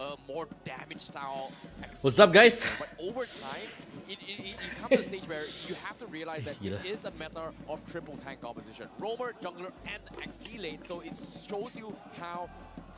a more damage style. What's up, guys? But over time, you come to a stage where you have to realize that it is a matter of triple tank composition. Roamer, jungler, and XP lane. So it shows you how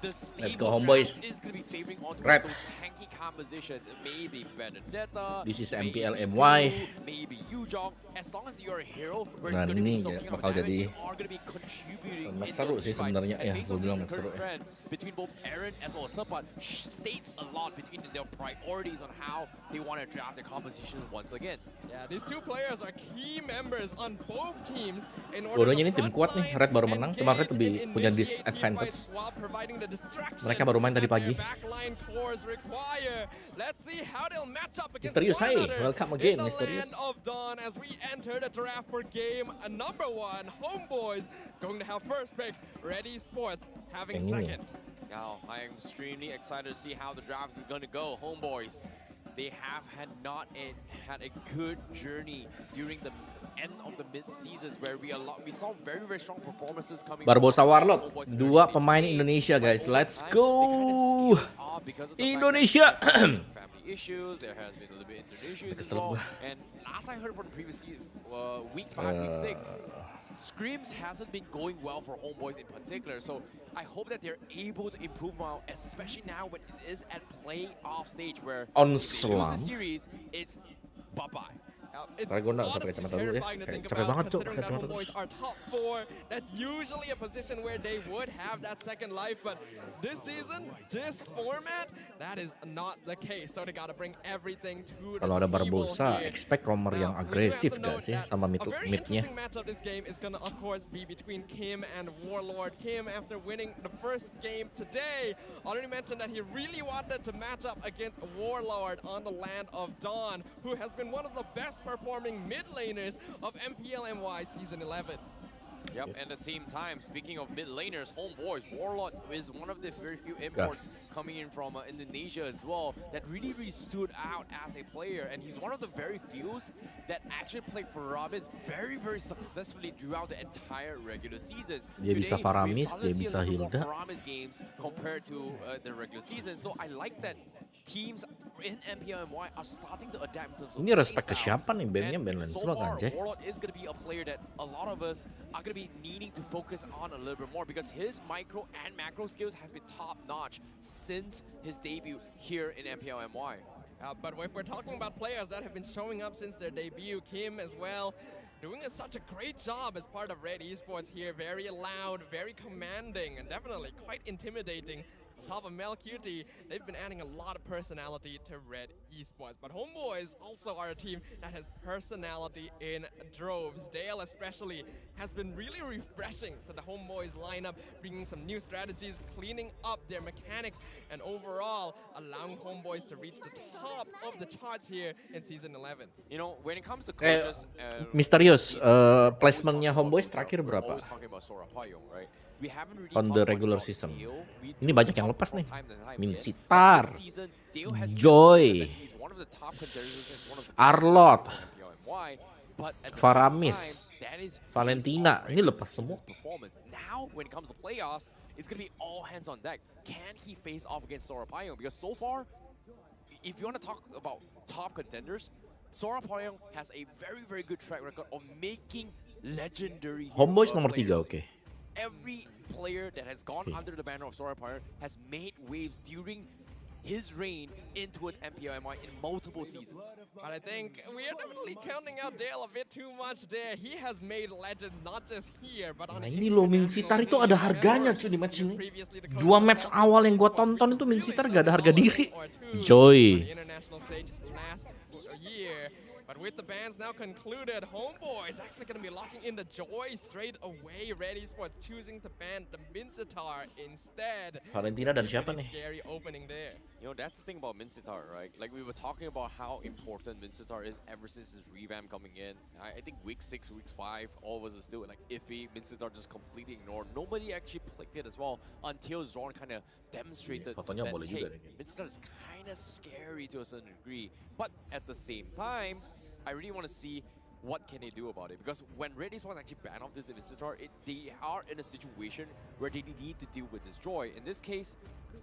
the stable draft is going to be favoring onto those tanky compositions. Maybe Vendetta, this is MPL MY. Maybe Yujong. As long as you're a hero, where it's going to be soaking up damage, you are going to be contributing in seru sih sebenarnya ya, based on this current trend between both Aaron as well as Sunpat states a lot between their priorities on how they want to draft their composition once again. Yeah, these two players are key members on both teams. Bodohnya ini tim kuat nih, Red baru menang, kemarin Red lebih punya disadvantage. Mereka baru main tadi pagi. Misterius, hai, welcome again, Misterius. As we enter the draft for game number 1, Homebois going to have first pick, Ready Esports having second. Now, I am extremely excited to see how the draft is going to go. Homebois, they have not had a good journey during the end of the mid-seasons where we saw very strong performances coming. Barbosa Warlock, 2 pemain Indonesia, guys. Let's go Indonesia. Family issues, there has been a little bit of internet issues as well. And last I heard from the previous week 5, week 6, scrims hasn't been going well for Homebois in particular. So I hope that they're able to improve now, especially now when it is at playoff stage where on if they lose the series, it's bye-bye. Dragona sampai kacamata dulu ya. Capek banget tuh kacamata terus. Are top 4. That's usually a position where they would have that second life, but this season, this format, that is not the case. So they gotta bring everything to the Kalau ada Barbosa, expect roamer yang agresif gak sih sama midnya? Interesting matchup this game is gonna of course be between Kim and Warlord. Kim, after winning the first game today, already mentioned that he really wanted to match up against Warlord on the land of Dawn, who has been one of the best performing mid laners of MPL MY Season 11. Yep, and at the same time, speaking of mid laners, Homebois, Warlord is one of the very few imports coming in from Indonesia as well that really stood out as a player, and he's one of the very few that actually played Faramis very successfully throughout the entire regular season. Dia bisa Faramis, dia bisa Hilda. Faramis games compared to the regular season, so I like that teams in MPL MY are starting to adapt in terms of ini respect ke siapa nih bandnya, band Lancelot anjay. Warlord is going to be a player that a lot of us are going to be needing to focus on a little bit more because his micro and macro skills has been top notch since his debut here in MPL MY. But if we're talking about players that have been showing up since their debut, Kim as well, doing such a great job as part of Red Esports here. Very loud, very commanding, and definitely quite intimidating. Top of Mel Cutie, they've been adding a lot of personality to Red Esports. But Homebois also are a team that has personality in droves. Dale especially has been really refreshing to the Homebois lineup, bringing some new strategies, cleaning up their mechanics, and overall allowing Homebois to reach the top of the charts here in Season 11. You know, when it comes to coaches, Misterius, placementnya Homebois terakhir berapa? On the regular season. Ini banyak yang lepas nih. Minsitar, Joy, Arlot, Faramis, Valentina. Ini lepas semua. Now, when it comes to playoffs, it's going to be all hands on deck. Can he face off against Sorapayong? Because so far, if you want to talk about top contenders, Sorapayong has a very good track record of making legendary. Homebois nomor 3, oke. Every player that has gone under the banner of Sorapayong has made waves during his reign into its MPL in multiple seasons. But I think we are definitely counting out Dale a bit too much there. He has made legends not just here, but on ini loh, Minsitar itu ada harganya cuy di match ini. 2 match awal yang gua tonton itu Minsitar gak ada harga diri. Joy. But with the bans now concluded, Homebois actually going to be locking in the Joy straight away. Red Esports choosing to ban the Minsitar instead. Valentina dan siapa nih? Scary opening there. You know, that's the thing about Minsitar, right? Like we were talking about how important Minsitar is ever since his revamp coming in. I think week 6, week 5, all of us are still like iffy. Minsitar just completely ignored. Nobody actually clicked it as well until Zorn kind of demonstrated that, hey, Minsitar is kind of scary to a certain degree. But at the same time, I really want to see what can they do about it? Because when Red Esports actually ban off this in Instar, they are in a situation where they need to deal with this Joy. In this case,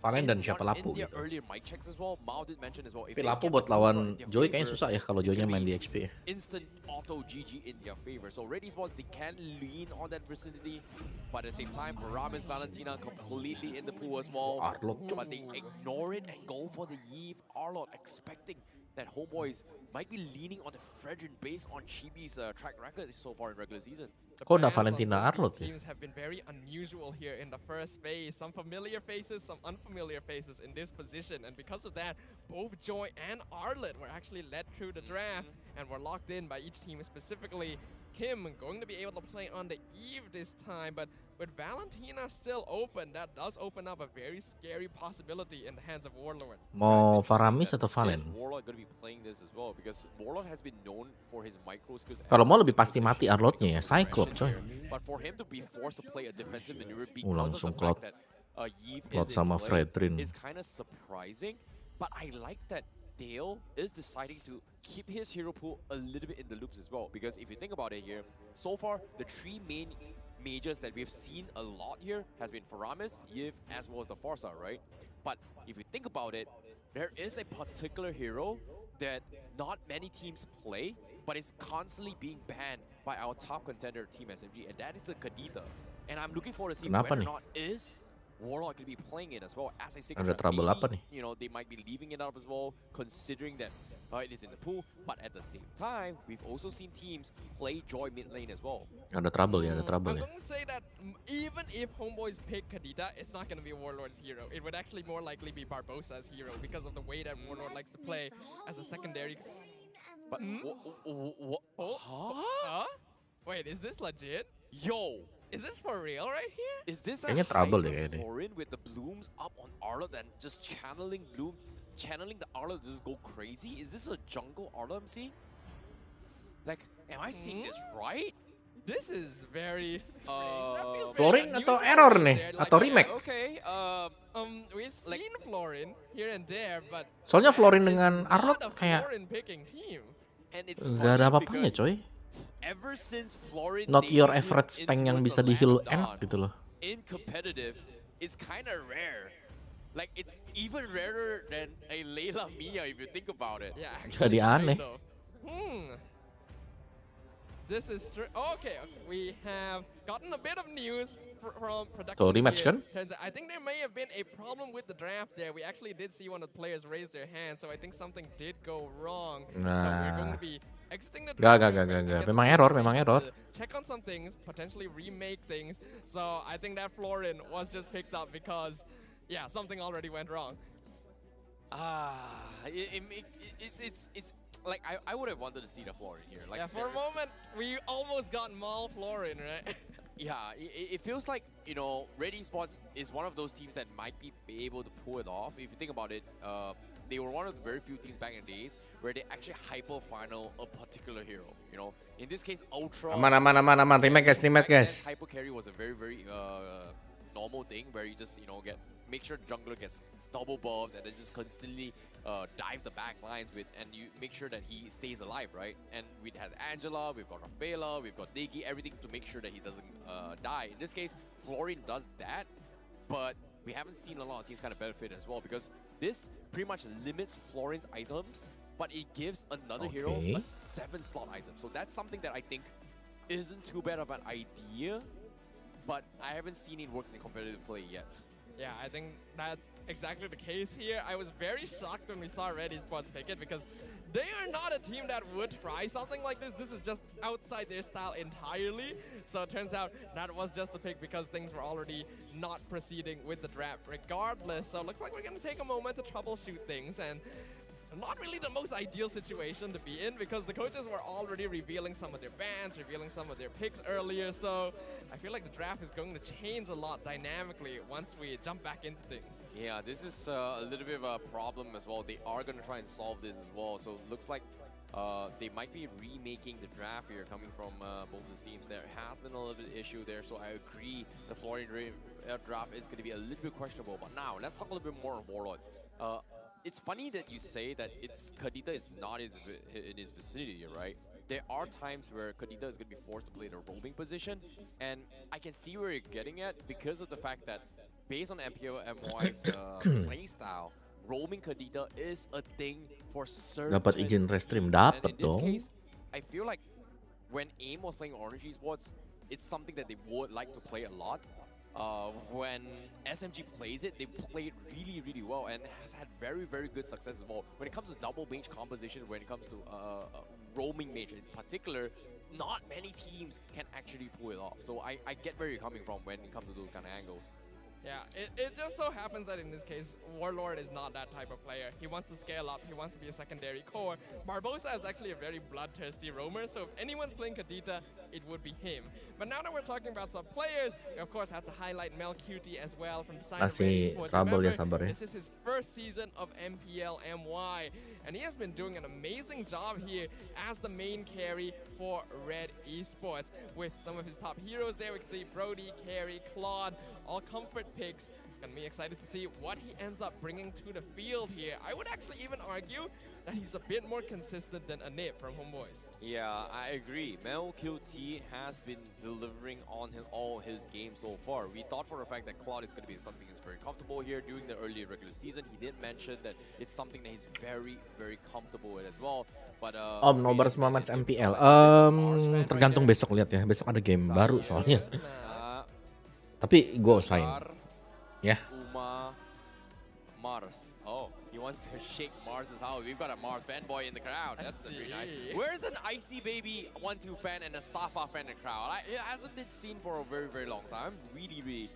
Valen dan siapa in Lapu their gitu. earlier mic checks as well, Mao did mention as well. If Tapi they Lapu get buat the blue front lawan in their Joy kayaknya favor, susah ya kalau it's Joy-nya gonna main di be XP ya. instant auto GG in their favor. So Red Esports, they can lean on that vicinity, but at the same time, Ramis Valentina completely in the pool as well. Arlot, But they ignore it and go for the Eve Arlot, expecting that Homeboys might be leaning on the Fredrin based on Chibi's track record so far in regular season. Kok udah Plans on Valentina both Arlot these ya? teams have been very unusual here in the first phase. Some familiar faces, some unfamiliar faces in this position, and because of that, both Joy and Arlet were actually led through the draft and were locked in by each team. Specifically, Kim going to be able to play on the Eve this time, but with Valentina still open, that does open up a very scary possibility in the hands of Warlord. Mau Guys, Faramis interesting atau that Valen? Is Warlord going to be playing this as well? Because Warlord has been known for his micro skills. Kalau mau lebih pasti mati Arlotnya ya, Cyclops coy. But for him to be forced to play a defensive maneuver Langsung because of Cloud the fact that Yves Cloud is in sama play Fredrin. is kind of surprising. But I like that Dale is deciding to keep his hero pool a little bit in the loops as well. Because if you think about it here, so far the three main majors that we've seen a lot here has been Faramis, Yves, as well as the Forza, right? But if you think about it, there is a particular hero that not many teams play, but it's constantly being banned by our top contender, Team SMG, and that is the Kadita. And I'm looking forward to see Kenapa whether nih? or not is Warlock going to be playing it as well as a secret Ada shot. trouble Maybe, apa nih? you know, they might be leaving it up as well, considering that it is in the pool. But at the same time, we've also seen teams play Joy mid lane as well. Ada trouble ya, ada trouble I'm ya. going to say that even if Homeboys pick Kadita, it's not going to be Warlord's hero. It would actually more likely be Barbosa's hero because of the way that Warlord likes to play as a secondary. But Huh? Wait, is this legit? Yo, Is this for real right here? is this a Kayaknya trouble deh Hyper kayaknya. Florin with the blooms up on Arlo and just channeling the Arlo to just go crazy? Is this a jungle Arlo I'm seeing? Like, am I seeing this right? This is very strange. That feels very Florin unusual atau error right nih? there. Atau Like, remake? Okay, we've like- seen Florin here and there, but Soalnya Florin that is dengan not Arlot a kayak Florin picking team. and it's nggak ada funny apa-apanya because coy. ever since Florin Not your debuted average tank into yang the bisa di Land heal of enak Dawn, gitu loh. in competitive, it's kind of rare. Like, it's even rarer than a Layla Mia if you think about it. Yeah, Jadi actually, aneh. kind of. This is okay. We have gotten a bit of news from production. Tuh, rematch here. kan? Turns out, I think there may have been a problem with the draft there. We actually did see one of the players raise their hand, so I think something did go wrong. So we're going to be exiting the draft. Gak. Memang error, memang error. Check on some things, potentially remake things. So I think that Florin was just picked up because, yeah, something already went wrong. It's like I would have wanted to see the Florin here. Like, Yeah, for a moment, we almost got Maul Florin, right? yeah, it feels like, you know, Red Esports is one of those teams that might be able to pull it off. If you think about it, they were one of the very few teams back in the days where they actually hyper final a particular hero. You know, in this case, Ultra. Aman. Remake guys, remake guys. Hyper carry was a very normal thing where you just, you know, make sure the jungler gets double buffs and then just constantly dives the back lines with, and you make sure that he stays alive, right? And we had Angela, we've got Rafaela, we've got Negi, everything to make sure that he doesn't die. In this case, Florin does that, but we haven't seen a lot of teams kind of benefit as well because this pretty much limits Florin's items, but it gives another hero a 7-slot item. So that's something that I think isn't too bad of an idea, but I haven't seen it work in competitive play yet. Yeah, I think that's exactly the case here. I was very shocked when we saw Red Esports pick it because they are not a team that would try something like this. This is just outside their style entirely. So it turns out that was just the pick because things were already not proceeding with the draft regardless. So it looks like we're going to take a moment to troubleshoot things, and not really the most ideal situation to be in because the coaches were already revealing some of their bans, revealing some of their picks earlier. So I feel like the draft is going to change a lot dynamically once we jump back into things. Yeah, this is a little bit of a problem as well. They are going to try and solve this as well. So it looks like they might be remaking the draft here coming from both the teams. There has been a little bit of issue there, so I agree the Florin draft is going to be a little bit questionable. But now, let's talk a little bit more on Warlord. It's funny that you say that Kadita is not in his vicinity, right? there are times where Kadita is going to be forced to play the roaming position, and I can see where you're getting at because of the fact that based on MPL MY's playstyle, roaming Kadita is a thing for certain Dapat izin restream, teams. And dapat in this dong. case, I feel like when AIM was playing Orange Esports, it's something that they would like to play a lot. When SMG plays it, they play it really, really well and has had very, very good success as well. When it comes to double mage composition, when it comes to roaming mage in particular, not many teams can actually pull it off. So I get where you're coming from when it comes to those kind of angles. Yeah, it just so happens that in this case, Warlord is not that type of player. He wants to scale up, he wants to be a secondary core. Barbosa is actually a very bloodthirsty roamer, so if anyone's playing Kadita, it would be him. But now that we're talking about some players, we of course have to highlight Mel Cutie as well from the side of Esports. trouble ya, sabar ya. This is his first season of MPL MY, and he has been doing an amazing job here as the main carry for Red Esports. With some of his top heroes there, we can see Brody, Carry, Claude, all comfort picks. Gonna be excited to see what he ends up bringing to the field here. I would actually even argue that he's a bit more consistent than Anip from Homebois. Yeah, I agree. Mel QT has been delivering on all his games so far. We thought for a fact that Claude is going to be something he's very comfortable here during the early regular season. He did mention that it's something that he's very, very comfortable with as well. But Om, nobar semua match MPL. Tergantung besok lihat ya. Besok ada game baru soalnya. Tapi gue usahain. Ya. Uma Mars. Oh, he wants to shake Mars's house. We've got a Mars fanboy in the crowd. That's pretty nice. Where's an Icy Baby 1-2 fan and a Starfire fan in the crowd? It hasn't been seen for a very, very long time. I'm really, really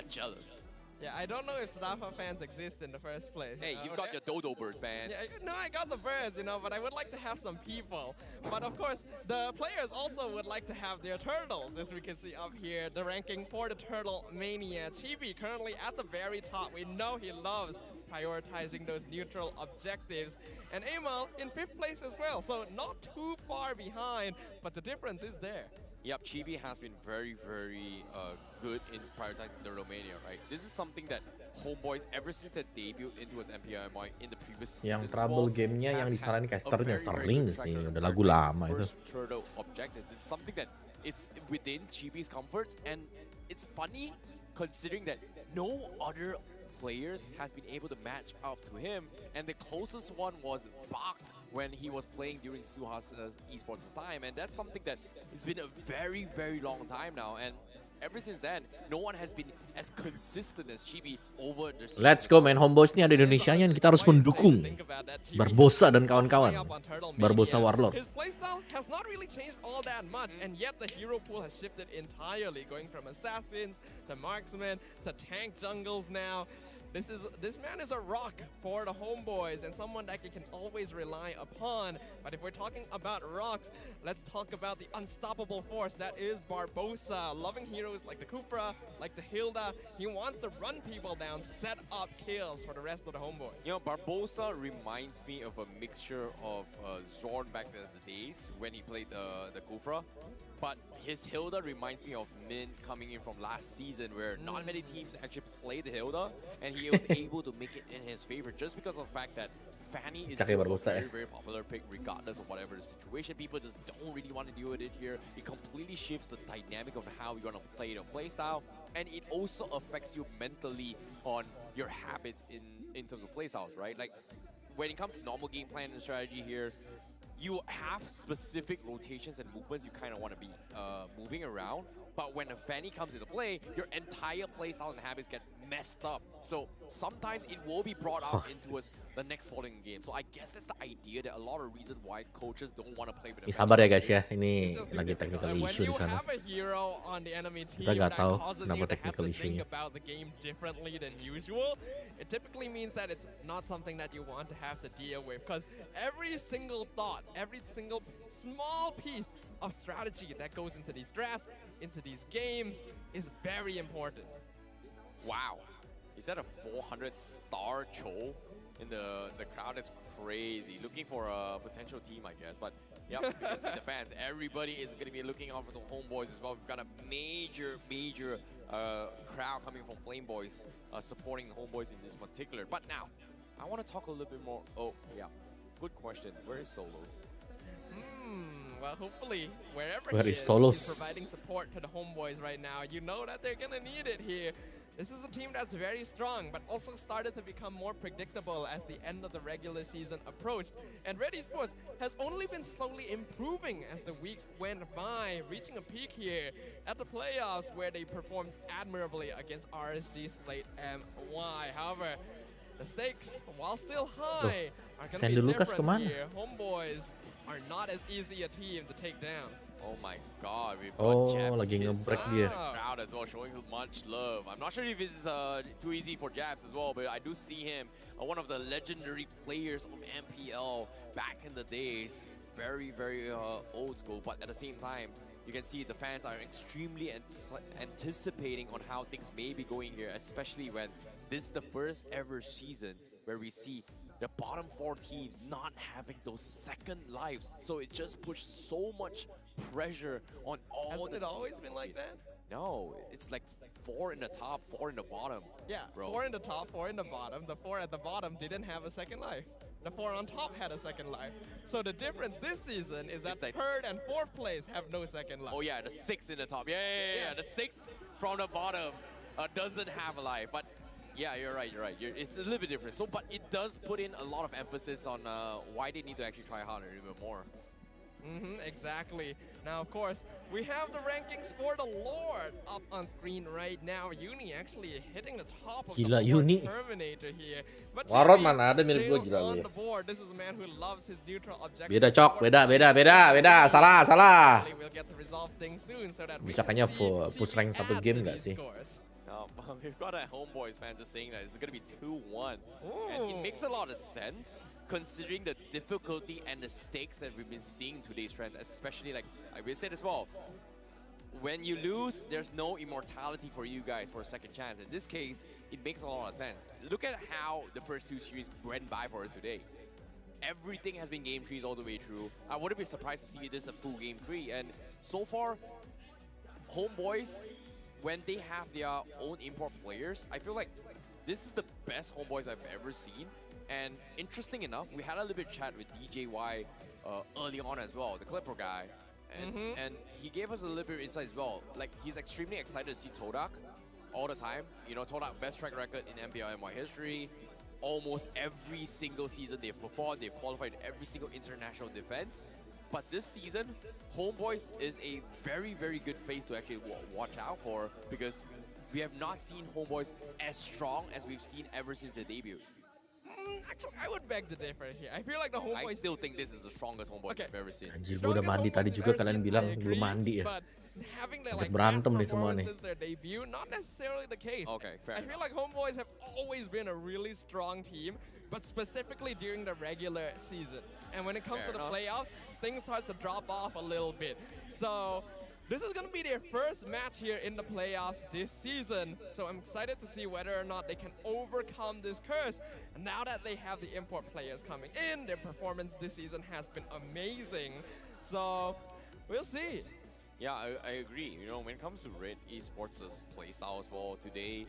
jealous. Yeah, I don't know if Starfire fans exist in the first place. Hey, you've got your Dodo Bird fan. Yeah, no, I got the birds, but I would like to have some people. But of course, the players also would like to have their turtles, as we can see up here. The ranking for the Turtle Mania. Chibi currently at the very top. We know he loves prioritizing those neutral objectives. And Amal in 5th place as well, so not too far behind, but the difference is there. Yep, Chibi has been very, very good in prioritizing the Romania, right? This is something that Homebois, ever since their debut into its MPL in the previous season, Yang trouble gamenya yang disaranin casternya sering sih, udah lagu lama itu. Turtle objectives. It's something that it's within Chibi's comforts, and it's funny considering that no other players has been able to match up to him, and the closest one was Bakt when he was playing during Suha's Esports time, and that's something that it's been a very, very long time now, and ever since then, no one has been as consistent as Chibi over the season. Let's go man, Homebois ini ada Indonesianya, kita harus mendukung Barbosa dan kawan-kawan. Barbosa Warlord. His playstyle has not really changed all that much, and yet the hero pool has shifted entirely, going from assassins to marksmen to tank jungles now. This man is a rock for the Homebois and someone that you can always rely upon. But if we're talking about rocks, let's talk about the unstoppable force that is Barbosa. Loving heroes like the Kufra, like the Hilda, he wants to run people down, set up kills for the rest of the Homebois. You know, Barbosa reminds me of a mixture of Zorn back in the days when he played the Kufra. But his Hilda reminds me of Min coming in from last season, where not many teams actually play the Hilda, and he was able to make it in his favor just because of the fact that Fanny is still a very, very popular pick regardless of whatever the situation. People just don't really want to deal with it here. It completely shifts the dynamic of how you're going to play the playstyle, and it also affects you mentally on your habits in terms of playstyles, right? Like, when it comes to normal game plan and strategy here, you have specific rotations and movements you kind of want to be moving around, but when a Fanny comes into play, your entire playstyle and habits get messed up. So sometimes it will be brought out into the next following game. So I guess that's the idea, that a lot of reason why coaches don't want to play with. Sabar ya guys ya, ini lagi technical issue di sana. Kita nggak tahu kenapa technical issue-nya. It typically means that it's not something that you want to have to deal with, because every single thought, every single small piece of strategy that goes into these drafts, into these games, is very important. Wow, is that a 400-star Cho in the crowd? Is crazy. Looking for a potential team, I guess. But yep, you can see the fans. Everybody is going to be looking out for the Homebois as well. We've got a major crowd coming from Flame Boys supporting the Homebois in this particular. But now, I want to talk a little bit more. Oh, yeah. Good question. Where is Solos? Well, hopefully, wherever Where he is is, Solos? he's providing support to the Homeboys right now. You know that they're gonna need it here. This is a team that's very strong, but also started to become more predictable as the end of the regular season approached. And Red Esports has only been slowly improving as the weeks went by, reaching a peak here at the playoffs where they performed admirably against RSG Slate MY. However, the stakes, while still high, are going to Sandy be Lucas different kemana? here. Homeboys are not as easy a team to take down. Oh my god, we've got Oh, Jabs lagi Kids nge-break in dia. the crowd as well, showing much love. I'm not sure if it's too easy for Jabs as well, but I do see him, one of the legendary players of MPL back in the days. Very, very old school, but at the same time, you can see the fans are extremely anticipating on how things may be going here, especially when this is the first ever season where we see the bottom 4 teams not having those second lives. So it just pushed so much pressure on all. Hasn't it always been like that? No, it's like 4 in the top, 4 in the bottom. Yeah, bro. 4 in the top, 4 in the bottom. The 4 at the bottom didn't have a second life. The 4 on top had a second life. So the difference this season is that like 3rd and 4th place have no second life. Oh yeah, the 6 in the top. Yeah. Yes. The 6 from the bottom doesn't have a life. But yeah, you're right. It's a little bit different. So, but it does put in a lot of emphasis on why they need to actually try harder even more. Exactly. Now, of course, we have the rankings for the Lord up on screen right now. Uni actually hitting the top of Gila, the Uni. Terminator here. But Warod Jimmy mana ada mirip gua, still gila lu on ya. the board. This is a man who loves his neutral objective. Beda cok, beda. Salah. We'll get to resolve things soon so that we Bisa can kayaknya see push GP rank satu add game to nggak these sih? scores. We've got a Homeboys fan just saying that it's going to be 2-1. And it makes a lot of sense considering the difficulty and the stakes that we've been seeing today's trends, especially like we said as well. When you lose, there's no immortality for you guys for a second chance. In this case, it makes a lot of sense. Look at how the first 2 series went by for us today. Everything has been game trees all the way through. I wouldn't be surprised to see this a full game tree. And so far, Homeboys, when they have their own import players, I feel like this is the best Homeboys I've ever seen. And interesting enough, we had a little bit of chat with DJY early on as well, the Clipper guy. And he gave us a little bit of insight as well. Like, he's extremely excited to see Todak all the time. You know, Todak, best track record in MPL MY history. Almost every single season they've performed, they've qualified every single international defense. But this season, Homeboys is a very, very good face to actually watch out for, because we have not seen Homeboys as strong as we've seen ever since their debut. Actually, I would beg to differ here. I feel like the I Homeboys... still think this is the strongest Homeboys I've ever seen. Anjir, gua udah mandi tadi juga, kalian bilang belum mandi ya. But having their, Ajak like, berantem best nih semua nih. performances their debut, not necessarily the case. Okay, fair I feel enough. like Homeboys have always been a really strong team, but specifically during the regular season. And when it comes Fair to the enough. playoffs, things start to drop off a little bit. So this is going to be their first match here in the playoffs this season. So I'm excited to see whether or not they can overcome this curse. And now that they have the import players coming in, their performance this season has been amazing. So we'll see. Yeah, I agree. You know, when it comes to Red Esports' playstyle as well, today,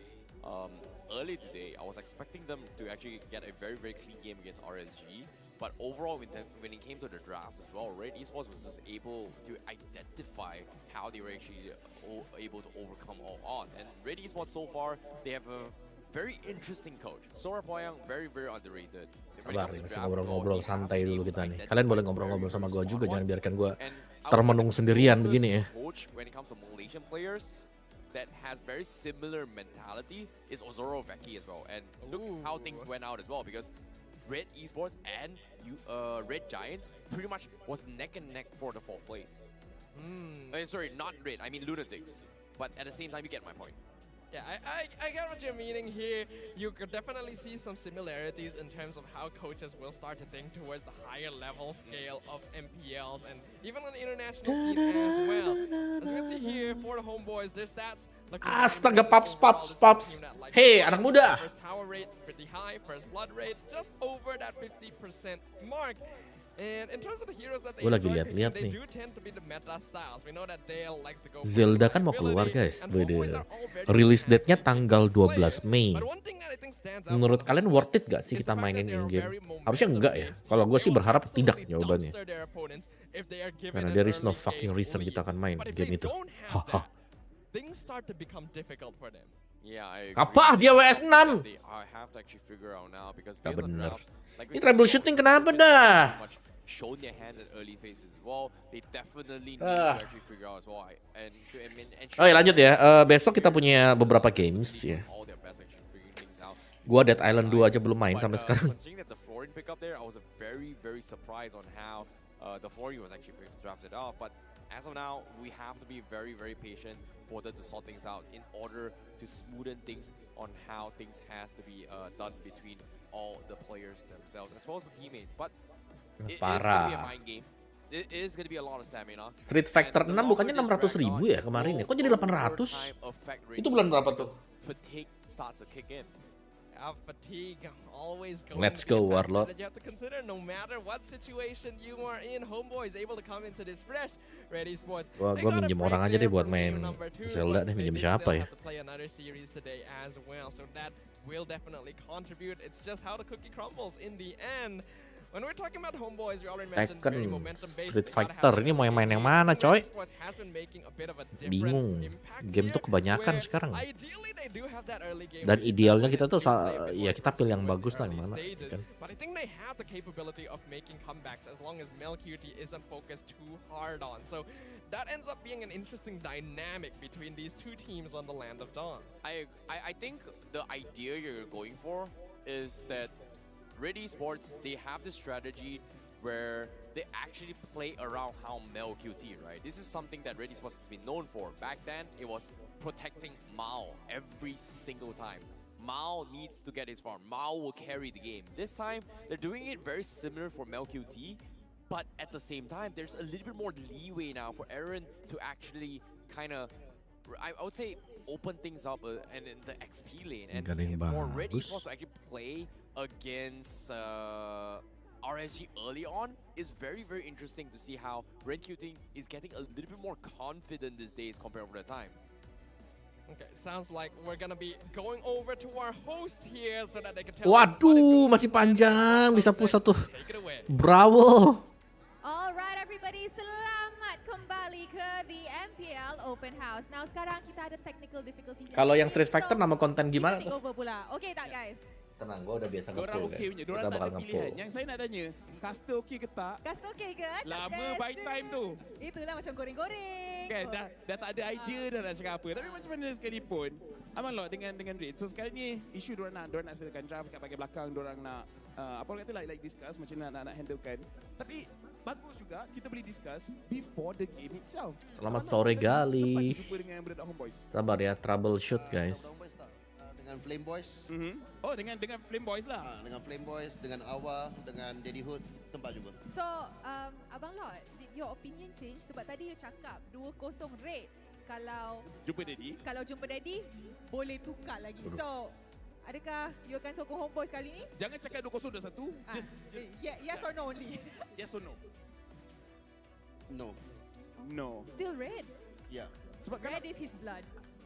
early today, I was expecting them to actually get a very, very clean game against RSG. But overall, when it came to the drafts as well, Red Esports was just able to identify how they were actually able to overcome all odds. And Red Esports so far, they have a very interesting coach. Sora Poyang, very, very underrated. When it Sabar comes nih, to masih drafts ngobrol-ngobrol as well, santai he has dulu been kita able nih. to Kalian boleh identify ngobrol-ngobrol very, sama very gua juga, smart jangan ones. biarkan gua And I would say termenung the sendirian closest begini ya. coach when it comes to Malaysian players that has very similar mentality is Ozoro Vecchi as well. And look how things went out as well, because Red Esports and Red Giants pretty much was neck and neck for the 4th place. Sorry, not Red, I mean Lunatics. But at the same time, you get my point. Yeah, I get what you're meaning here. You could definitely see some similarities in terms of how coaches will start to think towards the higher level scale of MPLs and even on the international scene as well. As you can see here, for the Homeboys, their stats look Astaga, Paps. Hey, Hey, anak muda. First tower rate pretty high, first blood rate just over that 50% mark. And in terms of the heroes that they Gua lagi enjoy lihat-lihat picking, they nih. do tend to be the meta styles. We know that Dale likes to go for Zelda kan mau keluar reliability, guys. and Homeboys Bede. are all very Release date-nya happy tanggal to play 12 it. Mei. But one thing that I think stands out Menurut from the kalian Homeboys worth it gak sih is kita the fact mainin that they are in-game? very Harusnya enggak ya. momentum-based Kalau gue team. sih They will berharap tidak absolutely jawabannya. dumpster their opponents if they are given Karena an there is no early fucking game reason lead. kita akan main But if game they itu. don't have that, things start to become difficult for them. Yeah, I agree. Apa? Dia WS 6? I have to actually figure out now because Gak based on bener. drafts, like Ini we said troubleshooting before, kenapa they've dah? pretty much shown their hand at early phase as well. They definitely need to actually figure out as well. And to ensure Oh ya lanjut ya. Besok kita punya beberapa games ya. all their best actually figuring things out. Gua Dead Island 2 aja belum main But, sampai sekarang. Considering that the Florian pick up there, I was very surprised on how the Florian was actually drafted out. But as of now, we have to be very patient for them to sort things out in order to smoothen things on how things has to be done between all the players themselves as well as the teammates. But it is going to be a mind game. It is going to be a lot of stamina. Street Fighter And 6 the bukannya longer this 600.000 drags ya on, kemarin ya? will Kok jadi 800? overtime affect Itu bulan berapa tuh? because fatigue starts to kick in. Fatigue always going Let's to be go, a factor Warlord. that you have to consider no matter what situation you are in. Homeboy is able to come into this fresh Ready Sports. Gua They got a minjem break orang aja there deh buat from game main number 2, Zelda but deh, minjem they siapa still ya? have to play another series today as well, so that will definitely contribute. It's just how the cookie crumbles in the end. When we're talking about Homeboys, we already mentioned very Tekken, momentum-based. Street They gotta Fighter, have ini that mau yang main early yang game. mana, I think coy? Ready Sports has been making a bit of a different Bingung. impact Game here, tuh kebanyakan where sekarang. ideally they do have that early game Dan lead. idealnya That's kita tuh why they play ya before kita pilih yang towards bagus the lah yang early mana, stages. kan? But I think they have the capability of making comebacks as long as MelQT isn't focused too hard on. So that ends up being an interesting dynamic between these two teams on the Land of Dawn. I think the idea you're going for is that Ready Esports, they have this strategy where they actually play around how Mel QT, right? This is something that Ready Esports has been known for. Back then, it was protecting Mao every single time. Mao needs to get his farm. Mao will carry the game. This time, they're doing it very similar for Mel QT, but at the same time, there's a little bit more leeway now for Aaron to actually kind of, I would say, open things up and in the XP lane. And Gak ada yang for Ready bagus. Esports to actually play against RSG early on is very interesting to see how RenQT is getting a little bit more confident these days compared with the time. Okay, sounds like we're gonna be going over to our host here so that they can tell us what is Waduh, going masih on. panjang, bisa Next, push satu. take it away. Bravo. Alright everybody, selamat kembali ke the MPL Open House. Now sekarang kita ada technical difficulties. Kalau yang Street Fighter nama konten gimana Kita take tuh? over pula. Okay tak guys? Tenang, gua udah biasa Diorang nge-pull okey guys. punya, Kita diorang tak bakal ada nge-pull. pilihan. Yang saya nak tanya, caster okey ke tak? Caster okay ke? Tak Lama caster. by time tu. Itulah macam goreng-goreng. Kan dah tak ada idea dah nak cakap apa. Tapi macam mana sekalipun, Abang Lord dengan Raid. So sekarang ni isu diorang nak settlekan draft kat bahagian belakang, diorang nak apa orang kata like discuss macam mana nak handlekan. Tapi bagus juga kita boleh discuss before the game itself. Selamat Abang sore, Lord Gali. sempat jumpa dengan budak Homeboys. Sabar ya, troubleshoot guys. Dengan Flame Boys, Oh dengan Flame Boys lah. dengan Flame Boys, dengan Awa, dengan Daddy Hood sempat jumpa. So, Abang Lord, did your opinion change? Sebab tadi you cakap 2-0 Red. Jumpa Daddy. Kalau jumpa Daddy, boleh tukar lagi. So, adakah you akan sokong Homeboys kali ni? Jangan cakap 2-0 dah satu. Just Yes or no only? yes or no. No. No. Still Red. Ya. Sebab kalau Red is his blood.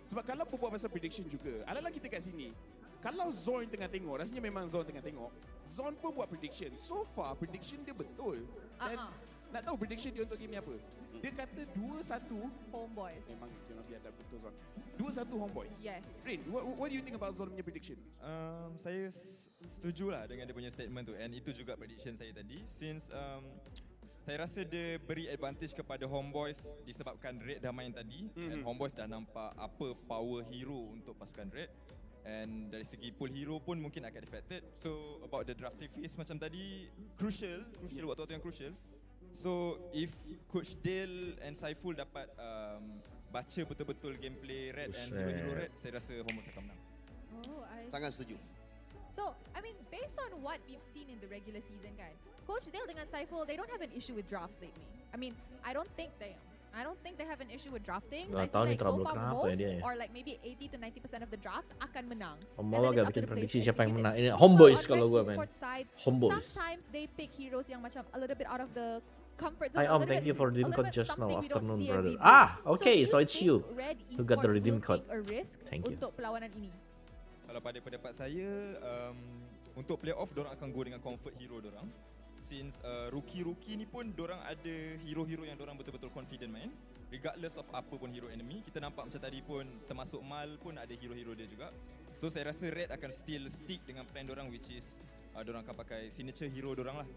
Sebab kalau berbual pasal prediction juga, ala-ala kita kat sini, kalau Zon tengah tengok, rasanya memang Zon tengah tengok, Zon pun buat prediction. So far, prediction dia betul. Dan nak tahu prediction dia untuk game ni apa? Dia kata 2-1, Homeboys. memang biar tak betul Zon. 2-1 Homeboys. Yes. Rin, what do you think about Zon punya prediction? Saya setuju lah dengan dia punya statement tu, and itu juga prediction saya tadi. Since saya rasa dia beri advantage kepada Homeboys disebabkan Red dah main tadi, and Homeboys dah nampak apa power hero untuk pasukan Red, and dari segi pool hero pun mungkin akan affected. So about the drafting phase macam tadi, crucial waktu-waktu yang crucial. So if Coach Dale and Saiful dapat baca betul-betul gameplay Red and hero Red, saya rasa Homeboys akan menang. Oh, Sangat setuju. So, I mean, based on what we've seen in the regular season kan, Coach Dale dengan Saiful, they don't have an issue with drafts lately. I mean, I don't think they I don't think they have an issue with drafting. Nggak I tahu feel nih like so trouble far kenapa ya most dia ya. or like maybe 80 to 90% of the drafts akan menang. Homebois And then agak it's up bikin to the prediksi players to siapa yang execute menang. it. Ini But Homebois on kalau Red gue main. Esports side, Homebois. sometimes they pick heroes yang macam a little bit out of the comfort zone. Hi a Om, little thank bit- you for a redeem little code bit just now, something we don't afternoon see brother. every day. Okay, do so you it's you think Red who got the Esports redeem will code. take a risk Thank you. untuk perlawanan ini? Kalau pada pendapat saya, untuk playoff dorang akan go dengan comfort hero dorang. Since rookie-rookie ni pun dorang ada hero-hero yang dorang betul-betul confident main. Regardless of apa pun hero enemy. Kita nampak macam tadi pun termasuk Mal pun ada hero-hero dia juga. So saya rasa Red akan still stick dengan plan dorang, which is dorang akan pakai signature hero dorang lah.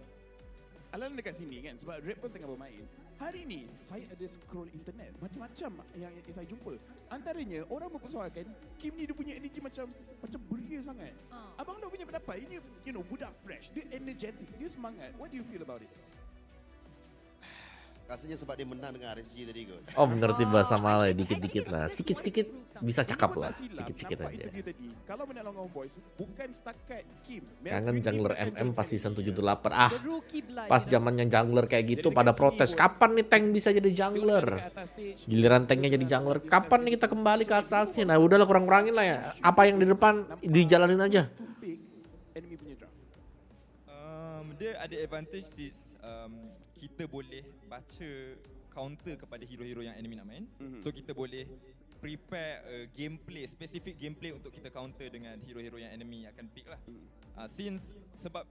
Alan dekat sini kan, sebab Red pun tengah bermain. Hari ni saya ada scroll internet macam-macam yang saya jumpa. Antaranya orang mempersoalkan Kim ni dia punya energy macam beria sangat. Abang dah punya pendapat, ini budak fresh, dia energetic, dia semangat. What do you feel about it? Rasanya sebab dia menang dengan RSG tadi kot. Om ngerti bahasa Oh, Malay I think dikit-dikit this lah. will Sikit-sikit improve bisa something. cakap Ini pun lah. tak silap, Sikit-sikit nampak aja. interview tadi, kalau menang lawan Homebois, bukan setakat Kim. Kangen Melvin jungler akan MM join pas family. season 78. Ah, The rookie blood, pas you know? zamannya jungler kayak gitu Jadi pada dekat protes. sini pun, Kapan nih tank bisa jadi jungler? Dekat atas stage, Giliran tanknya jadi jungler. Kapan nih kita kembali ke assassin? Nah udahlah kurang-kurangin lah ya. Apa yang di depan dijalanin aja. to pick enemy punya draft. Dia ada advantage since kita boleh baca counter kepada hero-hero yang enemy nak main. So kita boleh prepare gameplay, specific gameplay untuk kita counter dengan hero-hero yang enemy akan pick lah. Since sebab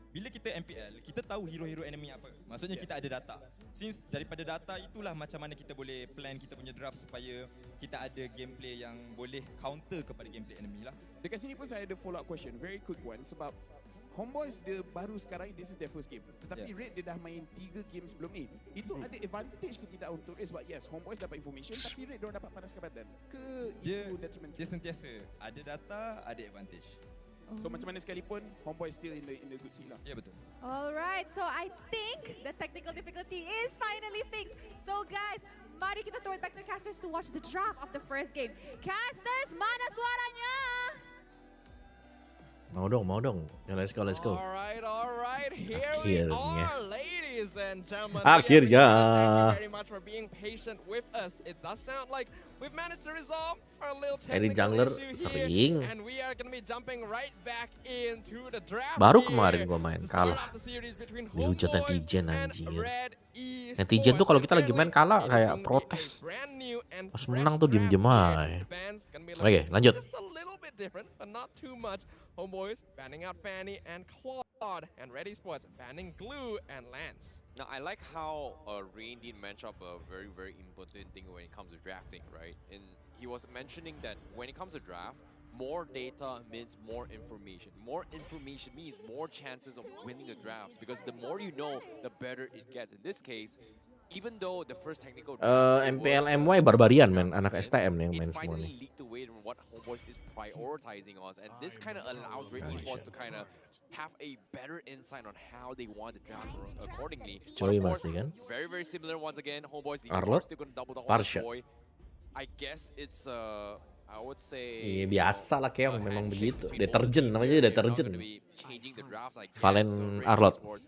bila kita MPL, kita tahu hero-hero enemy apa. Maksudnya kita ada data. Since daripada data itulah macam mana kita boleh plan kita punya draft supaya kita ada gameplay yang boleh counter kepada gameplay enemy lah. Dekat sini pun saya ada follow up question, very quick one, sebab Homebois dia baru sekarang, this is their first game. Tetapi Red dia dah main 3 game sebelum ni. Itu ada advantage ke tidak untuk Red? Sebab yes, Homebois dapat information tapi Red diorang dapat panaskan badan. Ke itu detrimental? Dia sentiasa ada data, ada advantage. So macam mana sekalipun, Homebois still in the good seat lah. Ya betul. Alright, so I think the technical difficulty is finally fixed. So guys, mari kita throw it back to the casters to watch the draft of the first game. Casters, mana suaranya? Mau dong. Ya, let's go. Alright, here Akhirnya. we are, ladies and gentlemen. Akhirnya. Thank you very much for being patient with us. It does sound like we've managed to resolve our little Edit technical jungler issue sering. here, and we are going to be jumping right back into the draft. Baru here kemarin gua main, to start kalah. off the series between Dihujat Homebois netizen, and anjir. Red Esports. Netizen tuh kalau kita lagi main kalah It is kayak gonna be a protes. brand new and Pas fresh menang tuh draft diem-diem here. aja. The ban's gonna be Oke, looking lanjut. just a little bit different, but not too much. Homebois banning out Fanny and Claude, and Red Esports banning Glue and Lance. Now, I like how Rain did mention up a very, very important thing when it comes to drafting, right? And he was mentioning that when it comes to draft, more data means more information. More information means more chances of winning the drafts, because the more you know, the better it gets. In this case, even though the first technical MPL MY Barbarian men, anak STM nih yang main it semua finally nih. leaked away from what Homebois is prioritizing us, and this kind of allows Red Esports to kind of have a better insight on how they want the draft accordingly. But Coy of course, masih kan? very, very similar once again. Homebois, the Arlot, still going to double down on Parsha. Boy. I guess it's I would say Iya biasa lah Keong, memang handshake begitu. between Deterjen both teams namanya here. They're not deterjen. gonna be changing the drafts, I guess. Valen So Red Arlot. Esports,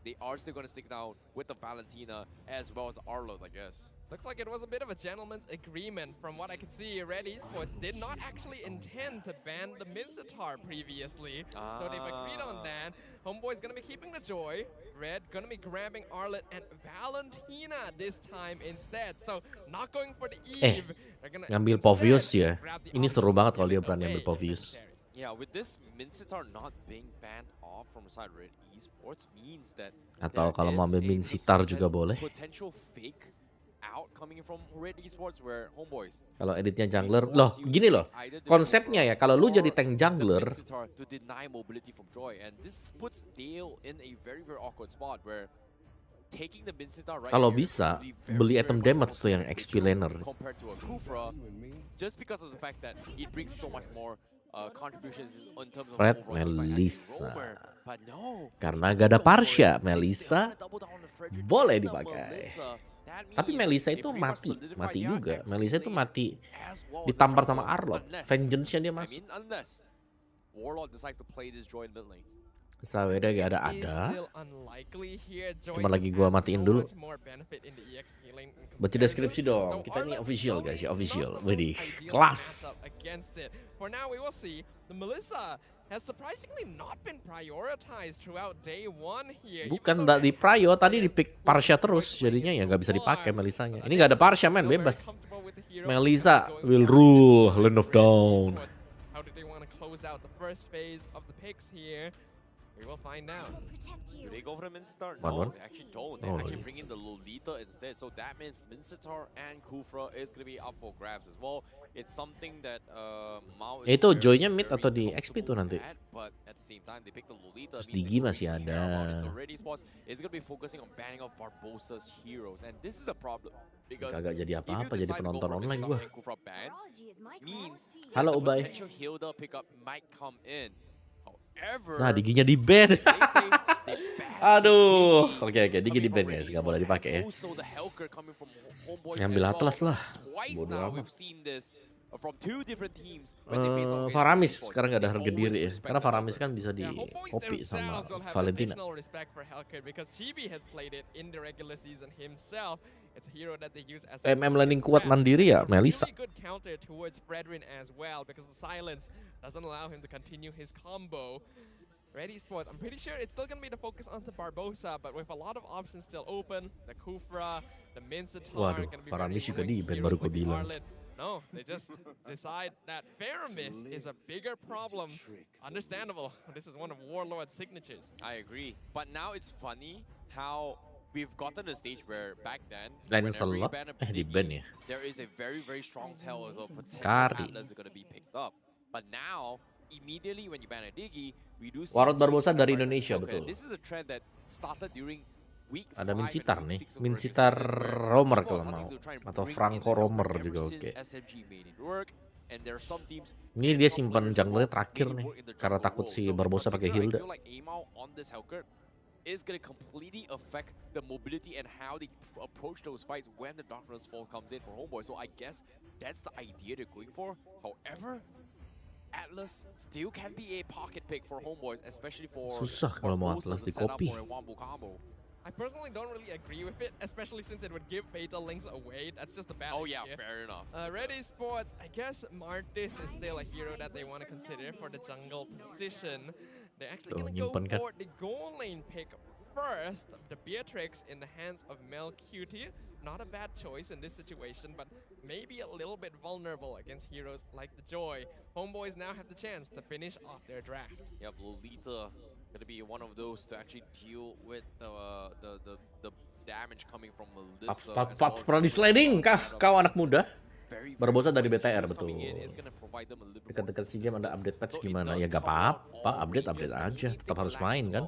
they are still going to stick down with the Valentina as well as Arlot, I guess. Looks like it was a bit of a gentleman's agreement. From what I could see, Red Esports did not actually intend to ban the Mid-Sitar previously. So they've agreed on that. Homeboy's gonna be keeping the Joy. Red gonna be grabbing Arlet and Valentina this time instead. So not going for the Eve. They're gonna Ngambil instead Povius ya. grab the Ini Arlet seru banget kalau and dia give it berani ambil away to Povius. Secretary. Yeah, with this Minsitar not being banned off from side Red Esports means that Atau there kalau mau is ambil a Minsitar juga boleh. potential fake out coming from Red Esports where Homebois. Kalau editnya jungler, loh gini loh. Konsepnya ya, kalau lu jadi tank jungler, to deny mobility from Joy, and this puts Dale in a very, very awkward spot where taking the Minsitar right kalau here bisa would be very, beli very item much damage more tuh yang beneficial XP laner. compared to a Kufra, just because of the fact that it brings so much more contributions in terms of Fred overall team fight as a Melissa. roamer. But no, Karena gak ada Parsha, they Melissa still wanna double down on the Frederick boleh and the dipakai. Melissa. That Tapi means Melissa they itu pretty much mati solidify juga. their Melissa itu lane mati as well as ditampar the sama jungle, Arlot. unless- Vengeance-nya dia I masuk. mean, unless Warlord decides to play this Joy in mid lane. Saweda gak ada. Still unlikely here. Joy Cuma just lagi gua adds matiin so dulu. much more benefit in the EXP lane in Baca comparison. deskripsi dong. Though Kita ini Arlen official Zoe guys ya, is official. not the Widih, most ideal kelas. matchup against it. For now we will see the Melissa has surprisingly not been prioritized throughout day one here. Bukan di Prayo, tadi di pick Parsha terus, jadinya ya nggak bisa dipakai Melisanya. Ini nggak ada Parsha men, bebas. Melissa will rule Land of Dawn. How do they want to close out the first phase of the picks here? We will find out. Do they go for the Mincetar? One. No, they actually don't. They Oh, actually yeah. bring in the Lolita instead. So that means Mincetar and Kufra is going to be up for grabs as well. It's something that Mao is Itu very, Joy-nya mid very atau di XP tuh comfortable nanti? at, but at the same time they pick the Lolita. Terus means Digi they masih don't really care about it. ada. So Red Esports is going to be focusing on banning off Barbosa's heroes, and this is a problem because Kagak jadi if you apa-apa, jadi decide to go penonton for online Mincetar gua. and Kufra ban, means Halo the Ubay. potential Hilda pickup might come in. However, Nah, Diginya di ban. they say they ban Aduh. Digi Oke, Digi di coming ban from guys, Red nggak boleh Esports, dipakai ya. and also the Helker coming from Homebois Ngambil as Atlas well. lah. Twice Bodo now amat. we've seen this from two different teams when they face off against Faramis Red Esports. sekarang nggak ada They harga always diri ya. respect Karena the Faramis Helker. kan bisa di Yeah, Homebois copy sama themselves will have Valentina. additional respect for Hellcat because Chibi has played it in the regular season himself. It's a hero that they use as a laning kuat mandiri ya, It's a Melissa. really good counter towards Fredrin as well because the silence doesn't allow him to continue his combo. Red Esports, I'm pretty sure it's still going to be the focus on the Barbosa, but with a lot of options still open, the Kufra, the Mincetar, Waduh, going to be Faramis very juga quick di ban, heroes baru gua like bilang. Arlen. No, they just decide that Faramis is a bigger problem. Understandable. This is one of Warlord's signatures. I agree, but now it's funny how we've gotten to a stage where back then, Lain whenever you selot, ban a di Digi, ban ya. there is a very strong tell as well. Potential Kari. Atlas are going to be picked up, but now immediately when you ban a Digi, we do see Warot teams Barbosa that dari are Indonesia, okay, betul. This is a trend that started during week Ada 5 Mincetar and nih, week 6 of the Mincetar regular season, Romer where kalau people are mau, starting to try and atau bring in Franco the Helker Romer ever juga since oke. SMG made it work, and there are some teams Ini and dia some simpan players junglernya who terakhir made it nih, work in the karena jungle takut role. si So in Barbosa pakai particular, I Hilda. feel like Amao on this Helker is going to completely affect the mobility and how they approach those fights when the Darkness Fall comes in for Homeboy. So I guess that's the idea they're going for. However, Atlas still can be a pocket pick for Homeboys, especially for Susah kalau mau Barbosa Atlas to set up di-copy. for a wombo combo. I personally don't really agree with it, especially since it would give Fatal Links away. That's just a bad Oh yeah, idea. fair enough. Red Esports, I guess Martis is still a hero that they want to consider for the jungle position. They're actually Tuh, going to go nyimpen kan. for the goal lane pick first. The Beatrix in the hands of Mel Cutie. Not a bad choice in this situation, but maybe a little bit vulnerable against heroes like the Joy. Homeboys now have the chance to finish off their draft. Yep, Lolita gonna be one of those to actually deal with the damage coming from Melissa. Paps pernah di sliding kah kau anak muda? Barbosa dari BTR, betul. Dekat-dekat SEA Games ada update patch gimana? Ya gak apa-apa, update aja. Tetap harus main kan?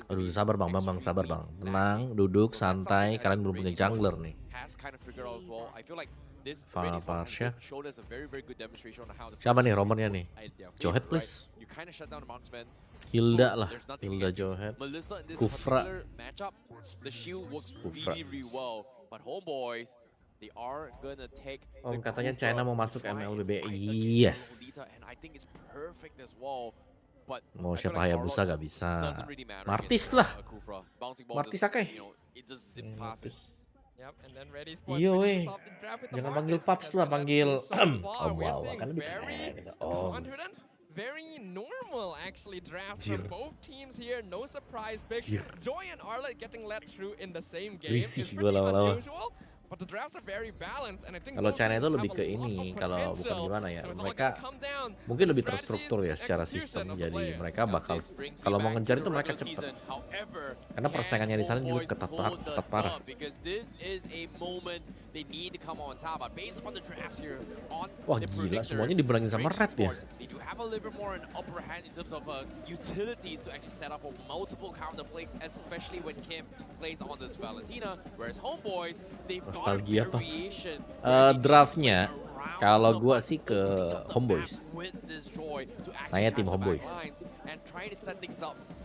Aduh, sabar bang, sabar bang. Tenang, duduk, santai. Kalian belum punya jungler nih. Parsha. Siapa nih romernya nih? Johet please. Hilda lah, Hilda Johet. Kufra. Kufra. Om katanya China mau masuk MLBB. Yes. Mau siapa Hayabusa gak bisa. Martis lah. Martis Akai. Martis. Iyo weh. Jangan panggil Paps lah, panggil Om wow, kan lebih keren. Om. Very normal actually drafts from both teams here. No surprise pick. Joy and Arlet getting let through in the same game is Risih pretty gua lama-lama. unusual. But the drafts are very balanced and I think Kalau both China itu teams lebih have ke a lot ini, of kalau bukan potential. gimana ya, So it's all mereka gonna come down mungkin to lebih strategies terstruktur ya secara execution sistem. of the Jadi players. mereka bakal, kalau mau ngejar itu mereka cepet. Karena persaingannya di sana juga ketat parah. Wah gila, semuanya diberangin sama Red ya. Nostalgia Paps. Draftnya, kalau gua sih ke Homebois. Saya tim Homebois.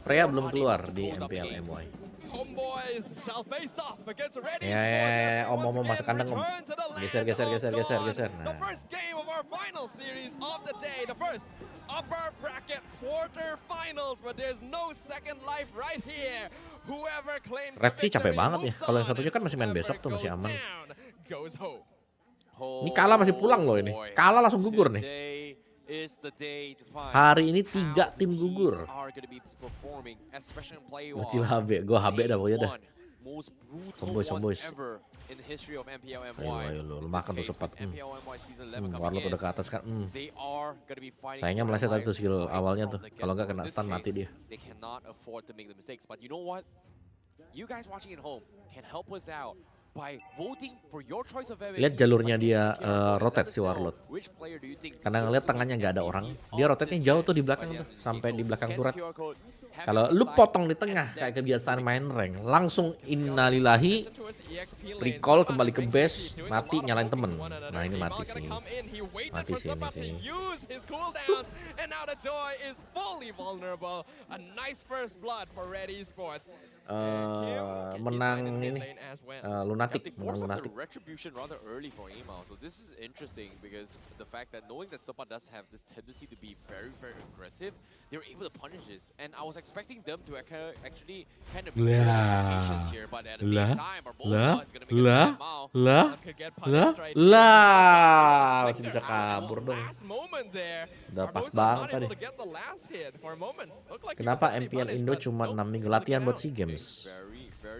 Freya belum keluar di MPL MY. Homebois shall face off against Ready Ya, Esports. Om masuk kandang Om. Return to the land Geser. of Nah. The first game of our final series of the day. The first upper bracket quarterfinals, but there's no second life right here. Whoever claims Red sih capek victory banget ya. moves Kalau yang on, satunya kan masih main whoever besok tuh, masih goes aman. down goes home. Ini kalah masih pulang loh ini. Kalah langsung gugur nih. Hari ini 3 tim gugur. Kecil HB, gue HB dah pokoknya dah. Homebois. Ayo lu makan tuh cepat. Warlock udah ke atas kan. Sayangnya meleset tadi tuh skill awalnya tuh. Kalau nggak kena stun mati dia. Lihat jalurnya dia rotate si Warlord. Karena ngeliat tengahnya nggak ada orang, dia rotate-nya jauh tuh di belakang tuh, sampai di belakang turret. Kalau lu potong di tengah kayak kebiasaan main rank, langsung innalillahi, recall kembali ke base, mati nyalain temen. Nah ini mati sih. Mati sih ini sih. Menang ini lunatic, menang lunatic. Retribution rather early for Amal, so this is interesting because the fact that knowing that Sopa does have this tendency to be very aggressive, they were able to punish this, and I was expecting them to actually kind of be limitations here, but at the same time, Barbosa is gonna make it Amal. Lah, masih bisa kabur dong. Udah pas banget tadi. Kenapa MPL Indo cuma 6 minggu latihan buat SEA Games?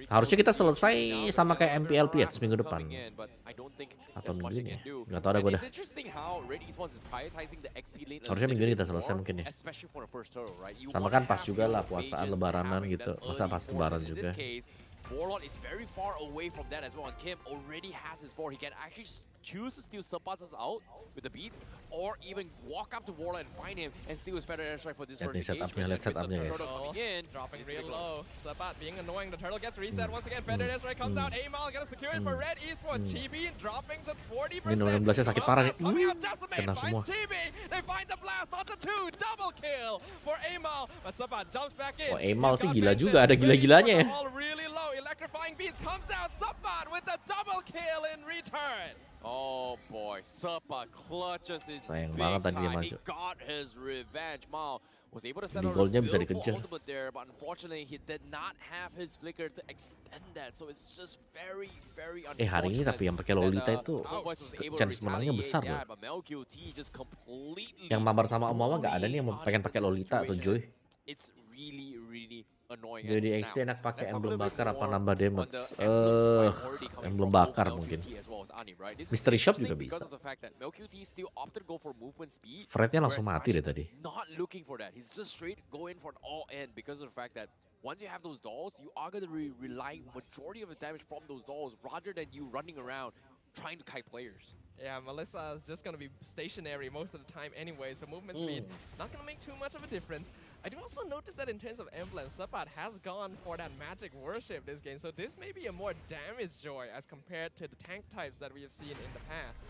Harusnya kita selesai sama kayak MPL PH minggu depan. Atau minggu ini ya? Gak tau dah gue dah. Harusnya minggu ini kita selesai mungkin ya. Sama kan pas juga lah puasaan lebaranan gitu. Masa pas lebaran juga. Warlord is very far away from that as well, and Kim already has his 4. He can actually choose to steal Subpasses out with the beats, or even walk up to Warlord and find him and steal his feather airstrike for this first engagement. Lihat setupnya guys. Dropping real low. Subpat being annoying. The turtle gets reset once again. Feather airstrike comes out. Amal gonna secure it for Red Esports. Chibi dropping to 40%. Ini 16-nya sakit parah nih. Kena semua. They find the blast onto 2. Double kill for Amal. But Subpat jumps back in. Oh Amal sih gila juga, ada gila-gilanya ya. Really low. Electrifying beats comes out. Subpat with the double kill in return. Oh boy, Supa clutches his sayang big banget tadi dia time. maju. He got his revenge. Mal was able to set Di out golnya a bisa build dikejar. for ultimate there, but unfortunately he did not have his flicker to extend that. So it's just very unfortunate. Hari ini tapi yang pakai Lolita itu chance menangnya besar loh. Yang mabar sama Omawa nggak ada nih yang pengen pakai Lolita atau Joy. It's really annoying. Jadi XP enak pakai emblem bakar apa nambah damage? Emblem bakar mungkin. Mystery Shop juga bisa. Frednya langsung mati deh tadi. Not looking for that. He's just straight going for an all in because of the fact that once you have those dolls, you are going to be relying majority of the damage from those dolls rather than you running around trying to kite players. Yeah, Melissa is just going to be stationary most of the time anyway, so movement speed not going to make too much of a difference. I do also notice that in terms of emblem, Subpat has gone for that magic worship this game, so this may be a more damage Joy as compared to the tank types that we have seen in the past.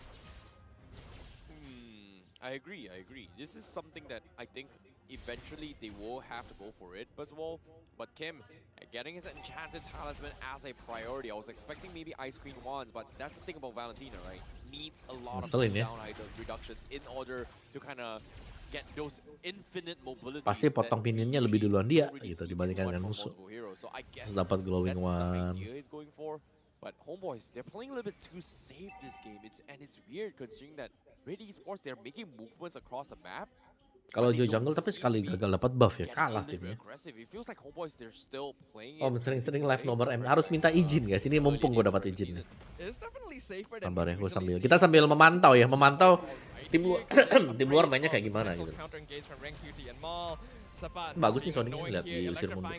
I agree. This is something that I think eventually they will have to go for it. First of all, but Kim getting his Enchanted Talisman as a priority. I was expecting maybe Ice Queen wands, but that's the thing about Valentina, right? Needs a lot of down reductions in order to kind of get those infinite mobility. Pasti potong pinionnya lebih duluan dia gitu dibandingkan dengan musuh. Dapat glowing one. But Homebois, they're playing a little bit too safe this game. It's weird considering that Red Esports, they're making movements across the map. Kalau Joy jungle tapi sekali gagal dapat buff ya kalah timnya. Om sering-sering live nomor M harus minta izin guys. Ini mumpung gue dapat izin nih. Sabar ya, gue kita sambil memantau ya, tim luar mainnya kayak gimana gitu. Bagus nih Sonic lihat di usir mundur.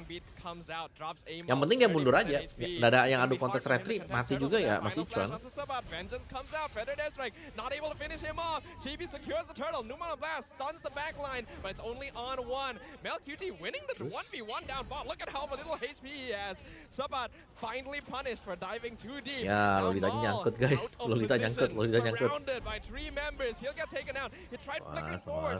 Yang penting dia mundur aja. Nggak ada yang adu kontes retri, mati juga ya masih cuan. Ya Lolitanya nyangkut guys, Lolita nyangkut. Wah,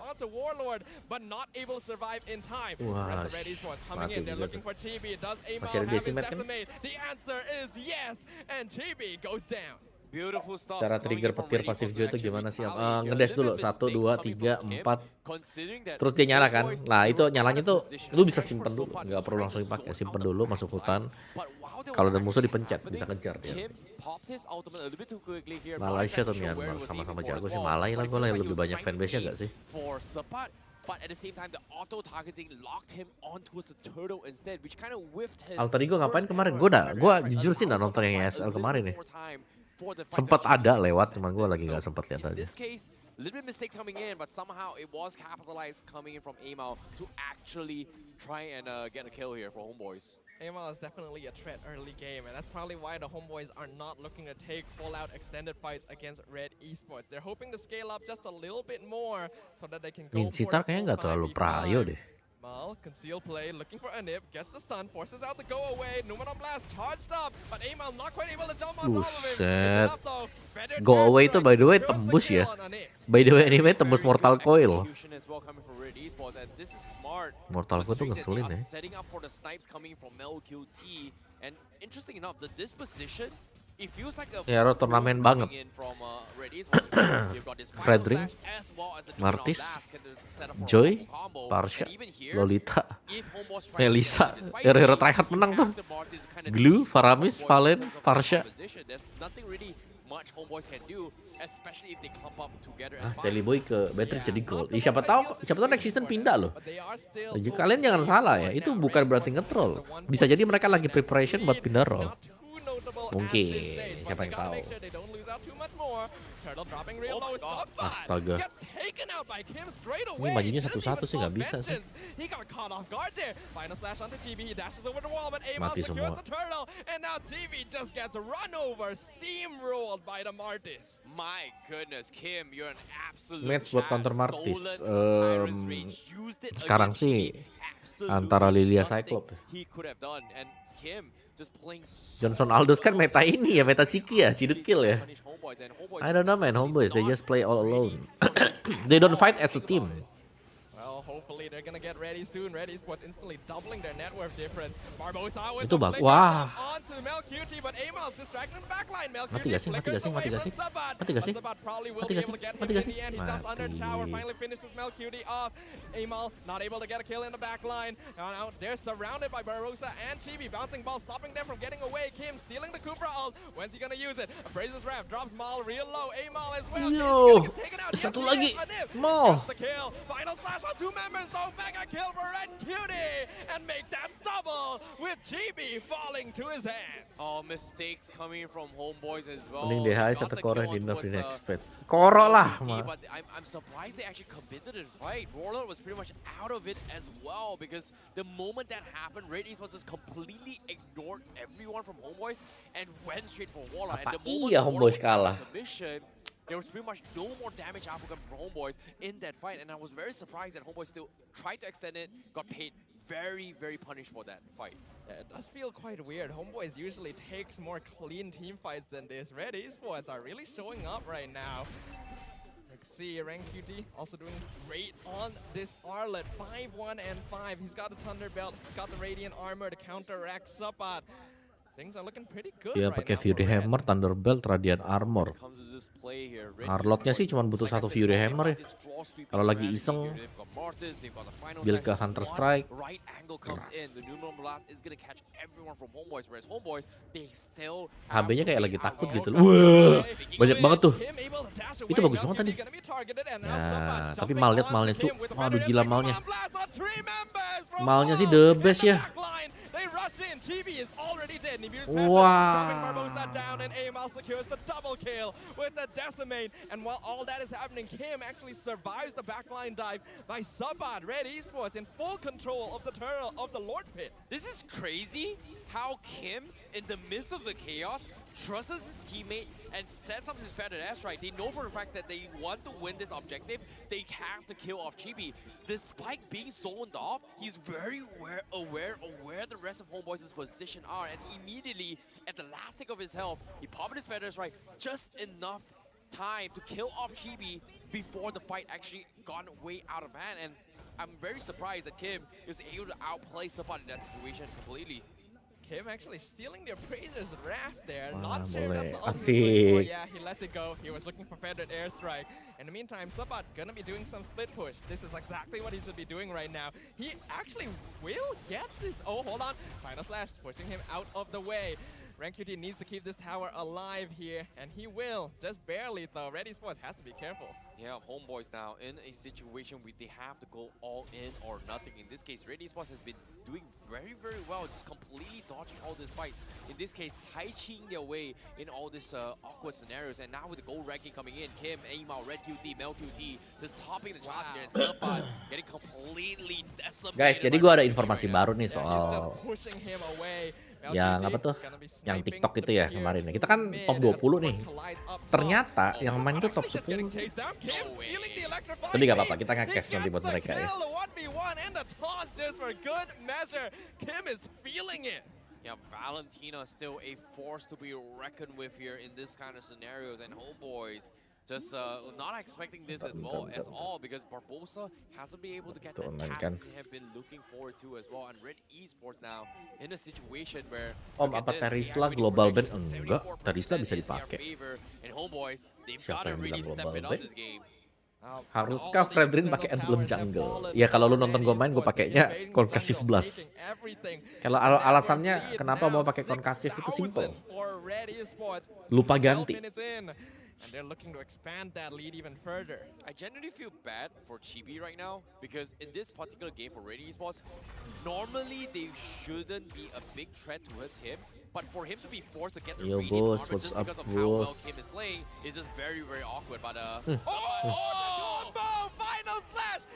in time. Wah, Rest of Red Esports coming mati in. They're juga looking tuh. for Chibi. Does Amal Masih ada have his Decimet kan? decimate? The answer is yes, and Chibi goes down. Beautiful stuff. Cara coming trigger in from petir Red pasif Esports Joy to itu actually gimana sih? retaliate here. Ngedes dulu, Little 1, 2, mistakes coming 3, from Kim, 4. considering that Terus dia nyala kan? Homeboys, Nah they itu were out nyalanya of tuh, position, lu bisa searching simpen for dulu, Sopan, nggak perlu trying langsung to dipakai. zone Simpen out the dulu, masuk backline. hutan. But while there Kalau was ada musuh actually dipencet, happening, bisa kejar dia. Kim popped his ultimate a little bit too quickly here. Malaysia atau Not exactly sure where Myanmar he was sama-sama aiming for jago as sih. well. Malay lah, But it gue feels lah like lebih he was banyak trying to fanbase-nya aim gak sih? for Sepat, but at the same time the auto targeting locked him onto the turtle instead, which kind of whiffed his Alter Ego ngapain first kemarin? error. Gue jujur sih nggak nonton yang ESL kemarin nih. Sempet ada lewat, cuman gue lagi nggak sempet lihat aja. In this case, a little bit mistakes coming in, but somehow it was capitalized coming in from Amal to actually try and get a kill here for Homeboys. Amal is definitely a threat early game, and that's probably why the Homeboys are not looking to take full-out extended fights against Red Esports. They're hoping to scale up just a little bit more so that they can go for Citar the kayaknya nggak full terlalu 5v5. prayo deh. Mal, conceal play, looking for a nip, gets the stun, forces out the go away. Numan on blast, charged up, but Amal not quite able to jump on top of him. Buset. It's enough, though. Better Go away airstrike itu by the way secures the tembus kill ya. on Anip. By the way anyway tembus Mortal Coil. Execution as well coming from Red Esports, and this is smart. Mortal Coil tuh considering ngeselin that they ya. are setting up for the snipes coming from Mel QT, and interesting enough, the disposition. It feels like a Ya, turnamen banget. Fredring, Martis, Joy, Parsha, Lolita, Melissa, hero tryhard menang tuh. Glue, Faramis, Valen, Parsha. Sally Boy ke Beatrix jadi gold. Siapa tahu next season pindah loh. Jadi kalian jangan salah ya, itu bukan berarti nge-troll. Bisa jadi mereka lagi preparation buat pindah role. Mungkin, siapa yang tahu. Astaga. Ini majunya satu-satu sih nggak bisa sih. Mati semua. Match buat counter Martis. Sekarang sih antara Lilia Cyclops. Johnson Aldous kan meta ini ya, meta Ciki ya, Cidukil ya. I don't know man, Homeboys, they just play all alone. They don't fight as a team. Well, hopefully they're gonna get ready soon. Red Esports instantly doubling their net worth difference. Barbosa with Itu the bagus. flicker Wah. onto Mel QT, but Amal's distracting the backline. Mel Mati QT gak sih? Mati flickers gak sih? Mati away gak from sih? Sabat. Mati gak sih? But Sabat probably will Mati be gak able sih? to get him Mati in gak the sih? end. He jumps under tower, Mati. finally finishes Mel QT off. Amal not able to get a kill in the backline. Now they're surrounded by Barbosa and Chibi. Bouncing ball stopping them from getting away. Kim stealing the Cupra ult. When's he gonna use it? Appraiser's Rev drops Mal real low. Amal as well. Yo, Kim's gonna get taken out. satu Yes, lagi. Anip Mal. gets the kill. Final slash on two members though. Mega kill for Red Cutie and make that double with Chibi falling to his hands. Oh, mistakes coming from Homeboys as well. Mending DHI Got satu the Koro kill di nerf onto di what's, next patch. Koro lah. But I'm surprised they actually committed it right. Warlord was pretty much out of it as well, because the moment that happened, Red Esports just completely ignored everyone from Homeboys and went straight for Warlord. Apa And the moment iya the Homeboys Warlord kalah? got the mission, there was pretty much no more damage outcome from Homeboys in that fight, and I was very surprised that Homeboys still tried to extend it, got paid very, very punished for that fight. Yeah, it does feel quite weird. Homeboys usually takes more clean team fights than this. Red Esports are really showing up right now. You can see Rank QT also doing great on this Arlet. 5-1 and 5. He's got a Thunder Belt. He's got the Radiant Armor to counteract Sabat. Things are looking pretty good Dia right pakai now Fury for Red. Hammer, Thunderbolt, Radiant Armor. Comes to this play here. Red Arlotnya sih Esports, cuma butuh like I satu said, Fury they've Hammer got ya. this floor sweeping Kalau lagi strategy iseng, here. They've got Martis, they've got the final build ke slash. Hunter One Strike. right angle comes in. The new normal blast is gonna catch everyone from Homeboys, whereas Homeboys, they still have HB-nya to kayak wait lagi out. takut Oh, gitu. comes Wah, in. banyak banget tuh. Kim able to dash Itu away. bagus Mel banget QT tadi. gonna be targeted, and now Ya, Sabat tapi jumping mal lihat onto malnya Kim cuk. with the Waduh predator gila taking malnya. one blast on three members from Malnya sih Mal the in best the ya. backline. They rush in. Chibi is already dead. Nibiru's Wow. dropping Barbosa down, and Amal secures the double kill with the decimate. And while all that is happening, Kim actually survives the backline dive by Sabat. Red Esports in full control of the turtle of the Lord Pit. This is crazy how Kim, in the midst of the chaos, trusts his teammate and sets up his feathered airstrike. They know for a fact that they want to win this objective. They have to kill off Chibi. Despite being zoned off, he's very aware of where the rest of Homeboys' position are, and immediately, at the last tick of his health, he popped his feathered airstrike just enough time to kill off Chibi before the fight actually got way out of hand. And I'm very surprised that Kim is able to outplay Sapat in that situation completely. Kim actually stealing the appraiser's raft there. Wah, Not sure boleh. that's the ultimate Asik. going for. Yeah, he lets it go. He was looking for feathered airstrike. In the meantime, Sabat gonna be doing some split push. This is exactly what he should be doing right now. He actually will get this. Oh, hold on. Final slash pushing him out of the way. RankQT needs to keep this tower alive here, and he will. Just barely though. Red Esports has to be careful. Yeah, Homeboys now in a situation where they have to go all in or nothing. In this case, Red Esports has been doing very, very well, just completely dodging all this fight. In this case, Tai Chiing their way in all these awkward scenarios. And now with the gold ranking coming in, Kim, Aimao, Red QT, Mel QT, just topping the charts here. And Sapat getting completely decimated. Guys, jadi gue ada informasi baru nih Yeah, he's soal just pushing him away. yang apa tuh, yang TikTok itu ya kemarin ya. Kita kan top 20 nih. Ternyata yang main itu top 10. Tapi gak apa-apa, kita nge-cash nanti buat mereka ya. Yeah, Valentina still a force to be reckoned with here in this kind of scenarios, and Homeboys just not expecting this at all because Barbosa hasn't been able to get that tap they have been looking forward to as well. And Red Esports now in a situation where Apa Terisla global ban? Enggak, Terisla bisa dipakai. and Homeboys, they've Siapa got to yang really bilang step global it up ban? this game. Haruskah Fredrin pakai emblem jungle? Ya kalau lu nonton gue main, gue pakainya Concussive Blast. Kalau alasannya kenapa mau pakai Concussive itu simple. Lupa ganti. And they're looking to expand that lead even further. I genuinely feel bad for Chibi right now because in this particular game for Red Esports, normally they shouldn't be a big threat towards him, but for him to be forced to get the Yo, radiant boss, armor what's just up, because of how well boss? Kim is playing is just very, very awkward. But Combo! Final slash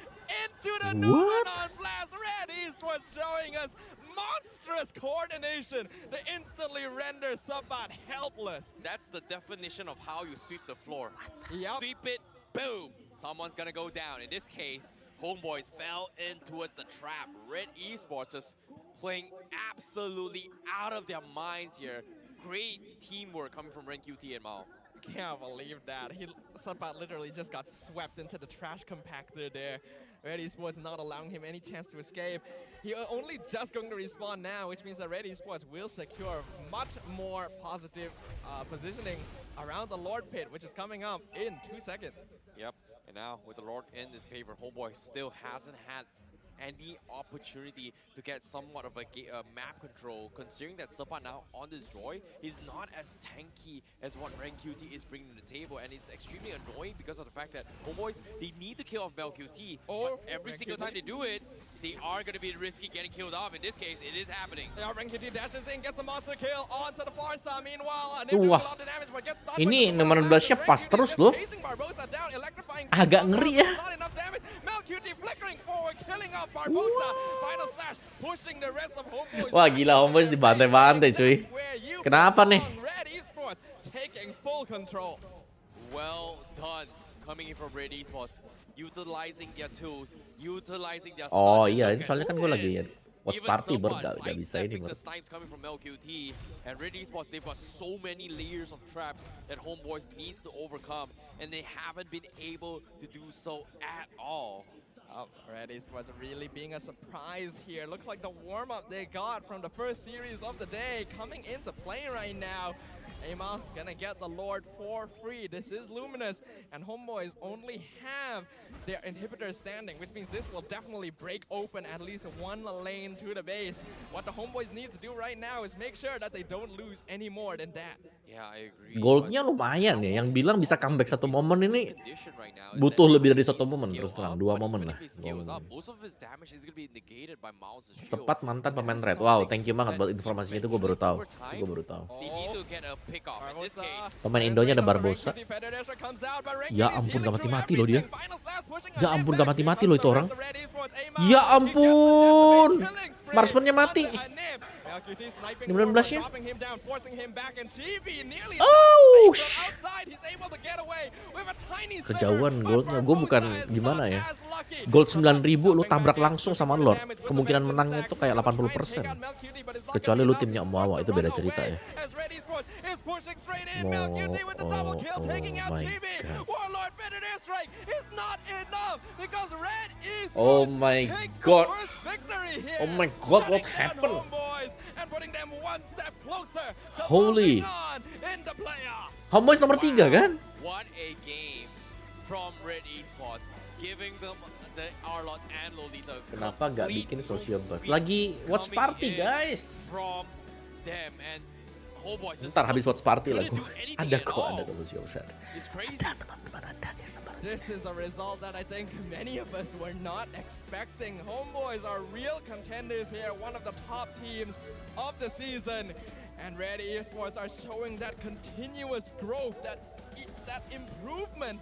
into the What? Numenon blast. Red Esports showing us monstrous coordination to instantly render Sabat helpless. that's the definition of how you sweep the floor. Yup. Sweep it, boom, someone's gonna go down. In this case, Homeboys fell in towards the trap. Red Esports just playing absolutely out of their minds here. Great teamwork coming from Ren QT and Mao. Can't believe that. Sabat literally just got swept into the trash compactor there. Red Esports not allowing him any chance to escape. He only just going to respawn now, which means that Red Esports will secure much more positive positioning around the Lord Pit, which is coming up in 2 seconds. Yep, and now with the Lord in his favor, Homeboy still hasn't had any opportunity to get somewhat of a map control, considering that Sapat now on this Joy is not as tanky as what Ren QT is bringing to the table, and it's extremely annoying because of the fact that Homeboys, they need to kill off Vel QT, but every single time they do it, they are going to be risky getting killed off. In this case, it is happening. Yeah, Ren QT dashes in, gets the monster kill onto the far side. Meanwhile, Wah, ini nomor 12-nya pas terus loh. Agak ngeri ya. Wah gila, Homeboys dibantai-bantai cuy. Kenapa nih? Well done, coming in from Red Esports, utilizing their tools, utilizing their Oh stun. iya, ini soalnya kan gue lagi watch Even party Sapat gak bisa ini. sidestepping the snipes coming from LQT, and Red Esports, they've got so many layers of traps that Homeboys needs to overcome, and they haven't been able to do so at all. Red Esports really being a surprise here. Looks like the warm-up they got from the first series of the day coming into play right now. Aima gonna get the Lord for free. This is Luminous, and Homeboys only have their inhibitor standing, which means this will definitely break open at least one lane to the base. What the Homeboys need to do right now is make sure that they don't lose any more than that. Yeah, I agree. Goldnya lumayan ya, yang bilang bisa comeback satu momen ini butuh lebih dari satu momen, terus terang 2 momen lah. Sepat mantan pemain Red. Wow, thank you banget buat informasinya, itu gue baru tahu. Pemain Indonya ada Barbosa. Ya ampun gak mati-mati loh dia. Ya ampun gak mati-mati loh itu orang. Ya ampun, marksmannya mati. 19-nya. Oh, kejauhan goldnya. Gue bukan gimana ya. Gold 9.000 lu tabrak langsung sama Lord. Kemungkinan menangnya itu kayak 80%. Kecuali lu timnya Homebois, itu beda cerita ya. straight in. MelQT with the double kill, taking out my TV. God. Warlord Predator strike is not enough because Red Esports Oh my takes God. the first victory here. Oh my God, what shutting down happened? Homebois and putting them one step closer to Holy. moving on in the playoffs. Homebois nomor 3 kan? What a game from Red Esports, giving them the Arlot and Lolita. Kenapa nggak complete bikin social bus? sweep Lagi watch coming party in guys. From them and Homebois just Ntar habis watch party lah couldn't gue. do anything Ada at kok, all. ada kok social bus. It's crazy. Teman-teman Anda ya sabar aja. This is a result that I think many of us were not expecting. Homeboys are real contenders here, one of the top teams of the season. And Red Esports are showing that continuous growth, that improvement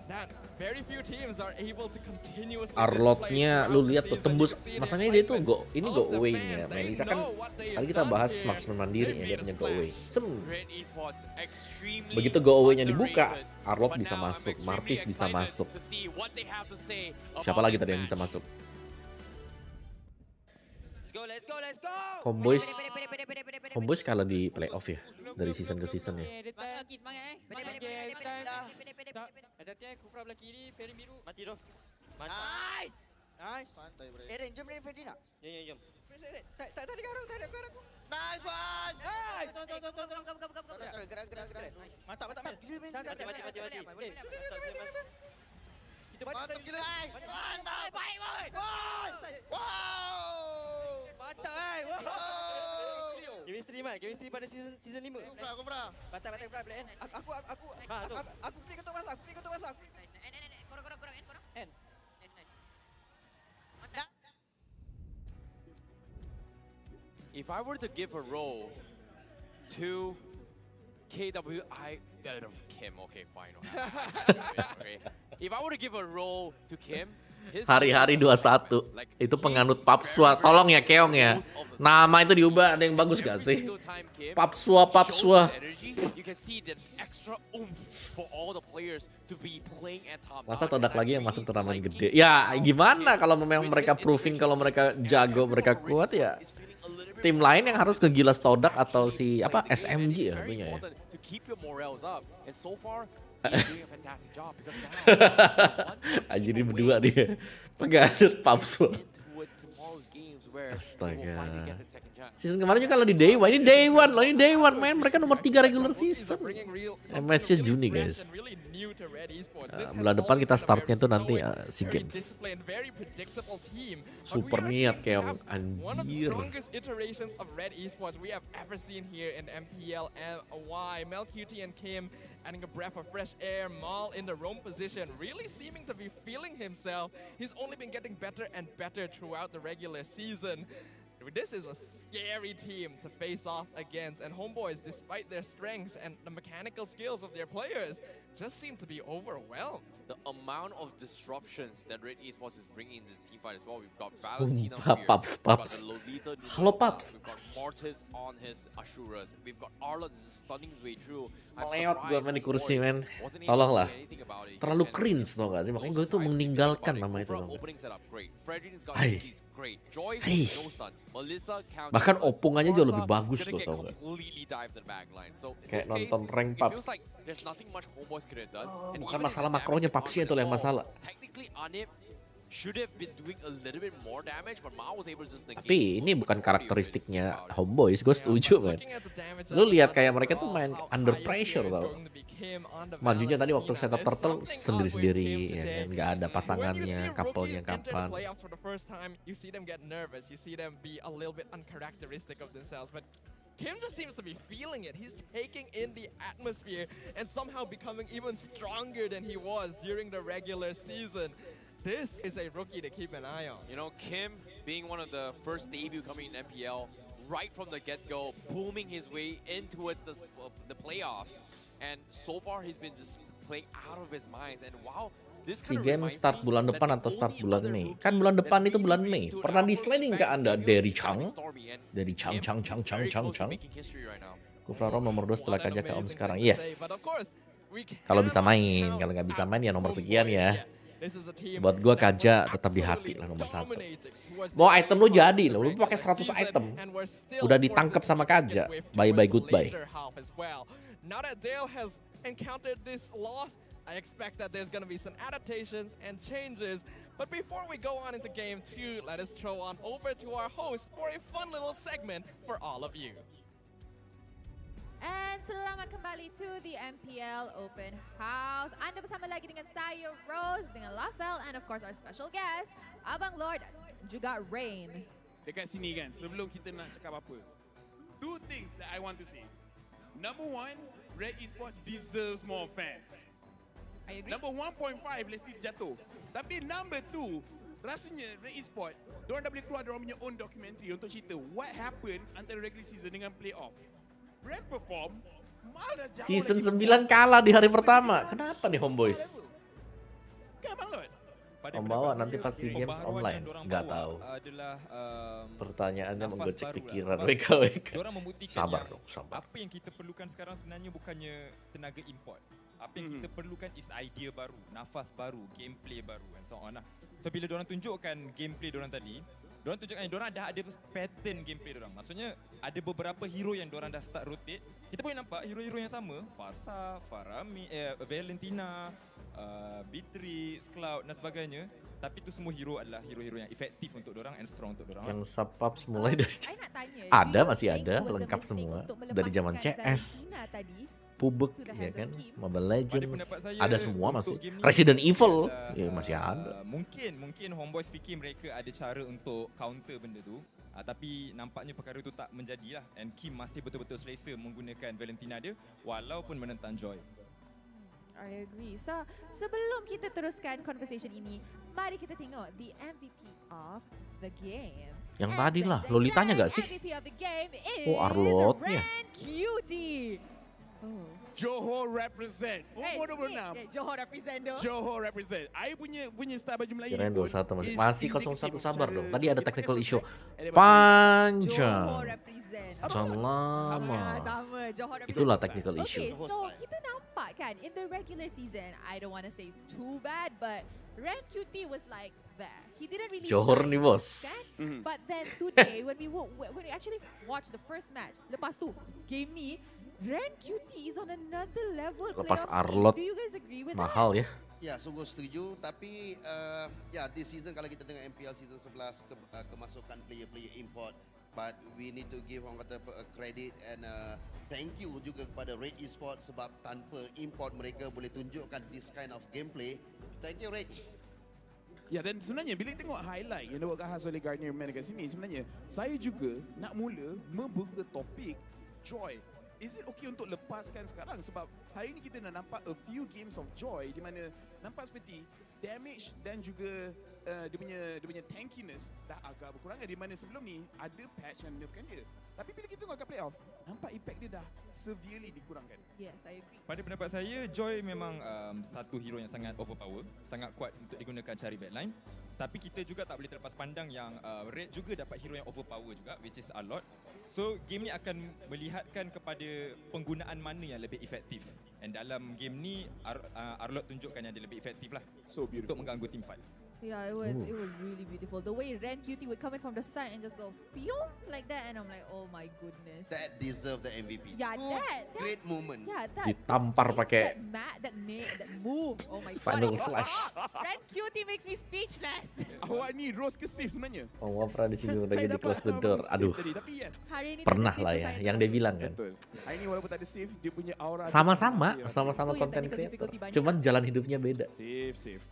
that very few teams are able to continuously Arlotnya lu lihat tuh tembus, masanya dia tuh ini go away-nya. Melisa kan tadi kita bahas marksman mandiri ya, dia punya go away. Red Esports extremely Begitu go away-nya dibuka, underrated, Arlot but bisa now I'm masuk, extremely Martis bisa excited masuk. to see what they have to say Siapa about lagi this tadi yang bisa match. masuk? Homebois kalah di playoff ya, dari season ke season ya. Santai bre. Jom Freddy nak? Jom. Tadi garang. Nice one. Gerak. Mantap Mel. Mati. Mantap gila. Mantap. Baik, boy. Wow. Mantap, Chemistry pada season 5. Kobra. Mantap, play N. Aku free ketuk masuk. Korang. N. If I were to give a role to KW, Kim, okay, fine. Okay. If I were to give a role to Kim, his Hari-hari 21 itu penganut Papswa. Tolong ya Keong ya. Nama itu diubah, ada yang bagus gak sih? Papswa. You can see that extra oomph for all the players to be playing at top. Masa Todak lagi yang masuk turnamen gede? Ya gimana kalau memang mereka proving kalau mereka jago, mereka kuat ya. Tim lain yang harus kegilas Todak atau si apa SMG ya tentunya ya. To keep your morals up, and so far he's doing a fantastic job because now Anjir ini berdua dia. Penganut Papswa. towards tomorrow's games where Astaga. we will finally get that second chance. Season kemarin juga kalah di Day 1. Ini Day 1 loh, ini Day 1 men. Mereka nomor 3 regular season. MS-nya Juni guys. Bulan depan kita startnya tuh nanti SEA Games. Super niat kayak anjir. Iterations of Red Esports we have ever seen here in MPL and Y. MelQT and Kim adding a breath of fresh air. Maul in the roam position, really seeming to be feeling himself. He's only been getting better and better throughout the regular season. This is a scary team to face off against, and Homebois, despite their strengths and the mechanical skills of their players, just seem to be overwhelmed. The amount of disruptions that Red Esports is bringing in this team fight as well. We've got Valentina Sumpah, here. Paps. We've got the Lolita Halo, Paps. We've got Mortis on his Ashuras. We've got Arlot stunning his way through. Meleot gue main di kursi men. Tolonglah. Terlalu cringe tau gak sih? Makanya gue tuh meninggalkan nama itu tau gak? Hai. Hai. Bahkan opung aja jauh lebih bagus loh tau gak? Kayak nonton rank Paps. Bukan masalah makronya, Papsnya itu yang masalah. Tapi ini bukan karakteristiknya Homebois, gue setuju men. Lu lihat kayak mereka tuh main under pressure tau. Majunya tadi waktu setup turtle sendiri-sendiri, ya kan? Gak ada pasangannya, couple-nya kapan. Kim just seems to be feeling it. He's taking in the atmosphere and somehow becoming even stronger than he was during the regular season. This is a rookie to keep an eye on. You know, Kim being one of the first debut coming in MPL, right from the get-go, booming his way in towards the playoffs. And so far, he's been just playing out of his mind. And wow, this Si kind of game reminds start me bulan that depan the atau start only bulan other Mei. rookie Kan bulan depan that itu bulan really Mei. stood Pernah out di was sliding ke Fang's Anda debut dari against Chang. Stormy, and Dari Chang. Kim is very close to making history right now. Kufrarom nomor 2 setelah What an Kaja ke Om amazing sekarang. thing to Yes. say, but of course, we Kalau bisa cannot main, count kalau nggak bisa out main ya nomor sekian Homebois ya. yet. This is a team Buat gua that Kaja was tetap di hati absolutely lah nomor 1. dominating towards Mau the item lu end jadi of loh, the lu pakai regular 100 season, item. and we're still Udah forces ditangkap sama to get Kaja. with Bye-bye towards the goodbye. later half as well. now that Dale has encountered this loss, I expect that there's going to be some adaptations and changes. But before we go on into game 2, let us throw on over to our host for a fun little segment for all of you. And selamat kembali to the MPL Open House. Anda bersama lagi dengan saya, Rose, dengan Lafel, and of course our special guest, Abang Lord, juga Rain. Dekat sini kan, sebelum kita nak cakap apa, 2 things that I want to say. Number 1, Red Esports deserves more fans. I agree. Number 1.5, Lesti jatuh. Tapi number 2, rasanya Red Esports, diorang dah boleh keluar diorang punya own documentary untuk cerita what happened antara regular season dengan playoff. Red perform, malah jauh Season lagi 9 kalah di hari pertama. Kenapa nih Homebois? Kan Bang Lord? Membawa nanti pas SEA Games online, nggak tahu. Adalah Pertanyaannya nafas menggocek baru lah. pikiran Sebab WKWK. Diorang membuktikan Sabar yang dong, sabar. apa yang kita perlukan sekarang sebenarnya bukannya tenaga import. Apa yang kita perlukan is idea baru, nafas baru, gameplay baru and so on lah. So bila diorang tunjukkan gameplay diorang tadi, diorang tunjukkan diorang dah ada pattern gameplay diorang. Maksudnya ada beberapa hero yang diorang dah start rotate. Kita boleh nampak hero-hero yang sama, Farsa, Farami, Valentina, Beatrix, Cloud dan sebagainya. Tapi itu semua hero adalah hero-hero yang efektif untuk diorang and strong untuk diorang. Yang subpubs mulai dari I nak tanya, ada, do you masih think ada, it was a lengkap mistake semua untuk dari zaman melepaskan CS. Valentina tadi? Pubek To the ya hands of kan, Kim. Mobile Pada Legends pendapat saya, ada semua untuk masih. game ni Resident Evil adalah, ya masih ada. Mungkin Homebois fikir mereka ada cara untuk counter benda tu. Tapi nampaknya perkara itu tak menjadilah. And Kim masih betul-betul selesa menggunakan Valentina dia walaupun menentang Joy. I agree. So, sebelum kita teruskan conversation ini, mari kita tengok the MVP of the game. Yang And tadi lah, the Lolitanya nggak sih? MVP of the game is Oh, Arlotnya. Ren Cutie. Oh. Johor represent. Umur 26. Johor represent doh. Johor represent. I punya style baju Melayu. Kirain pun 21 masih. is Masih indicative 01 sabar cara dong. Tadi ada dia technical pakai issue. sosmed, dia pakai Panjang. Johor represent. Jangan lama. Sama, Johor represent. Itulah technical Okay, issue. so kita nampak kan in the regular season, I don't want to say too bad, but Ren Cutie was like that. He didn't really Johor shine, nih bos. kan? But then today when we actually watched the first match, lepas tu game ni Ren Cutie is on another level. Lepas playoff speed. Arlot Do you guys agree with mahal ya. Ya, sungguh setuju. Tapi ya, this season kalau kita tengok MPL season 11 kemasukan player-player import, but we need to give orang kata credit and thank you juga kepada Red Esports sebab tanpa import mereka boleh tunjukkan this kind of gameplay. Thank you, Rich. Ya, dan sebenarnya bila tengok highlight yang dibuat khas oleh Gardner Man dekat sini, sebenarnya saya juga nak mula membuka topik Joy. Is it okay untuk lepaskan sekarang? Sebab hari ini kita nak nampak a few games of Joy di mana nampak seperti damage dan juga dia punya tankiness dah agak berkurangan di mana sebelum ni ada patch yang nerfkan dia. Tapi bila kita tengok kat playoff, nampak impact dia dah severely dikurangkan. Yes, I agree. Pada pendapat saya, Joy memang satu hero yang sangat overpower, sangat kuat untuk digunakan cari backline. Tapi kita juga tak boleh terlepas pandang yang Red juga dapat hero yang overpower juga, which is Arlot. So game ni akan melihatkan kepada penggunaan mana yang lebih efektif. And dalam game ni Arlot tunjukkan yang dia lebih efektif lah So beautiful. untuk mengganggu team fight. Yeah, it was really beautiful. The way Ren Cutie would come in from the side and just go phew like that, and I'm like, oh my goodness. That deserve the MVP. Yeah, that Great moment. Yeah, that Ditampar pakai that move. Oh my Final god. slash. Ren Cutie makes me speechless. Awak ni Rose ke safe sebenarnya? Oh, pernah disinggung Saya lagi di dapat close the abang door. save Aduh, tadi, tapi yes. Hari ini pernah tak ada lah save, ya. so Yang saya dia bilang kan. Betul. Hari ni walaupun tak ada save, dia punya aura Sama-sama, masih sama-sama Itu yang content technical creator. difficulty banyak. Cuman jalan hidupnya beda. Safe.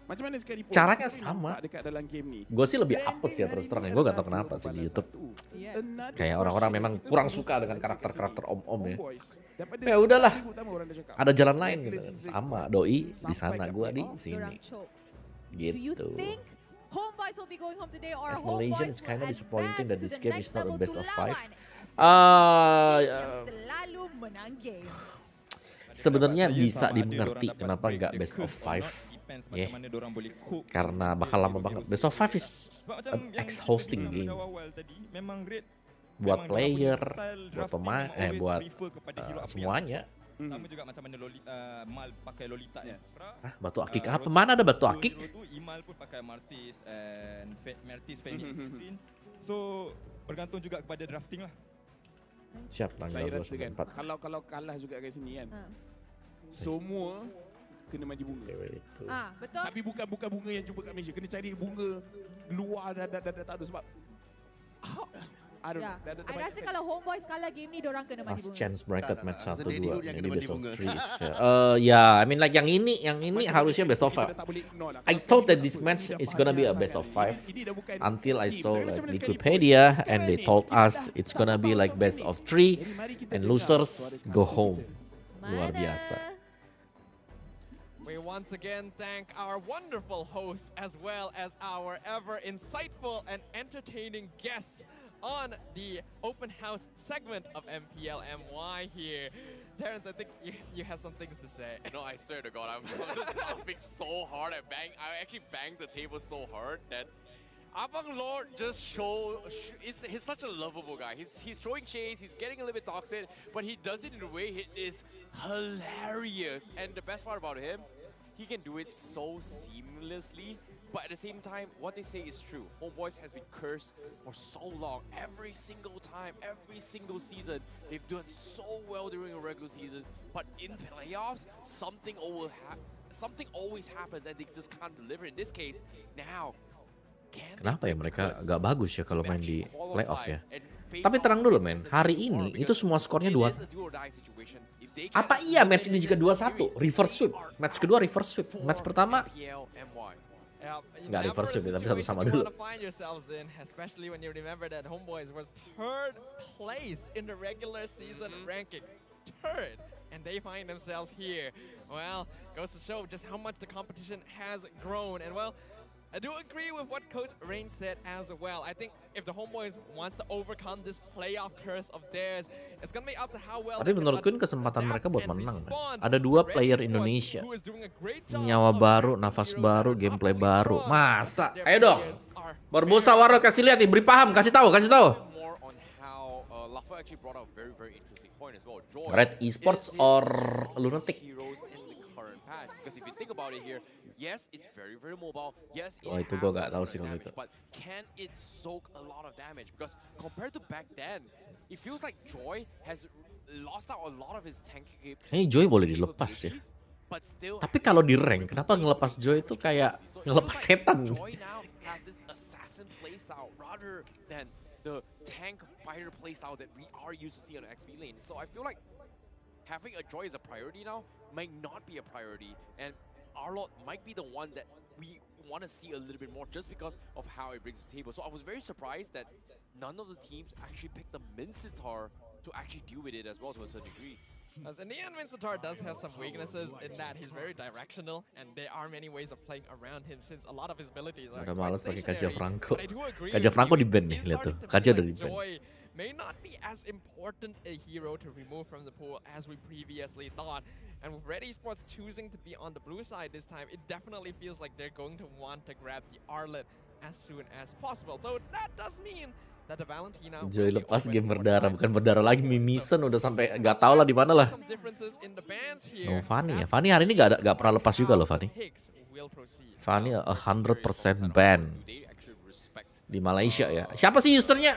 Macam mana sekalipun Caranya kita sama. nampak dekat dalam game ni. Gue sih lebih apes ya terus terang. Gue gak tau kenapa sih di YouTube. Yeah. Kayak orang-orang memang kurang suka dengan karakter-karakter om-om ya. Ya udahlah, ada jalan lain gitu. Sama doi di sana, gue di sini. Dorang choke. Do you Gitu. think Homebois will be going home today, or As Malaysian, Homebois it's kind of will disappointing that advance this to the game is next not a level best to of lawan 5. yang selalu menang game? Sebenarnya Saya bisa sama ada dimengerti dorang dapat kenapa break nggak the best of curse or 5. not, depends Yeah. macam mana dorang boleh cope Karena with bakal lama hero-hero banget. seperti Best of 5 is Sebab macam an yang ex-hosting kita game. bilang pada awal tadi, memang Red Buat memang player, dorang punya style buat drafting pemain, memang always buat prefer kepada hero apa yang semuanya. sama juga macam mana Mal pakai Lolita Yes. Ah, batu akik apa? Mana ada batu akik? Hero tu Imal pun pakai Martis and Mertis, Fenix, Green. So bergantung juga kepada drafting lah. Siap Saya tanggal 2 rasa sampai kan 4. kalau kalah juga kat sini kan. Ha. Semua kena maju bunga. Cewek itu. Betul. Tapi bukan bunga yang jumpa kat Malaysia. Kena cari bunga luar dah tak ada sebab I don't know. I rasa kalau Homeboys kalah game ni, diorang kena maju Last bunga. chance bracket Tak. match Rasa 1-2. Daddy Hood yang Jadi kena best mandi of bunga. 3 is fair. I mean like yang ini harusnya best of 5. I thought that this match is gonna be a best of 5 until I saw like Wikipedia and they told us it's gonna be like best of 3 and losers go home. Luar biasa. We once again thank our wonderful hosts as well as our ever insightful and entertaining guests on the open house segment of MPL MY here. Terrence, I think you have some things to say. No, I swear to God, I'm just laughing so hard. I actually banged the table so hard that Abang Lord just he's such a lovable guy. He's throwing shades, he's getting a little bit toxic, but he does it in a way it is hilarious. And the best part about him, he can do it so seamlessly. But at the same time, what they say is true. Homeboys has been cursed for so long. Every single time, every single season, they've done so well during a regular season. But in playoffs, something always happens and they just can't deliver. In this case, now, Kenapa ya mereka agak bagus ya kalau main di playoff ya? Tapi terang dulu men, hari ini itu semua skornya 2. Apa iya match ini juga 2-1? Reverse sweep. Match kedua reverse sweep. Match pertama nggak reverse sweep tapi satu sama dulu. Especially when you remember that Homeboys was 3rd place in the regular season rankings. 3rd. And they find themselves here. Well, goes to show just how much the competition has grown. And well, I do agree with what Coach Rain said as well. I think if the Homeboys wants to overcome this playoff curse of theirs, it's gonna be up to how well. Tapi menurutku ini kesempatan mereka buat menang. Ada 2 player Indonesia, nyawa baru, nafas baru, gameplay baru. Masa? Ayo dong. Barbosa Warrior kasih lihat nih, beri paham, kasih tahu. Red Esports or Lunatic? Because if you think about it here, yes, it's very mobile. Yes, it itu has gua gak some tahu sih kalau damage, itu. but can it soak a lot of damage? Because compared to back then, it feels like Joy has lost out a lot of his tank Joy boleh dilepas ya. but still Tapi kalau di rank, kenapa ngelepas Joy itu kayak ngelepas setan? Joy now has this assassin playstyle rather than the tank fighter playstyle that we are used to see on the XP lane. So I feel like having a Joy as a priority now might not be a priority, and Arlot might be the one that we want to see a little bit more just because of how it brings to the table. So I was very surprised that none of the teams actually picked the Mincetar to actually deal with it as well to a certain degree. As in the end, Mincetar does have some weaknesses in that he's very directional, and there are many ways of playing around him since a lot of his abilities are Udah quite males pakai stationary. Kaja Franco. But I do agree Kaja with Franco you, di ban nih, it's lihat tuh. starting to Kaja feel udah like di ban. Joy may not be as important a hero to remove from the pool as we previously thought. And with Red Esports choosing to be on the blue side this time, it definitely feels like they're going to want to grab the Arlet as soon as possible. Though that does mean that the Valentina Joy lepas game berdarah, bukan berdarah lagi, mimisen udah sampai gak tau lah di mana lah. No, Fanny ya. Fanny hari ini gak pernah lepas juga loh Fanny. Fanny 100% ban di Malaysia ya. Siapa sih usernya?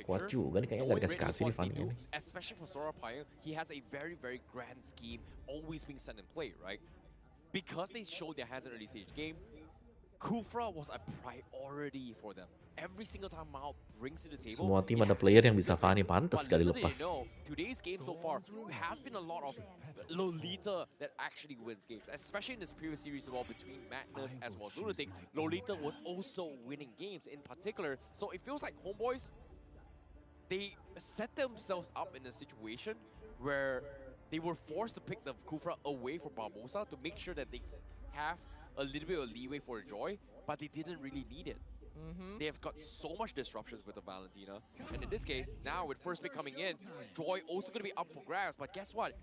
Kuat juga nih, kayaknya gak dikasih kasih nih Fanny ini. Especially for Sora Pioneer, he has a very grand scheme always being set in play, right? Because they showed their hands in early stage game, Kufra was a priority for them. Every single time Mao brings to the table, Semua tim ada player yang bisa Fanny, pantas sekali lepas. Today's game so far has been a lot of Lolita that actually wins games, especially in this previous series as well between Madness as well as Lunatic. Lolita was also winning games in particular, so it feels like Homeboys, they set themselves up in a situation where they were forced to pick the Kufra away from Barbosa to make sure that they have a little bit of leeway for Joy, but they didn't really need it. They have got so much disruptions with the Valentina, and in this case, now with first pick coming in, Joy also going to be up for grabs, but guess what?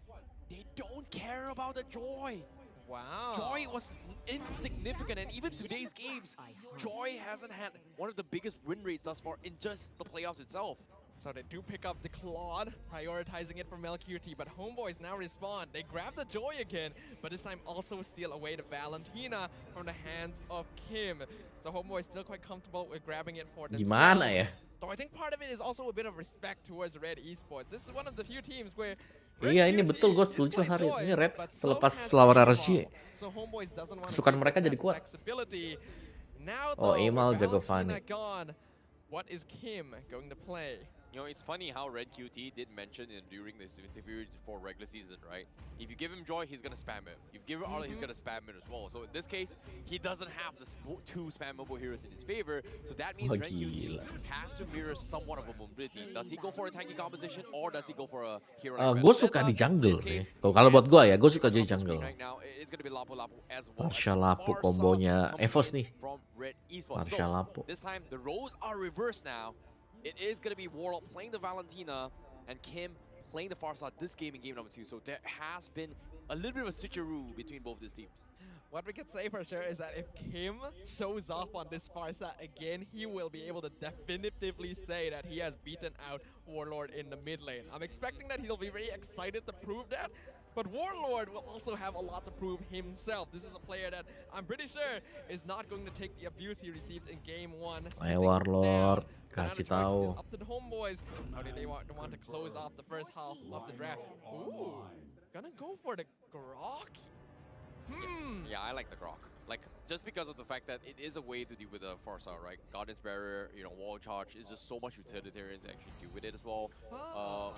They don't care about the Joy. Wow. Joy was insignificant, and even today's games, Joy hasn't had one of the biggest win rates thus far in just the playoffs itself. So they do pick up the Claude, prioritizing it for Melqt, but Homeboys now respond. They grab the Joy again, but this time also steal away the Valentina from the hands of Kim. So Homeboys still quite comfortable with grabbing it for themselves. Gimana ya? So I think part of it is also a bit of respect towards Red Esports. This is one of the few teams where Iya ini betul, gue setuju hari ini Red selepas lawan RSG kesukaan mereka jadi kuat. Oh Emal jago Fanny. What is Kim going to play? You know, it's funny how Red QT did mention during this interview for regular season, right? If you give him Joy, he's gonna spam him. If you give him Arlen, he's gonna spam him as well. So in this case, he doesn't have the two spammable heroes in his favor. So that means Red QT has to mirror somewhat of a mobility. Does he go for a tanky composition or does he go for a hero? Gue suka di jungle sih. Kalau buat gue ya, gue suka jadi jungle. Marsha Lapu kombonya Evos nih. Marsha Lapu. This time the roles are reversed now. It is going to be Warlock playing the Valentina and Kim playing the Farsight this game in game number 2. So there has been a little bit of a switcheroo between both these teams. What we can say for sure is that if Kim shows up on this Farsight again, he will be able to definitively say that he has beaten out Warlord in the mid lane. I'm expecting that he'll be very excited to prove that. But Warlord will also have a lot to prove himself. This is a player that I'm pretty sure is not going to take the abuse he received in game 1. Ayo Warlord, kasih tahu. Up to the Homeboys. How do they want to close off the first half of the draft? Ooh, gonna go for the Grok? Yeah, I like the Grok. Like, just because of the fact that it is a way to deal with the Farsight, right? Guardian's Barrier, you know, Wall Charge is just so much utilitarian to actually deal with it as well.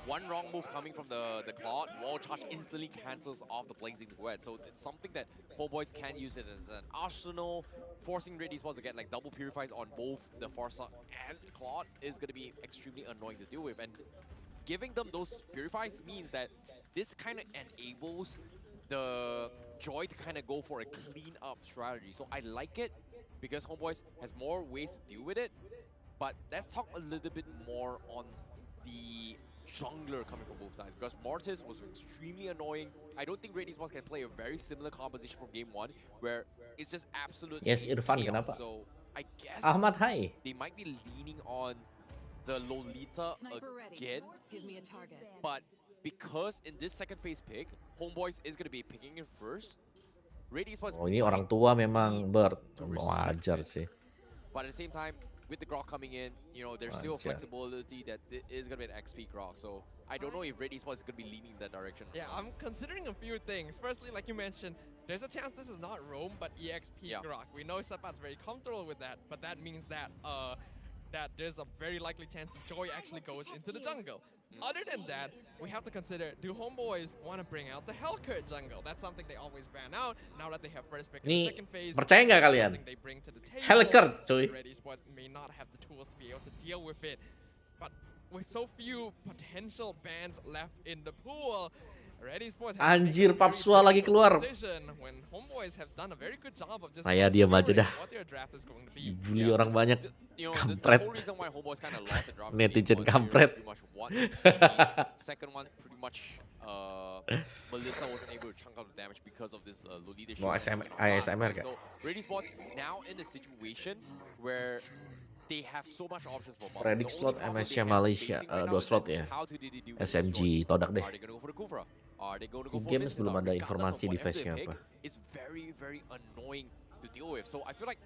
One wrong move coming from the Claude, Wall Charge instantly cancels off the Blazing Duet. So it's something that Homeboys can use it as an arsenal. Forcing Red Esports to get like double purifies on both the Farsight and Claude is going to be extremely annoying to deal with. And giving them those purifies means that this kind of enables the Joy to kind of go for a clean up strategy. So I like it because Homeboys has more ways to deal with it. But let's talk a little bit more on the jungler coming from both sides, because Mortis was extremely annoying. I don't think Red Esports can play a very similar composition from game 1 where it's just absolutely Yes, Irfan, chaos. kenapa? So I guess Ahmad, hai. they might be leaning on the Lolita again. But because in this second phase pick, Homeboys is going to be picking it first. Red Esports. Oh ini orang tua memang wajar sih. But at the same time, with the Grok coming in, you know, there's still a flexibility that it is going to be an XP Grok. So I don't know if Red Esports is going to be leaning in that direction. Yeah, I'm considering a few things. Firstly, like you mentioned, there's a chance this is not Roam, but EXP Grok. We know Sepat's very comfortable with that, but that means that that there's a very likely chance that Joy actually goes into the jungle. Other than that, we have to consider, do Homeboys want to bring out the Hellcurt jungle? That's something they always ban out. Now that they have first pick in the second phase, percaya nggak kalian? Hellcurt, cuy. Red Esports may not have the tools to be able to deal with it. But with so few potential bans left in the pool, Red Esports has Anjir, Papsua lagi keluar. when Homeboys have done a very good job of just Saya diam aja dah. what their draft is going to be. Dibully orang banyak. You know, Kampret. the whole reason why Homeboys kind of lost the draft. Netizen kampret. Pretty much one. Second one, pretty much Melissa wasn't able to chunk out the damage because of this Lolita. Mau ASMR gak? So Red Esports now in a situation where they have so much options for Mom. Predict slot MSC Malaysia 2 slot ya. SMG Todak deh. Si Games belum ada informasi device-nya apa. It's very annoying to deal with. So I feel like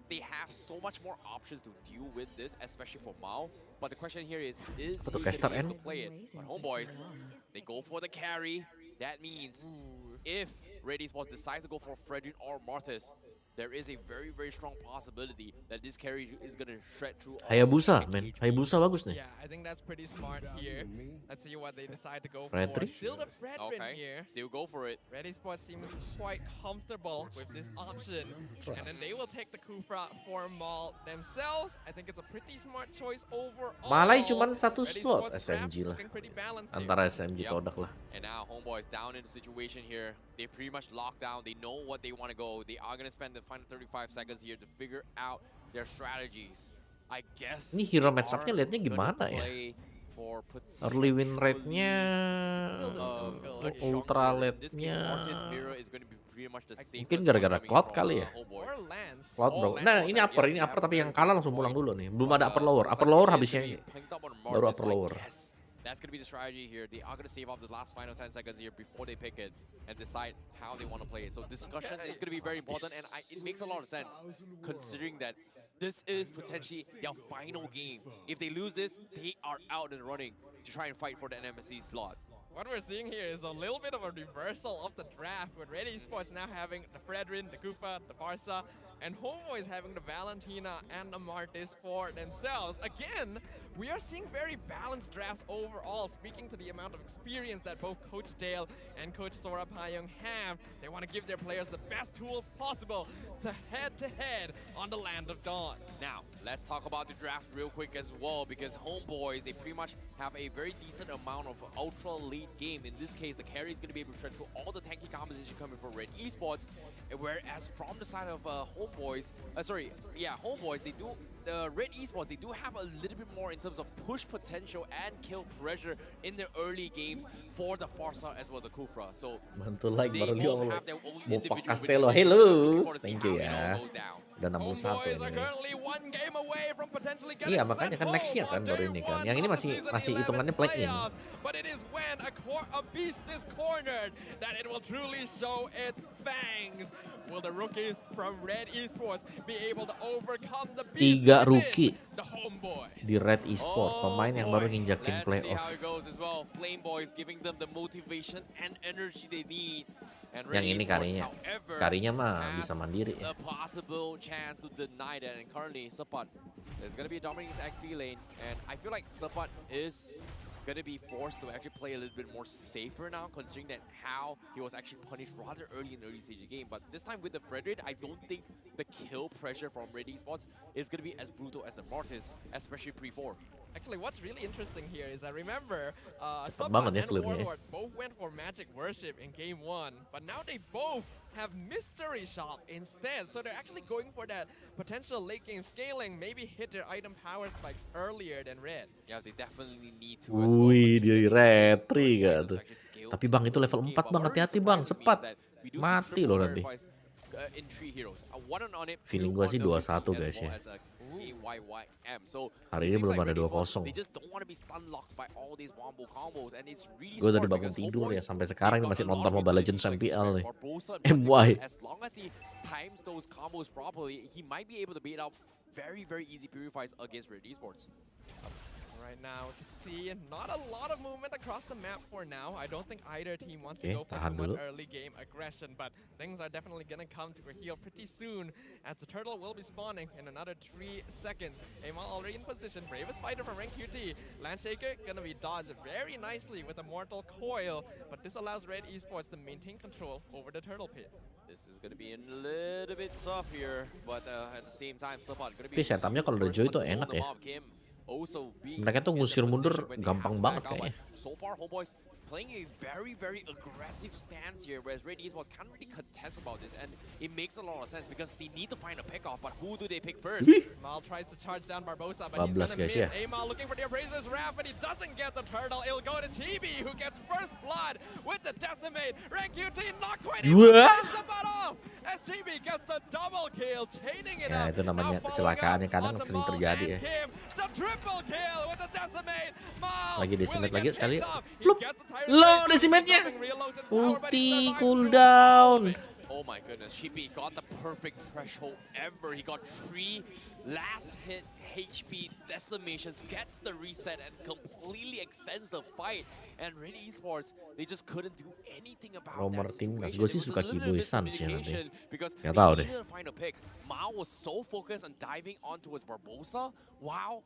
they have so much more options to deal with this, especially for Mao. But the question here is he Atau going caster to be able N? to play it? But Homeboys, they go for the carry. That means if Red Esports decides to go for Fredrin or Mortis, there is a very strong possibility that this carry is going to shred through. Hayabusa, men. Hayabusa bagus nih. Yeah, I think that's pretty smart here. Let's see what they decide to go Fredrin? for. Still the Fredrin here. Still go for it. Red Esports seems quite comfortable with this option. And then they will take the Kufra for Maul themselves. I think it's a pretty smart choice overall. Malai cuma 1 Red slot Esports SMG lah. looking pretty balanced Antara here. SMG Todak lah. And now Homeboys down in the situation here. They pretty much locked down. They know what they want to go. They are going to spend the final 35 seconds here to figure out their strategies. I guess. Ini hero match-up-nya liatnya gimana ya? Early win rate-nya, ultra late-nya. Mungkin gara-gara Cloud kali ya. Cloud bro. Nah ini upper tapi yang kalah langsung pulang dulu nih. Belum ada upper lower. Upper lower habisnya ini. Baru upper lower. That's going to be the strategy here. They are going to save up the last final 10 seconds here before they pick it and decide how they want to play it. So discussion is going to be very important, and it makes a lot of sense considering that this is potentially their final game. If they lose this, they are out and running to try and fight for the NMSC slot. What we're seeing here is a little bit of a reversal of the draft, with Red Esports now having the Fredrin, the Kufa, the Farsa, and Homebois having the Valentina and the Martis for themselves. Again, we are seeing very balanced drafts overall, speaking to the amount of experience that both Coach Dale and Coach Sora Payong have. They want to give their players the best tools possible to head on the Land of Dawn. Now, let's talk about the draft real quick as well, because Homebois, they pretty much have a very decent amount of ultra late game. In this case, the carry is going to be able to tread through all the tanky composition coming from Red Esports, whereas from the side of Homebois, Homebois, they do, the Red Esports, they do have a little bit more in terms of push potential and kill pressure in their early games for the Farsa as well, the Kufra. So bantu like they baru dia both ngomong. have their own Mau individual Castello, win. hello. Looking forward to see Thank how you it ya. all goes down. Udah 61 Homebois are ini. currently one game away from potentially getting Iya, makanya kan sent nextnya home kan on baru day ini kan. one Yang ini of the masih season 11 hitungannya play-in. playoffs. But it is when a beast is cornered that it will truly show its fangs. Will the rookies from Red Esports be able to overcome the beast 3 within rookie the Homebois? di Red Esports, pemain yang baru nginjakin Let's see playoff. how it goes as well. Flame Boys giving them the motivation and energy they need. And Yang Red ini Esports, karinya, however, karinya mah has bisa mandiri ya. a possible chance to deny that. And currently, Sepat is going to be dominating his XP lane. And I feel like Sepat is going to be forced to actually play a little bit more safer now, considering that how he was actually punished rather early in the early stage of the game. But this time with the Fredrid, I don't think the kill pressure from Red Esports is going to be as brutal as the Mortis, especially pre-4. Actually, what's really interesting here is I remember banget ya and klipnya. Warlord both went for Magic Worship in game 1, but now they both have Mystery Shop instead. So they're actually going for that potential late game scaling, maybe hit their item power spikes earlier than Red. Yeah, they definitely need to as well. Wih, dia retri But gak tuh. actually scale Tapi bang itu level 4 bang, hati-hati bang, cepat. Mati loh nanti. Feeling gua sih 2-1 guys ya. Hari ini belum ada 2-0. Gue tadi bangun tidur ya, sampai sekarang ini masih nonton Mobile Legends MPL nih. MY. As long as he times those combos properly, he might be able to beat out very easy purifies against Red Esports. Right now, you can see not a lot of movement across the map for now. I don't think either team wants to go for too much early game aggression, but things are definitely going to come to a heel pretty soon, as the turtle will be spawning in another 3 seconds. Amal already in position, bravest fighter from rank QT. Landshaker going to be dodged very nicely with a mortal coil, but this allows Red Esports to maintain control over the turtle pit. This is going to be a little bit tough here, but at the same time, Sepat going to be... Tapi setupnya kalau udah Joy itu enak ya. Mereka tuh ngusir mundur gampang banget kayaknya. So far, Homebois playing a very aggressive stance here, whereas Red Esports can't really contest about this, and it makes a lot of sense because they need to find a pick off, but who do they pick first? Mal tries to charge down Barbosa, but he's gonna miss. Ya. Amal looking for the Appraiser's Wrath, but he doesn't get the turtle. It'll go to Chibi, who gets first blood with the Decimate. Rank UT not quite able to finish the butt off as Chibi gets the double kill, chaining it Ya, up. itu namanya kecelakaan yang kadang sering terjadi ya. The triple kill with the Decimate. Mal Lagi Decimate lagi sekali. Plup. Low Decimate-nya. Ulti cooldown. Oh my goodness, Chibi got the perfect threshold ever. He got 3 last hit HP decimations, gets the reset, and completely extends the fight. And Red Esports, they just couldn't do anything about Nomor that timnas, situation. gue sih It was suka a little Kiboy bit Sans ya nanti. miscommunication because Gak they tau deh. needed to find a pick. Mao was so focused on diving onto his Barbosa, while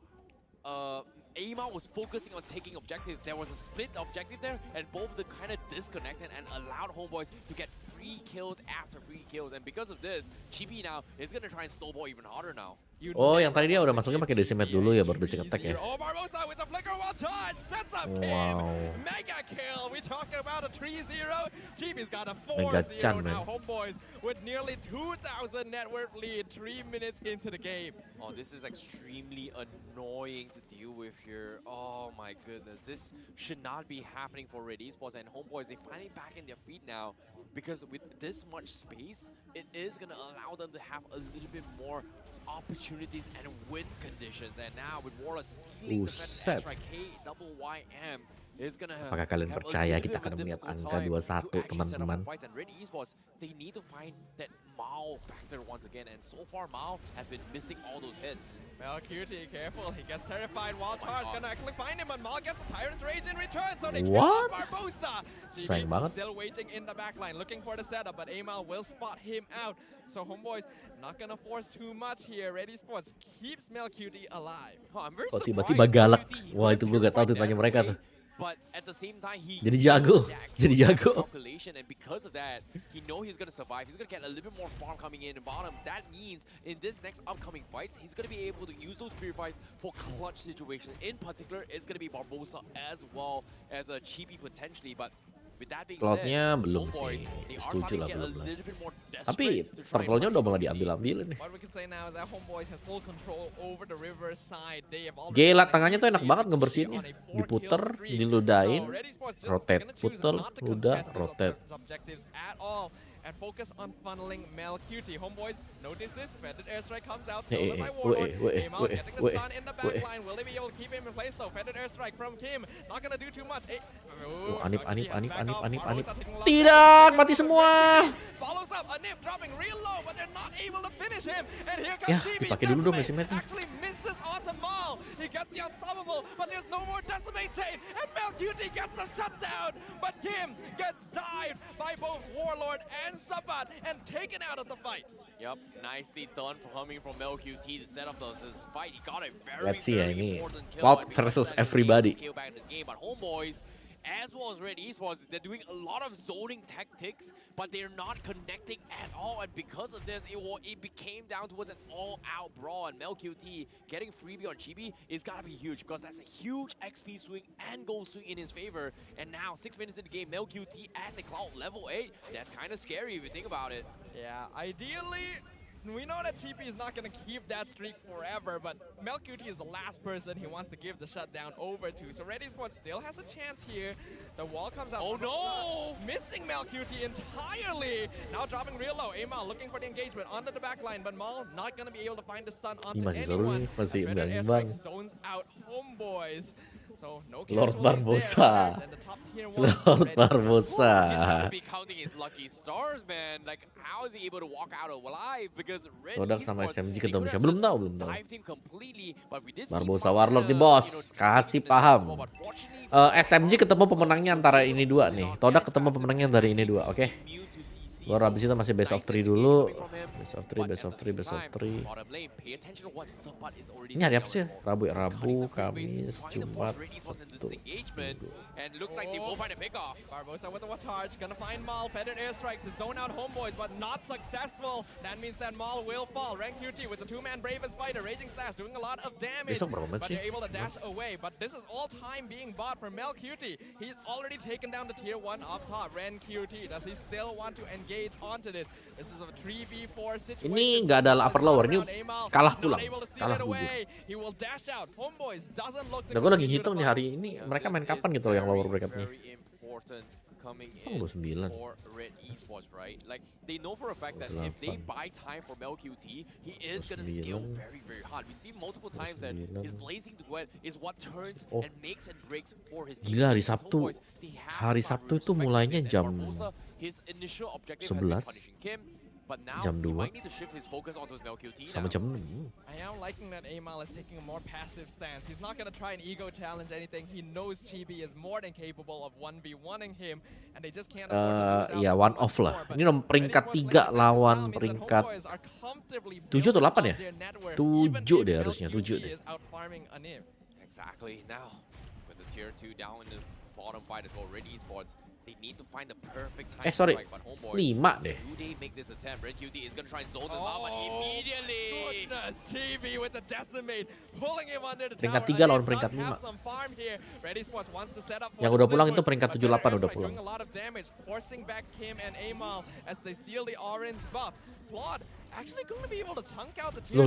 Amal was focusing on taking objectives. There was a split objective there, and both of them kind of disconnected and allowed Homebois to get 3 kills after 3 kills. And because of this, Chibi now is going to try and snowball even harder now. Oh, yang tadi dia udah masuknya pakai Decimate dulu ya, baru basic attack ya. Oh, Barbosa with the flicker while touch sets up Wow. Kim. Mega kill. We talking about a 3-0. Chibi's got a 4-0 Mega Chan, now. man. Homeboys with nearly 2,000 net worth lead 3 minutes into the game. Oh, this is extremely annoying to deal with here. Oh my goodness, this should not be happening for Red Esports, and Homeboys, they finally back in their feet now, because with this much space, it is going to allow them to have a little bit more opportunities and win conditions. And now with Warlord stealing the Buset. airstrike, KYYM is gonna Apakah kalian have a percaya little kita bit of akan a melihat difficult angka time 21 to actually set up teman-teman? fights. And Red Esports, they need to find that Mao factor once again. And so far, Mao has been missing all those hits. Well, QT, careful. He gets terrified. Wild Charge gonna actually find him, but Maul gets the Tyrant's Rage in return, so they kill off Barbosa. Sayang GB banget. still waiting in the backline, looking for the setup, but Amal will spot him out. So Homeboys not gonna force too much here. Red Esports keeps MelQT alive. Oh, I'm very Kok surprised tiba-tiba galak? QT, he Wah, couldn't itu gue gak tahu purify tuh, tanya that mereka away, tuh. But at the same time, he Jadi jago, jadi jago. calculation, and because of that, he know he's gonna survive. He's gonna get a little bit more farm coming in bottom. That means in this next upcoming fights, he's gonna be able to use those purifies for clutch situations. In particular, it's gonna be Barbosa as well as a Chibi potentially, but with that being Cloud-nya said, belum Homeboys, sih. they are Setuju lah, starting to get a belum lah. little bit more Tapi desperate to try and turtle-nya udah find mulai QT. diambil-ambilin nih. What we can say now is that Homeboys has full control over the river side. They have already Gila, done a tangannya tuh enak huge banget lead ngebersihinnya. on a 4-kill Diputer, streak. diludahin, So Red Esports just rotate, gonna choose puter, not to ludah, contest this rotate. objectives at all and focus on funneling MelQT. Homeboys, notice this. Feathered Airstrike comes out, stolen by Warlord. Amal getting the stun in the backline. Will they be able to keep him in place though? Feathered Airstrike from Kim. Not gonna do too much. Anip. Barbosa taking a lot of Tidak, damage. mati semua. Follows up, Anip dropping real low, but they're not able to finish him. And here comes Ya, GB. dipakai dulu dong Decimate Decimate-nya. actually misses onto Maul. He gets the unstoppable, but there's no more Decimate chain. And MelQT gets the shutdown. But Kim gets dived by both Warlord and Sabat and taken out of the fight. Yep, nicely done for coming from MelQT to set up this fight. He got a very, Lihat sih ya very ini important kill. Cloud and because versus of that, he everybody. scaled back the game. But Homeboys, as well as Red Esports, they're doing a lot of zoning tactics, but they're not connecting at all. And because of this, it became down towards an all-out brawl. And MelQT getting freebie on Chibi is gotta be huge because that's a huge XP swing and goal swing in his favor. And now, 6 minutes in the game, MelQT as a Cloud level 8. That's kind of scary if you think about it. Yeah, ideally, we know that TP is not going to keep that streak forever, but MelQT is the last person he wants to give the shutdown over to. So Red Esports still has a chance here. The wall comes out. Oh no! Missing MelQT entirely. Now dropping real low. Amal looking for the engagement under the back line, but Maul not going to be able to find the stun onto Ini masih seru anyone. nih, masih As Feathered imbang-imbang. Airstrike zones out Homeboys. So no Lord casualties Barbosa. there. And the top tier one, Lord Red Barbosa. He's gotta be counting his lucky stars, man. Like, how is he able to walk out alive? Because Red Todak sama Esports, SMG they ketemu could siapa? have Belum just tahu, belum tahu. dived him completely, but we did see Barbosa Mount Warlock nih kinda, bos, you know, kasih taking the paham. as well, but fortunately SMG ketemu pemenangnya antara ini dua nih. Todak ketemu pemenangnya dari ini dua, oke? immune to CC, Baru abis itu masih best of 3 dulu. Best of 3, best of 3, best of 3. bottom lane, pay attention to what Sabat is already Ini hari doing apa sih? on the Rabu ya? board. Rabu, Cutting the full base, Kamis, trying to Jumat, force Red Esports into Sabtu. this engagement, and looks like they will find a pickoff. Barbosa with the charge, gonna find Maul, feathered airstrike to zone out Homeboys, but not successful. That means that Maul will fall. Rank QT with the two-man bravest fighter, Raging Slash doing a lot of damage, Besok berapa but sih? they're able to dash away. But this is all time being bought from MelQT. He's already taken down the tier 1 up top, Ren QT. Does he still want to engage onto this? This is a 3v4 situation. Ini nggak ada upper lower, ini kalah pulang, kalah gugur. He will dash out. Homeboys doesn't look Nah, gue lagi hitung nih hari ini mereka main kapan gitu loh yang lower bracketnya. Very important coming Oh, in 29. for Red Esports, right? Like, they know for a fact that if they 28. buy time for MelQT, he is going to scale very, very hard. We see multiple times that 29. his blazing duet is what turns Oh. and makes and breaks for his Gila, hari team. Sabtu. Homeboys, they have to Hari start Sabtu itu respecting mulainya this. And jam Barbosa, his initial objective has been 11. punishing Kim, but now Jam he 2. might need to shift his focus onto his MelQT sama now. jam 6. I am liking that Amal is taking a more passive stance. He's not going to try and ego challenge anything. He knows Chibi is more than capable of 1v1ing him, and they just can't afford to lose out Ya too one much off lah. more. But Ini nomor peringkat Red Esports 3 playing lawan fast now means that peringkat Homeboys are comfortably 7 atau 8 building ya? up their net worth, 7 even deh if harusnya, 7 MelQT deh. is out-farming Anip. Exactly. Now, with the tier 2 down in the bottom fight as well, Red Esports, they need to find the perfect time Sorry, to strike, but Homeboys, 5 deh. do they make this attempt? Red QT is going to try and zone them out, but immediately... Goodness, TV with the decimate, pulling him under the Peringkat tower. 3 lawan Anip peringkat does have 5. some farm here. Red Esports wants to set up for Yang the udah split pulang push, itu peringkat but 78 Feather udah Airstrike pulang. doing a lot of damage, forcing back Kim and Amal as they steal the orange buff. Claude actually going to be able to chunk out the tier 2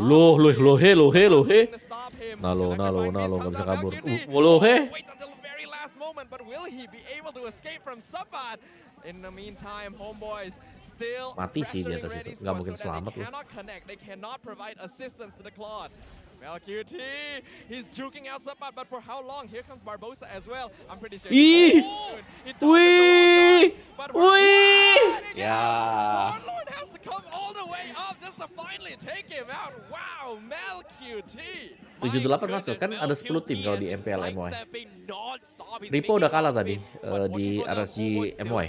Loh. to stop him. Nalo, Electrifying nalo, Beast nggak bisa comes out, kabur. MelQT. Loh, Waits until the very last moment, but will he be able to escape from Sabat? In the meantime, Homeboys still Mati sih di pressuring atas Ready itu, nggak Sports mungkin so that selamat they loh. cannot connect, they cannot provide assistance to the Claude. MelQT, he's juking out Sapat, but for how long? Here comes Barbosa as well. I'm pretty sure. Ih! He dodges the wall Wih! charge, but Wih! Warlord Ya. Warlord has to come all the way up just to finally take him out. Wow, MelQT. 78 masuk kan ada 10 tim kalau di MPL MY. Ripo udah kalah tadi di RSG MY.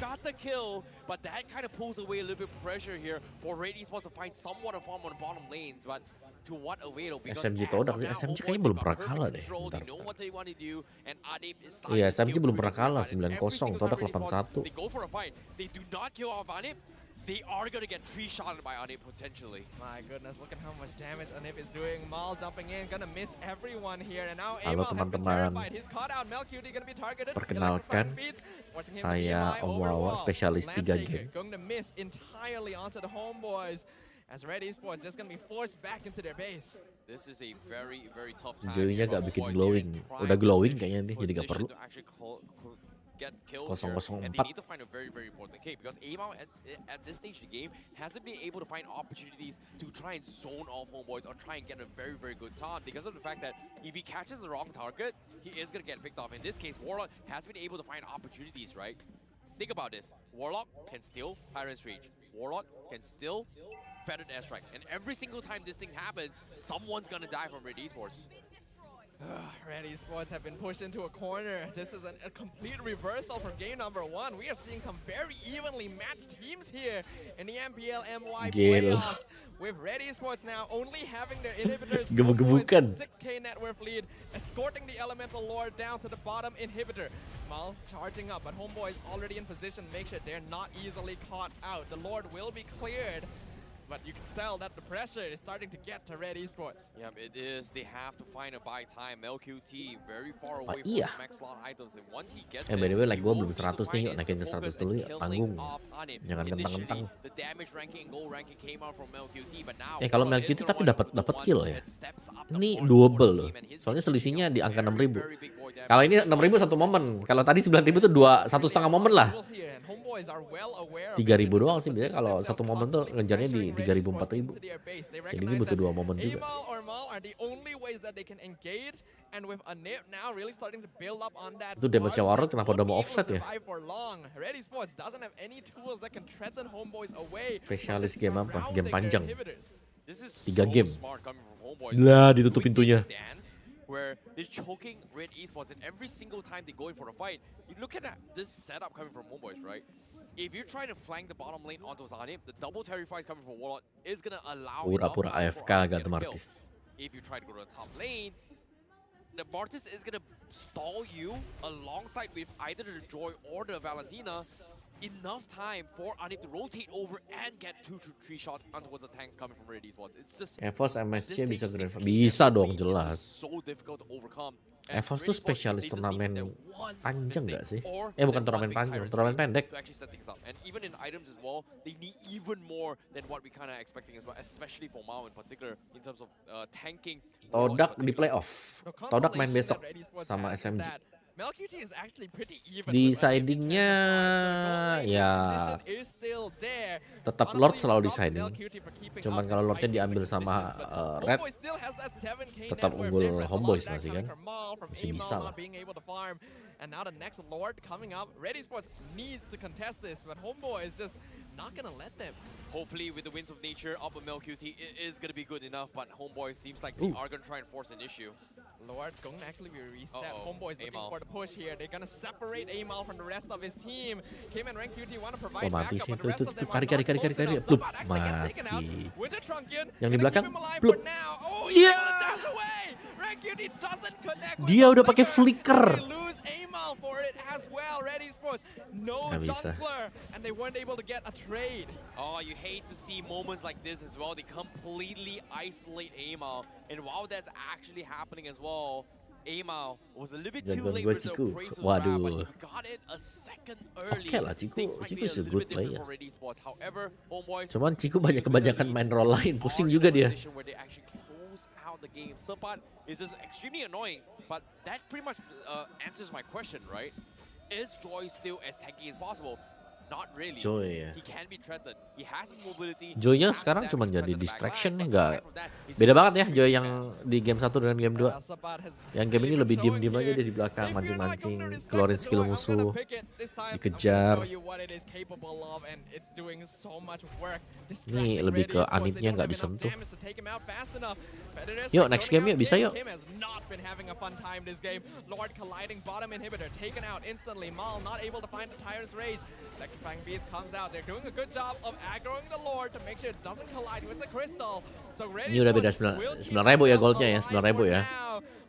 But that kind of pulls away a little bit of pressure here for Red Esports to find somewhat of form on the bottom lanes, but to what avail? Because SMG as Todak, of now, SMG Homeboys kayaknya belum got pernah perfect kalah deh. control, Bentar, they know bentar. what they want to do, and Adib is starting Iya, to SMG steal belum pretty pernah good, kalah, but every 9-0, single Todak time Red Esports, 81. They go for a fight, they do not kill off Anip, they are going to get 3-shotted by Anip potentially. My goodness, look at how much damage Anip is doing. Mal jumping in, gonna miss everyone here. And now Halo Amal has been teman-teman. terrified. He's caught out. MelQT gonna be targeted. Perkenalkan, saya Homebois, spesialis 3 game. Going to miss entirely onto the Homeboys. As Red Esports just gonna be forced back into their base. This is a very, very tough time. Joey-nya gak bikin glowing. Udah glowing kayaknya nih, jadi gak perlu. Get kills Kosong-kosong here, and they 4. need to find a very, very important key because Amal at this stage of the game hasn't been able to find opportunities to try and zone off Homeboys or try and get a very, very good taunt because of the fact that if he catches the wrong target, he is going to get picked off. In this case, Warlock has been able to find opportunities, right? Think about this. Warlock can steal Tyrant's Reach. Warlock can still Feathered Airstrike. And every single time this thing happens, someone's going to die from Red Esports. Red Esports have been pushed into a corner. This is a complete reversal from game number 1. We are seeing some very evenly matched teams here in the MPL MY playoffs. With Red Esports now only having their inhibitors, Gebuk-gebukan. 6k net worth lead, escorting the Elemental Lord down to the bottom inhibitor. Mal charging up, but Homeboys already in position. Make sure they're not easily caught out. The Lord will be cleared. But you can tell that the pressure is starting to get to Red Esports. Yeah, it is. They have to find a buy time. MelQT very far away iya. from the max slot items. And once he gets by the way, like he gue will belum need to 100 nih, find yuk naikin ke 100 focus dulu and ya, killing tanggung. off Anip. Jangan kentang-kentang. Initially, the damage ranking and goal ranking came out from MelQT, but now Kalau Warlock MelQT is tapi the dapat one kill ya. that steps up the Ini point double for the loh. team, and his Soalnya team selisihnya di angka very, 6.000. very big boy damage. Kalau ini 6.000 1 momen. Kalau tadi 9.000 tuh 1,5 momen lah. 3.000 doang sih biasanya kalau 1 momen tuh ngejarnya di 3.000 4.000. Jadi ini butuh 2 momen juga. Amal or Mal are the only ways that they can engage, and with Anip now really starting to build up on that. Itu damage-nya Warlord kenapa udah mau offset ya? Red Esports doesn't have any tools that can threaten Homeboys away. Spesialis game apa? Game panjang. 3 3 game. Lah ditutup pintunya. Where they're choking Red Esports, and every single time they go in for a fight, you look at this setup coming from Homeboys, right? If you're trying to flank the bottom lane onto Zanip, the double terrifies coming from Warlock is gonna allow Pura-pura enough time AFK for Anip to agak get a kill. Martis. If you try to go to the top lane, the Martis is gonna stall you alongside with either the Joy or the Valentina. Enough time for Anip to rotate over and get 2 to 3 shots onto the tanks coming from Red Esports. It's just EVOS MSC bisa grand final. Bisa dong jelas. so difficult to overcome. EVOS tuh spesialis turnamen panjang gak sih? Bukan turnamen panjang, turnamen pendek. To actually set things up. And even in items as well, they need even more than what we kind of expecting as well, especially for Mao in particular in terms of tanking. Todak di playoff. Todak main besok sama SMG. MelQT is actually pretty even Di with sidingnya ya tetap Lord selalu di siding. Cuman kalau Lordnya diambil sama Red, tetap unggul Homeboys masih kan? Masih bisa lah. And now the next Lord coming up. Red Esports needs to contest this, but Homeboy is just not gonna let them. Hopefully with the Winds of Nature up with MelQT, it is gonna be good enough, but Homeboy seems like they are gonna try and force an issue. Lord going to actually be reset. Homeboy's looking for the push here. They're gonna separate Amal from the rest of his team. Kim and QT want to provide mati backup, sih but the rest of them are kari not close enough. Plup, Sabat actually gets taken out. mati. Winter Trunkion Yang di gonna belakang, keep him alive plup. for now. Oh, Iya. dash away. QT doesn't connect with Dia the udah pakai flicker. They lose Amal for it as well. Red Esports, no Nggak bisa. jungler, and they weren't able to get a trade. Oh, you hate to see moments like this as well. They completely isolate Amal, and while that's actually happening as well, Amal was a little bit too Jagoan late gue with the Ciku. appraisal Waduh. round, but he got it a second early. Oke lah, Ciku. Things might Ciku be is a little good bit different player. for Red Esports. However, Homeboys Cuman Ciku banyak kebanyakan main role lain, pusing juga dia. where they actually close out the game. Sabat is just extremely annoying, but that pretty much answers my question, right? Is Joy still as tanky as possible? Not really. Joy ya. He can be threatened. He has mobility. Joy-nya sekarang cuma jadi distraction nih, nggak beda banget ya Joy yang di game 1 dengan game 2. Yang game ini lebih diem-diem aja dia di belakang mancing-mancing, keluarin skill musuh, dikejar. Ini lebih ke animnya nggak disentuh. Yuk next game yuk, bisa yuk. Electrifying Beast comes out. They're doing a good job of aggroing the Lord to make sure it doesn't collide with the crystal. So Ini udah beda 9.000 ya goldnya ya, 9.000 ya.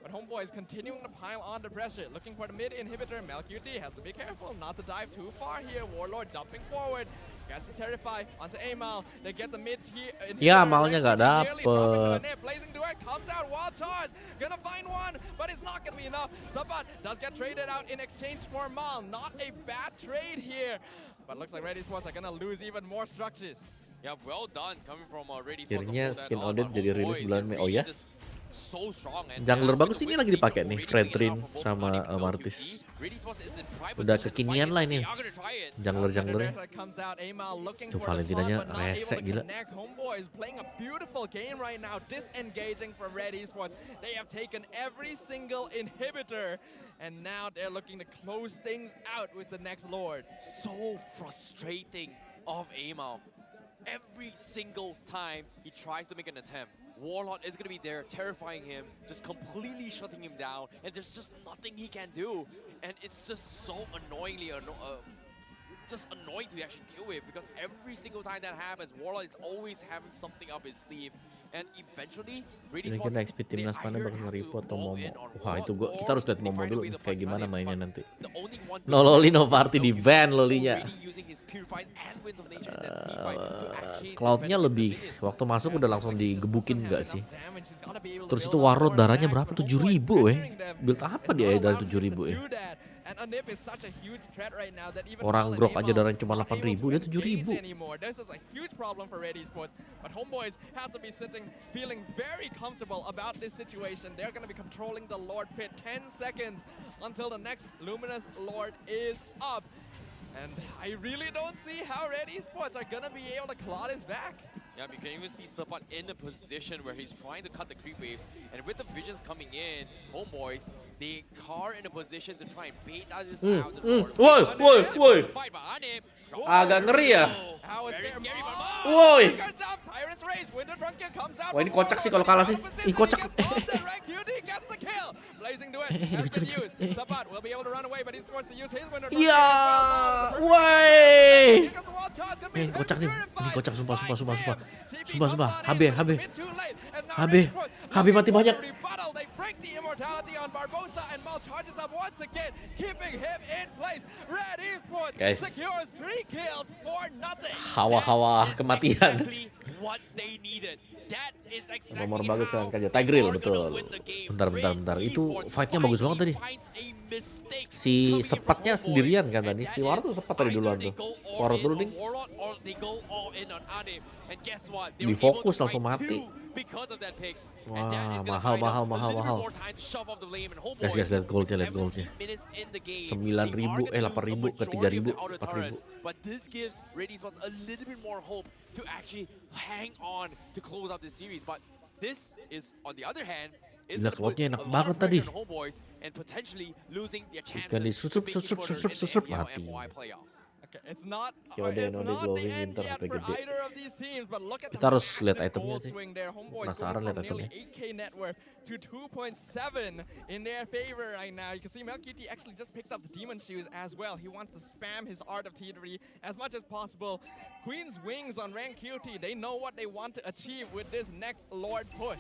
But Homebois continuing to pile on the pressure, looking for the mid inhibitor. MelQT has to be careful not to dive too far here. Warlord jumping forward. Gets to terrify onto Amal. They get the mid here. Ya Amalnya nggak dapet. Blazing Duet comes out, wild charge. Gonna find one, but it's not gonna be enough. Sabat does get traded out in exchange for Mal. Not a bad trade here. But looks like Red Esports are gonna lose even more structures. Yeah, well done coming from Red Esports. Akhirnya skin audit jadi rilis bulan Mei. Oh ya? So strong. Jungler bagus ini lagi dipakai nih, Fredrin sama Martis. Udah kekinian lah ini. Jungler-junglernya. Tuh Valentinanya rese gila. Homebois playing a beautiful game right now, disengaging from Red Esports. They have taken every single inhibitor, and now they're looking to close things out with the next Lord. So frustrating of Amal. Every single time he tries to make an attempt, Warlord is going to be there, terrifying him, just completely shutting him down, and there's just nothing he can do. And it's just so annoyingly just annoying to actually deal with, because every single time that happens, Warlord is always having something up his sleeve. And eventually, kira-kira XP timnas mana bakal nge-report atau Momo. Wah itu kita harus lihat Momo dulu kayak gimana mainnya nanti. No Loli no party di ban Lolinya. Cloud-nya lebih, waktu masuk udah langsung digebukin nggak sih? Terus itu Warlord darahnya berapa? 7.000 Build apa dia dari 7.000 ya? Orang grok aja darahnya cuma 8.000, dia 7.000. Feeling very comfortable about this situation. They're going to be controlling the Lord pit 10 seconds until the next Luminous Lord is up. And I really don't see how Red Esports are going to be able to claw this back. Yeah, you can even see Sapat in a position where he's trying to cut the creep waves, and with the visions coming in, Homebois, they are in a position to try and bait out this out. Woi. Agak ngeri ya. Woi. Wah ini kocak sih kalau kalah sih. Ih kocak. Iya. Woi. Kocak nih. Ini kocak sumpah. HB mati banyak. Guys. Hawa-hawa kematian. Nomor bagus kan aja. Tigreal betul. Bentar. Itu fight-nya bagus banget tadi. Si sepatnya sendirian kan tadi. Si Warlord tuh sepat tadi duluan tuh. Warlord dulu ding. Difokus langsung mati. Wah, mahal. Guys, lihat goldnya. 9.000, 8.000 ke 3.000, 4.000. But this gives Red Esports a little bit more hope to actually hang on to close out this series. But this is, on the other hand, Gila, cloudnya enak banget tadi. Ikan disusup mati. It's not Glowing Winter HP for gede. either of these teams, but look at Kita harus lihat massive itemnya gold sih. swing there. Homebois Penasaran going lihat from nearly itemnya. 8k net worth to 2.7 in their favor right now. You can see MelQT actually just picked up the Demon Shoes as well. He wants to spam his Art of Thievery as much as possible. Queen's Wings on rank QT. They know what they want to achieve with this next Lord push.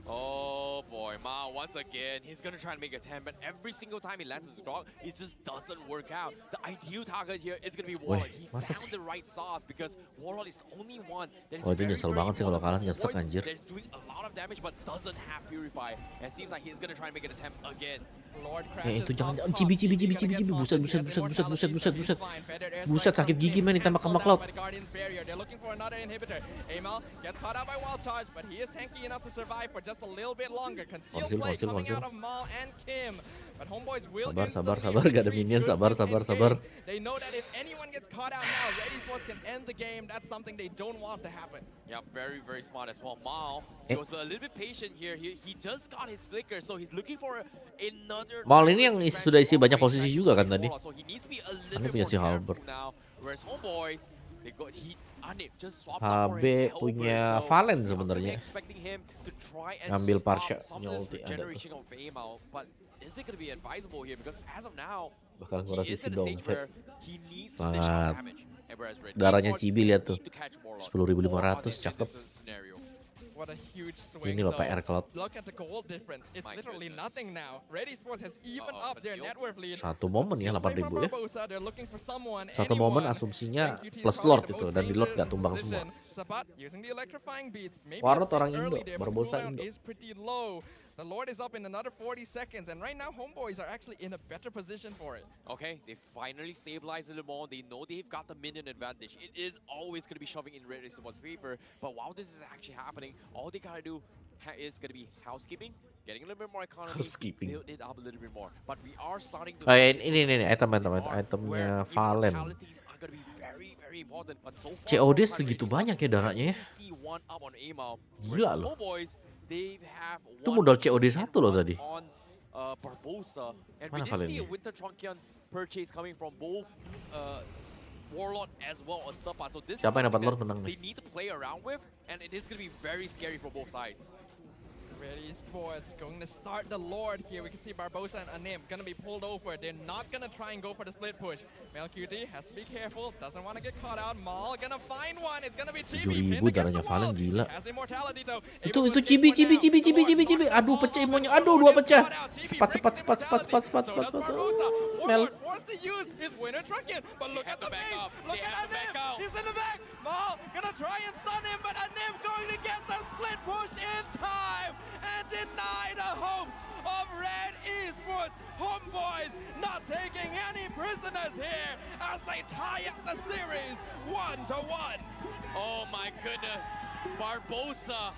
Oh boy, Ma once again, he's gonna try and make a 10, but every single time he lands his grog, it just doesn't work out. The ideal target here is gonna be Warlord. He found the right sauce because Warlord is the only one that is itu nyesel banget sih kalau kalah, nyesek anjir. That's doing a lot of damage but doesn't have Purify. And it seems like he's gonna try and make an attempt again. Itu jangan cibi buset sakit gigi men ditembak sama Cloud. just a little bit longer. Concealed Konsil, play konsil, coming konsil. out of Mal and Kim. But Homeboys will Sabar, instantly gak ada retreat minion, through sabar. this engage. They know that if anyone gets caught out now, Red Esports can end the game. That's something they don't want to happen. Yeah, very, very smart as well. Mal, he was a little bit patient here. He just got his flicker, so he's looking for another... Mal ini yang sudah isi banyak posisi juga kan tadi. So he needs to be a little Anip bit punya more si careful Halberd. now. Whereas Homeboys, they got Anip just swapped out for HB his punya Halberd, so Valen I'm sebenarnya. really expecting him to try and Ngambil stop Parsha, some punya of ulti this ada tuh. generation of aim out. But is it going to be advisable here? Because as of now, Bakal he ngurasi is si at a stage dompet. where he needs to dish out Sangat. damage. And whereas Red Darahnya Esports Cibi lihat tuh. need to catch Warlock. 10.500 cakep. What a huge swing. Ini loh though. PR Cloud. Look at the gold difference. It's My literally goodness. nothing now. Red Esports has even Uh-oh, up their Concealed. net worth lead. Satu momen ya 8.000 ya. Barbosa, they're looking for someone, Satu momen anyone. asumsinya Rank QT is plus probably Lord the itu most dan di Lord dangerous gak tumbang semua. position. Sabat using the electrifying beat. Maybe Warlord a bit orang early Indo, there, but Barbosa cooldown Indo. is pretty low. The Lord is up in another 40 seconds, and right now Homeboys are actually in a better position for it. Okay, they finally stabilized a little more. They know they've got the minion advantage. It is always going to be shoving in Red Esports' favor. But while this is actually happening, all they gotta do is going to be housekeeping, getting a little bit more economy, Housekeeping. build it up a little bit more. But we are starting to... Oh, ini itemnya Valen. Fatalities are going to be very, very important. But so far, COD so far, segitu Red banyak ya Esports darahnya ya. only see one up on Amal. Gila Whereas loh. Homeboys, they have Itu one modal COD and 1 loh one tadi. on Barbosa. And Mana we did Valen see a nih? Winter Trunkion purchase coming from both Warlord as well as Sapat. So this is Siapa yang dapat something Lord that menang they nih? need to play around with, and it is going to be very scary for both sides. Red Esports going to start the Lord here. We can see Barbosa and Anim going to be pulled over. They're not going to try and go for the split push. MLQT has to be careful. Doesn't want to get caught out. Maul going to find one. It's going to be Chibi. 7.000 darahnya Valen gila. Has immortality though. Itu Cibi. Aduh pecah imunnya. Aduh dua pecah. Cepat. Mel. Forced to use his winner Trunkion. But look at the base. Look at Anim. He's in the back. Maul going to try and stun him. But Anim going to get the split push in time. And deny the hope of Red Esports. Homeboys not taking any prisoners here as they tie up the series 1-1. Oh my goodness. Barbosa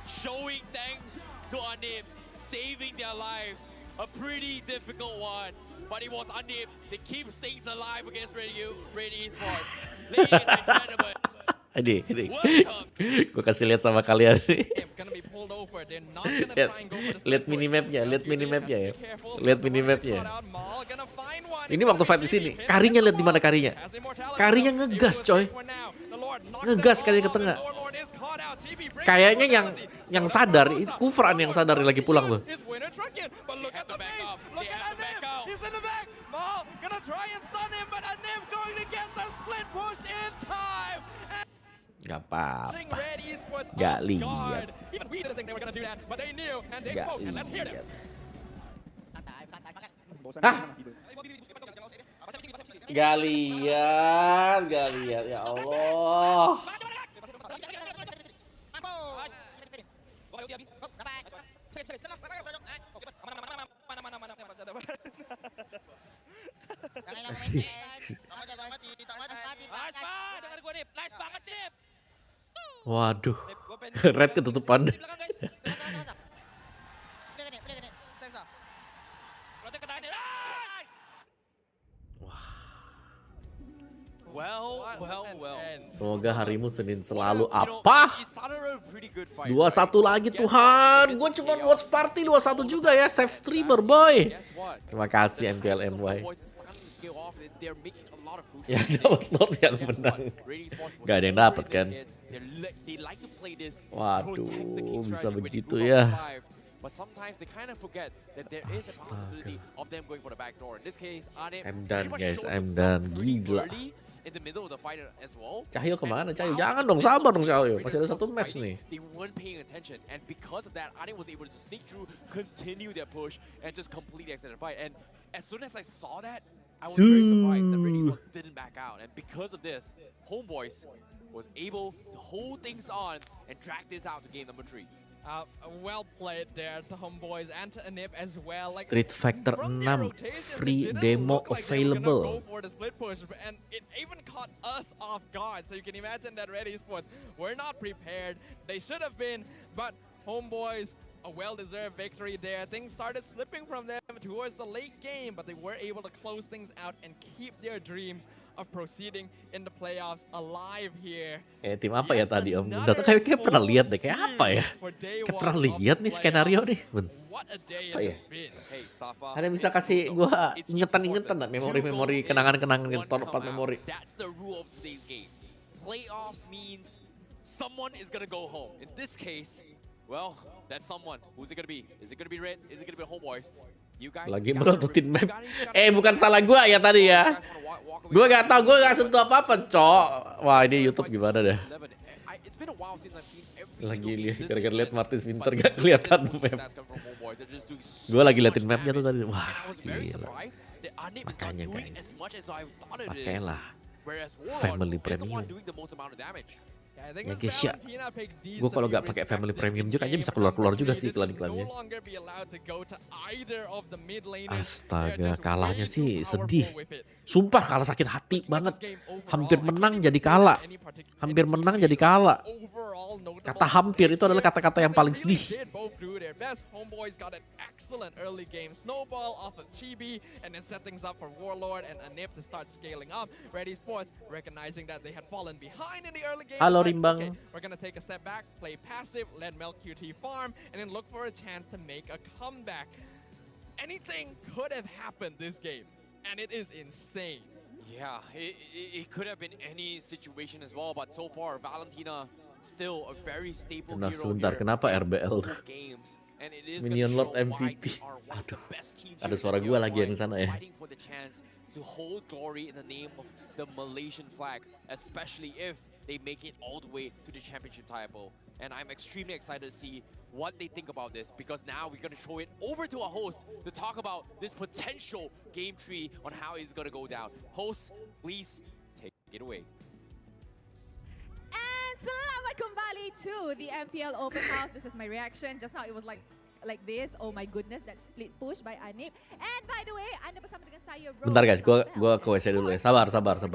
showing thanks to Anip, saving their lives. A pretty difficult one. But it was Anip that keeps things alive against Red Esports. Ladies and gentlemen. Ini. Gue kasih lihat sama kalian nih. Lihat minimapnya ya. Lihat minimapnya. Ini waktu fight di sini. Karinya lihat di mana karinya. Karinya ngegas coy. Ngegas kari ke tengah. Kayaknya yang sadar, itu Kufran yang sadar lagi pulang tuh. Gak apa-apa. Gak lihat. Hah? Gak lihat. Ya Allah. Waduh. Red ketutupan. Well. Semoga harimu Senin selalu apa? 2-1 lagi Tuhan. Gue cuma watch party 2-1 juga ya. Save streamer boy. Terima kasih MPL MY. Ya dapat Lord yang menang. Gak ada yang dapat kan? Waduh, bisa begitu ya. But sometimes they kind of forget that there is a possibility of them going for the back door. In this case, Anip I'm done guys, I'm done. Gila. in the middle of the fight as well. Cahyo kemana Cahyo? Jangan dong, sabar dong Cahyo. Masih ada satu match nih. They weren't paying attention, and because of that, Ane was able to sneak through, continue their push, and just complete the extended fight. And as soon as I saw that, I was very surprised that Red Esports didn't back out. And because of this, Homebois was able to hold things on and drag this out to game number 3. Well played there to Homebois and to Anip as well. Like, Street Fighter from 6 their rotations, it free didn't demo look like they were gonna available. go for the split push, and it even caught us off guard. So you can imagine that Red Esports were not prepared. They should have been, but Homebois a well-deserved victory there. Things started slipping from them towards the late game, but they were able to close things out and keep their dreams of proceeding in the playoffs alive here. Tim apa ya tadi Om? Data kayak pernah lihat deh, kayak apa ya? Kayak pernah lihat nih skenario nih. Apa ya? Ada bisa kasih gua ingetan-ingetan tak memori-memori, kenangan-kenangan yang top 4 memori. That's the rule of today's games. Playoffs means someone is gonna go home. In this case, well, that's someone. Who's it gonna be? Is it gonna be Red? Is it gonna be Homebois? You guys Lagi melototin map. Bukan salah gua ya tadi ya. Gua gak tahu, gua gak sentuh apa-apa, Cok. Wah, ini YouTube gimana dah? Lagi lihat, gara-gara lihat Martis Winter gak kelihatan map. Gua lagi liatin mapnya tuh tadi. Wah, gila. Makanya guys, pakailah Family Premium. Ya guys ya, gue kalau gak pakai Family Premium juga aja bisa keluar-keluar juga sih iklan-iklannya. Astaga, kalahnya sih sedih. Sumpah kalah sakit hati banget. Hampir menang jadi kalah. Hampir menang jadi kalah. Kata hampir itu adalah kata-kata yang paling sedih. Homebois got an excellent early game snowball off of Chibi and then set things up for Warlord and Anip to start scaling up. Red Esports recognizing that they had fallen behind in the early game. Halo Rimbang. Okay, we're gonna take a step back, play passive, let Mel QT farm, and then look for a chance to make a comeback. Anything could have happened this game, and it is insane. Yeah, it could have been any situation as well, but so far Valentina still a very staple hero sebentar, here. kenapa RBL? Minion Lord MVP. Aduh, ada suara gua lagi yang sana ya. To hold glory in the name of the Malaysian flag, especially if they make it all the way to the championship title. And I'm extremely excited to see what they think about this, because now we're going to throw it over to our host to talk about this potential game tree on how it's going to go down. Host, please take it away. And selamat kembali to the MPL Open House. This is my reaction. Just now it was like this. Oh my goodness, that split push by Anip. And by the way, Anda bersama dengan saya. Bentar guys, gua ke WC dulu ya. Sabar.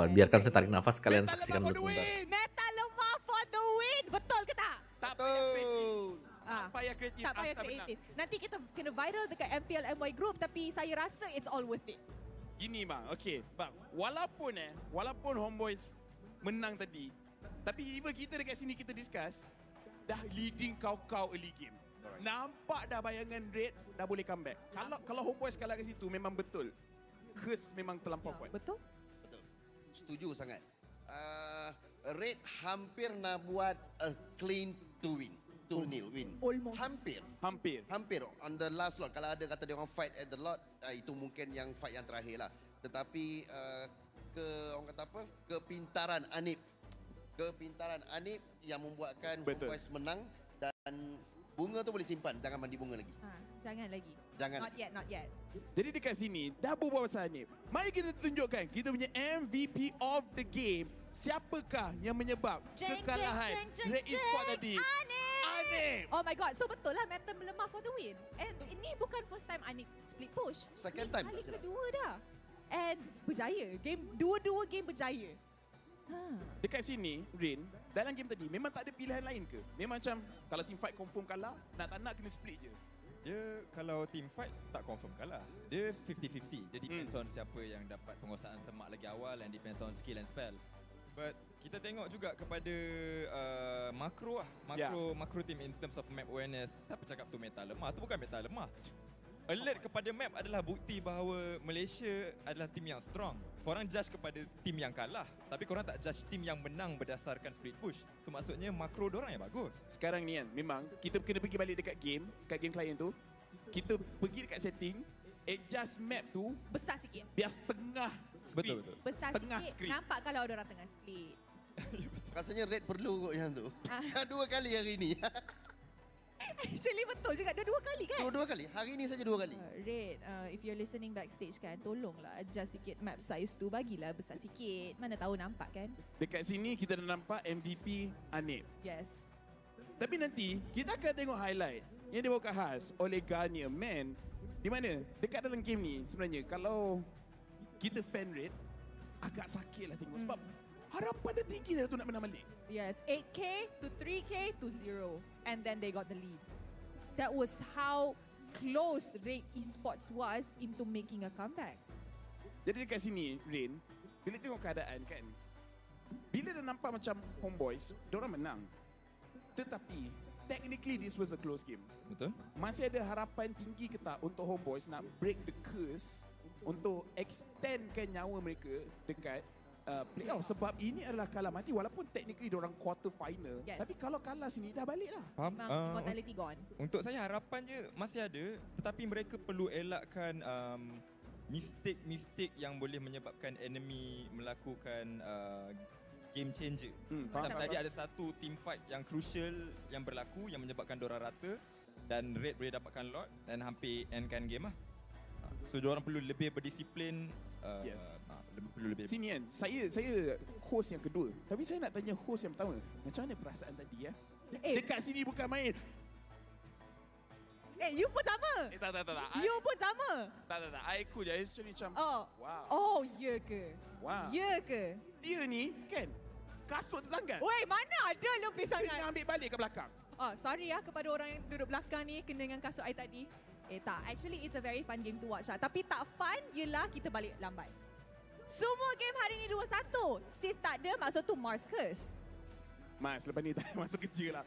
Biarkan saya tarik nafas, kalian saksikan dulu sebentar. Meta lemah for the win. Betul ke tak? Tak payah kreatif. Tak payah kreatif. Tak payah kreatif. Nanti kita kena viral dekat MPL MY Group, tapi saya rasa it's all worth it. Gini bang, okay. Bang, walaupun Homebois menang tadi, tapi even kita dekat sini kita discuss, dah leading kau early game. Nampak dah bayangan Red dah boleh comeback. Kalau Homebois kalah kat situ memang betul. Curse memang terlampau kuat. Betul. Setuju sangat. Red hampir nak buat a clean to win. To nil win. Almost. Hampir. On the last lot. Kalau ada kata dia orang fight at the lot, itu mungkin yang fight yang terakhir lah. Tetapi orang kata apa? Kepintaran Anip yang membuatkan Homebois menang, dan bunga tu boleh simpan, jangan mandi bunga lagi. Jangan lagi. Not yet. Jadi dekat sini dah berbual pasal Anip. Mari kita tunjukkan kita punya MVP of the game. Siapakah yang menyebab kekalahan Red Esports tadi? Anip. Oh my god, so betul lah meta melemah for the win. And ini bukan first time Anip split push. Second time. Kali kedua dah. And berjaya. Dua-dua game berjaya. Dekat sini, Rin, dalam game tadi memang tak ada pilihan lain ke? Memang macam kalau team fight confirm kalah, nak tak nak kena split je. Dia kalau team fight tak confirm kalah. Dia 50-50. Dia depends on siapa yang dapat penguasaan semak lagi awal, and depends on skill and spell. But kita tengok juga kepada makro team in terms of map awareness. Siapa cakap tu meta lemah? Tu bukan meta lemah. Alert kepada map adalah bukti bahawa Malaysia adalah tim yang strong. Korang judge kepada tim yang kalah, tapi korang tak judge tim yang menang berdasarkan split push. Itu maksudnya makro dorang yang bagus. Sekarang ni kan, memang kita kena pergi balik dekat game, kat game client tu. Kita pergi dekat setting, adjust map tu besar sikit. Biar setengah screen. Betul. Besar setengah sikit. screen. Nampak kalau ada orang tengah split. Rasanya Red perlu kot yang tu. 2 kali hari ni. Actually betul juga, dah 2 kali kan? 2 kali. Hari ni saja 2 kali. Red, if you're listening backstage kan, tolonglah adjust sikit map size tu, bagilah besar sikit. Mana tahu nampak kan? Dekat sini kita dah nampak MVP Anip. Yes. Tapi nanti kita akan tengok highlight yang dibawa khas oleh Garnier. Man, di mana? Dekat dalam game ni sebenarnya kalau kita fan Red, agak sakit lah tengok sebab harapan dia tinggi dah tu nak menang balik. Yes, 8K to 3K to 0. And then they got the lead. that was how close Red Esports was into making a comeback. Jadi dekat sini, Rain, bila tengok keadaan kan, bila dah nampak macam Homebois, diorang menang. Tetapi, technically this was a close game. Betul. Masih ada harapan tinggi ke tak untuk Homebois nak break the curse untuk extendkan nyawa mereka dekat playoff, sebab ini adalah kalah mati walaupun technically diorang quarter final. Yes. Tapi kalau kalah sini dah balik lah. Faham? Memang mortality gone. Untuk saya harapan je masih ada, tetapi mereka perlu elakkan mistake yang boleh menyebabkan enemy melakukan game changer. Macam tadi ada satu team fight yang crucial yang berlaku yang menyebabkan diorang rata dan Red boleh dapatkan lot dan hampir endkan game lah. So diorang perlu lebih berdisiplin. Yes. Perlu lebih. Sini kan, saya host yang kedua. Tapi saya nak tanya host yang pertama. Macam mana perasaan tadi ya? Dekat sini bukan main. You pun sama. Tak. You pun sama. Tak. I cool je. It's actually macam, wow. Oh, ya ke? Wow. Ya ke? Dia ni kan, kasut tertanggal. Weh, mana ada lebih Dia sangat? nak ambil balik ke belakang. Oh, sorry ya kepada orang yang duduk belakang ni kena dengan kasut I tadi. Tak, actually it's a very fun game to watch lah. Tapi tak fun yelah kita balik lambat. Semua game hari ni 2-1. Save tak ada, maksud tu Mars curse. Mas, lepas ni tak masuk kerja lah.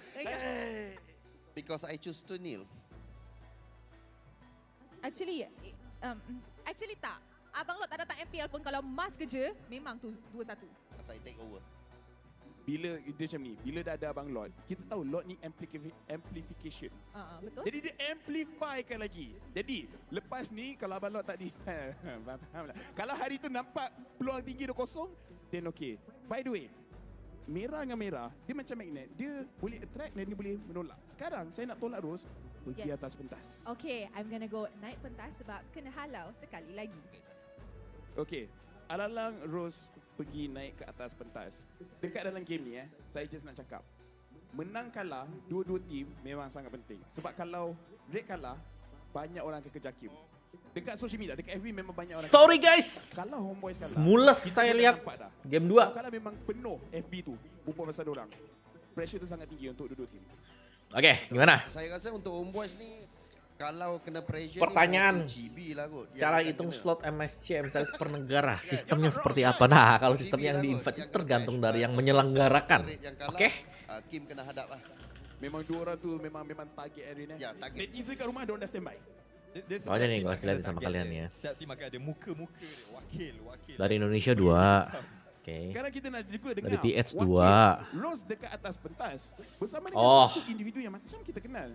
Because I choose to kneel. Actually tak. Abang Lot tak datang MPL pun kalau Mars kerja, memang tu 2-1. As I take over. Bila dia macam ni, bila dah ada Abang Lot, kita tahu Lot ni amplification. Betul. Jadi dia amplifykan lagi. Jadi lepas ni kalau Abang Lot tak di faham tak? Kalau hari tu nampak peluang tinggi 2-0, then okay. By the way, merah dengan merah, dia macam magnet. Dia boleh attract dan dia boleh menolak. Sekarang saya nak tolak Rose pergi atas pentas. Okay, I'm gonna go naik pentas sebab kena halau sekali lagi. Okay, alalang Rose pergi naik ke atas pentas. Dekat dalam game ni saya just nak cakap, menang kalah dua-dua tim memang sangat penting. Sebab kalau Red kalah, banyak orang akan kejar Kim. Dekat social media, dekat FB memang banyak orang. Sorry guys. Kalau Homebois kalah, Semules saya lihat game 2. Kalau memang penuh FB tu, berbual pasal orang. Pressure tu sangat tinggi untuk dua-dua tim. Oke, gimana? Saya rasa untuk Homebois ni, kalau kena pressure Pertanyaan, ni, GB lah kot. cara hitung slot MSC MSLS per negara, sistemnya seperti apa? Nah, kalau sistem yang di-invite itu tergantung dari yang menyelenggarakan. Oke? Kim kena hadap lah. Memang dua orang tu memang target Erin. Ya, target. Netizen kat rumah dia dah standby. Oh, aja nih, gue kasih lihat sama kalian ya. Setiap tim akan ada muka-muka dia, wakil. Dari Indonesia 2. Oke. Sekarang kita nak juga dengar Dari PH 2. Rose dekat atas pentas bersama dengan satu individu yang macam kita kenal.